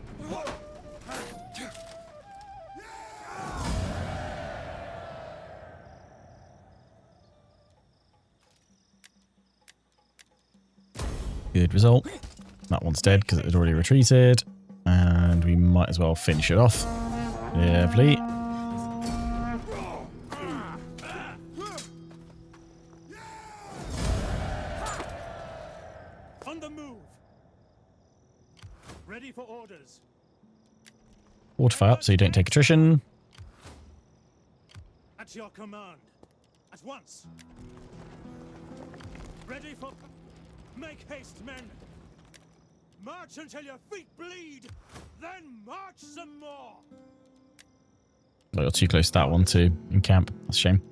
Good result. That one's dead because it had already retreated. And we might as well finish it off. Lovely. On the move. Ready for orders. Fortify up so you don't take attrition. At your command. At once. Ready for... Make haste, men. March until your feet bleed. Then march some more. Oh, you're too close to that one too in camp. That's a shame.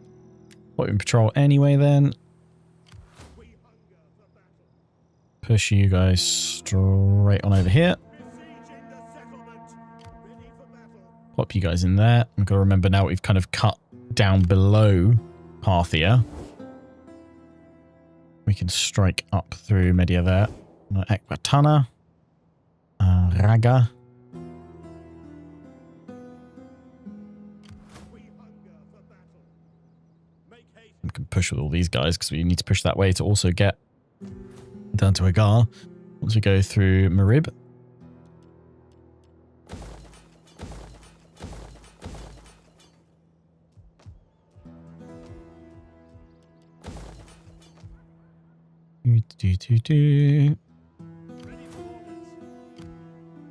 Put in patrol anyway then. We hunger for battle. Push you guys straight on over here. Besieging the settlement. Ready for battle. Plop you guys in there. We've got to remember now we've kind of cut down below Parthia. We can strike up through Media there. Ekbatana. Raga. We hunger for battle. Make haste. We can push with all these guys because we need to push that way to also get down to Agar. Once we go through Marib. Ready for orders.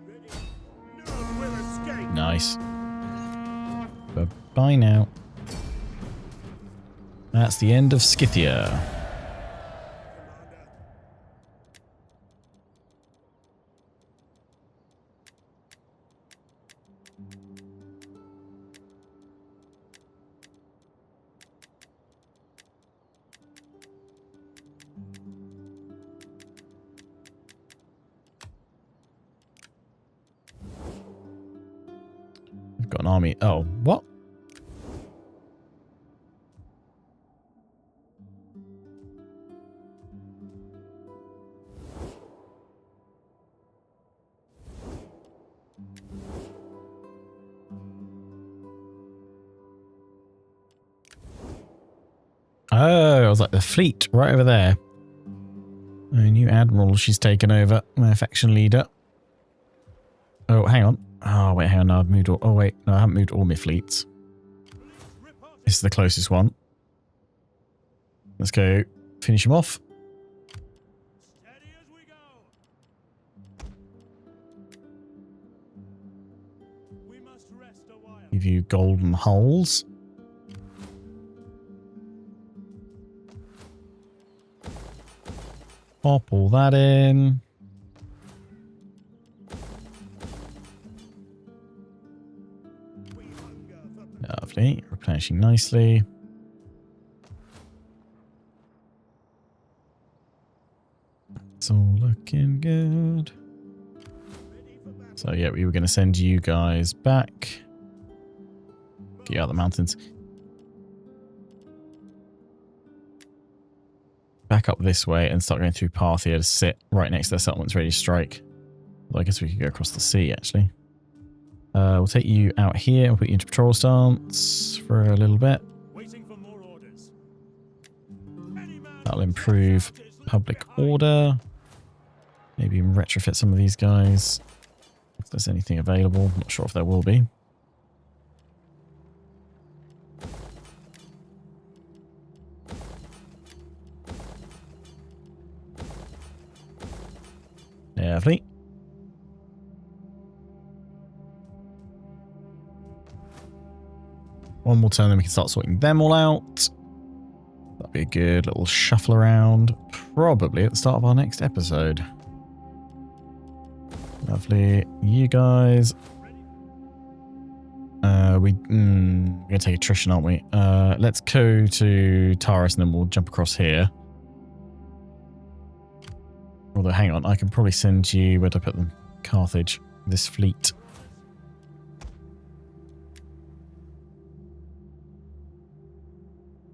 Ready. None will escape. Nice. Bye now. That's the end of Scythia. Commander. We've got an army. Oh, what? Oh, I was like the fleet right over there. A new admiral she's taken over. My faction leader. Oh, hang on. Oh, wait, hang on. No, I've moved all... Oh, wait. No, I haven't moved all my fleets. This is the closest one. Let's go finish him off. Steady as we go. We must rest a while. Give you golden hulls. Pop all that in. We hunger for battle. Lovely. Replenishing nicely. It's all looking good. Ready for battle. So yeah, we were going to send you guys back. Get you out of the mountains. Back up this way and start going through Parthia to sit right next to their settlements ready to strike. Well, I guess we could go across the sea actually. We'll take you out here and put you into patrol stance for a little bit. Waiting for more orders. Any man That'll who improve steps out is left public behind. order. Maybe even retrofit some of these guys. If there's anything available. Not sure if there will be. Lovely. One more turn, then we can start sorting them all out. That'd be a good little shuffle around. Probably at the start of our next episode. Lovely. You guys. We're going to take attrition, aren't we? Let's go to Taurus and then we'll jump across here. Although, hang on. I can probably send you... Where'd I put them? Carthage. This fleet.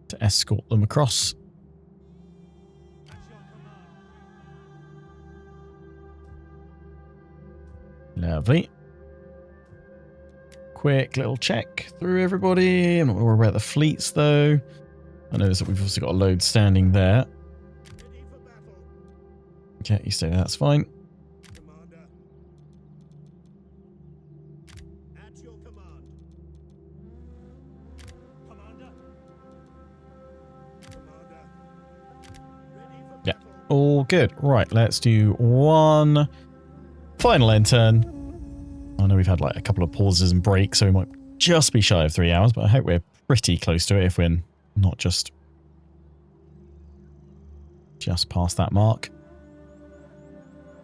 To escort them across. At your command. Lovely. Quick little check through everybody. I'm not worried about the fleets though. I notice that we've also got a load standing there. Ready for battle. Okay, you stay there, that's fine. Commander. At your command. Commander. Commander. Ready for Yeah, battle. all good. Right, let's do one final end turn. I know we've had like a couple of pauses and breaks, so we might just be shy of 3 hours, but I hope we're pretty close to it if we're not just past that mark.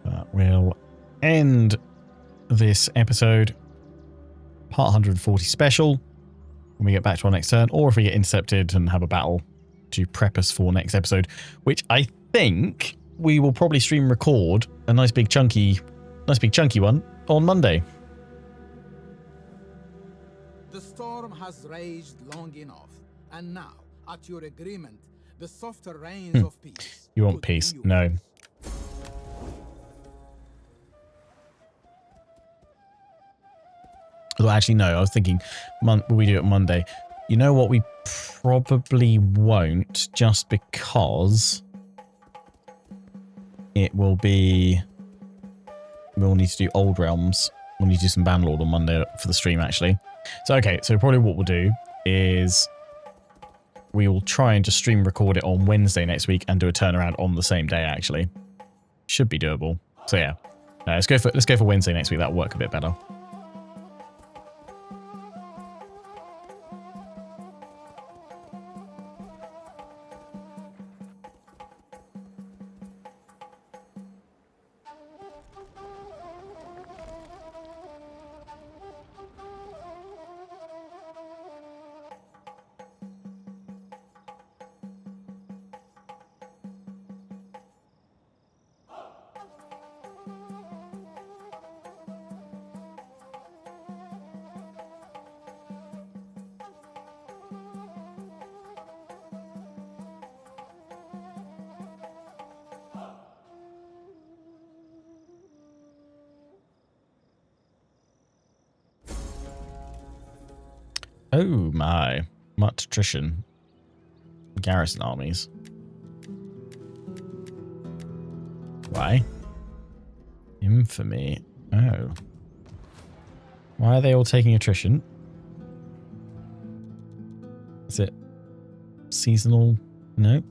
But we'll end this episode, part 140 special, when we get back to our next turn, or if we get intercepted and have a battle to prep us for next episode, which I think we will probably stream record a nice big chunky one on Monday. The storm has raged long enough, and now, at your agreement, the softer rains of peace. You want could peace? be No. Well, actually, no. I was thinking, will we do it Monday? You know what? We probably won't, just because it will be. We'll need to do Old Realms. We'll need to do some Bannerlord on Monday for the stream, actually. So, okay. So probably what we'll do is we will try and just stream record it on Wednesday next week and do a turnaround on the same day, actually. Should be doable. So yeah. Let's go for Wednesday next week. That'll work a bit better. Oh my. Much attrition. Garrison armies. Why? Infamy. Oh. Why are they all taking attrition? Is it seasonal? No.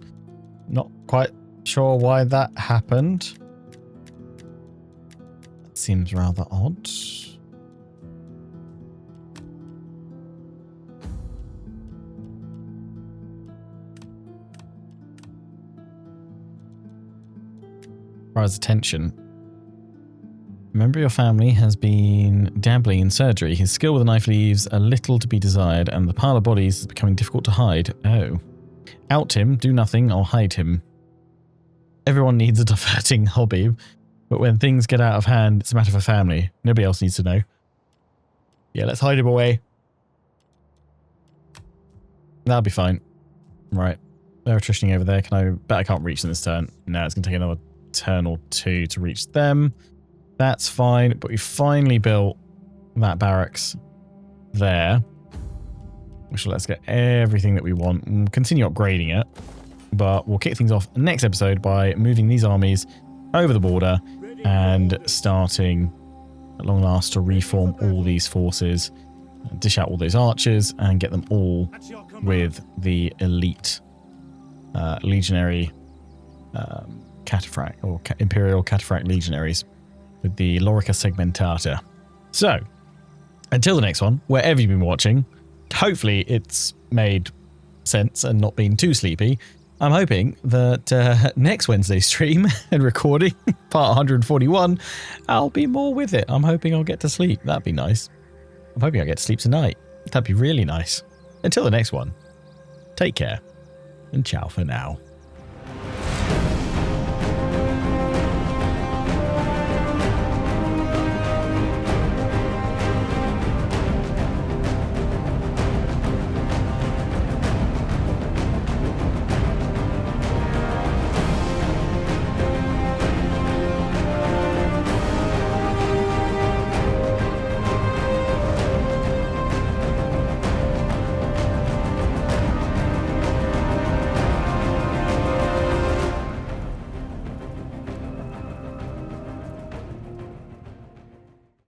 Not quite sure why that happened. That seems rather odd. Requires attention. A member of your family has been dabbling in surgery. His skill with a knife leaves a little to be desired, and the pile of bodies is becoming difficult to hide. Oh. Out him, do nothing, or hide him. Everyone needs a diverting hobby, but when things get out of hand, it's a matter for family. Nobody else needs to know. Yeah, let's hide him away. That'll be fine. Right. They're attritioning over there. I bet I can't reach them this turn. No, it's going to take another turn or two to reach them. That's fine, but we finally built that barracks there, which will let us get everything that we want. We'll continue upgrading it, but we'll kick things off next episode by moving these armies over the border and starting at long last to reform all these forces, dish out all those archers and get them all with the elite legionary cataphract or imperial cataphract legionaries with the Lorica segmentata. So until the next one, wherever you've been watching, hopefully it's made sense and not been too sleepy. I'm hoping that next Wednesday stream and recording, part 141, I'll be more with it. I'm hoping I'll get to sleep. That'd be nice. I'm hoping I'll get to sleep tonight. That'd be really nice. Until the next one, take care and ciao for now.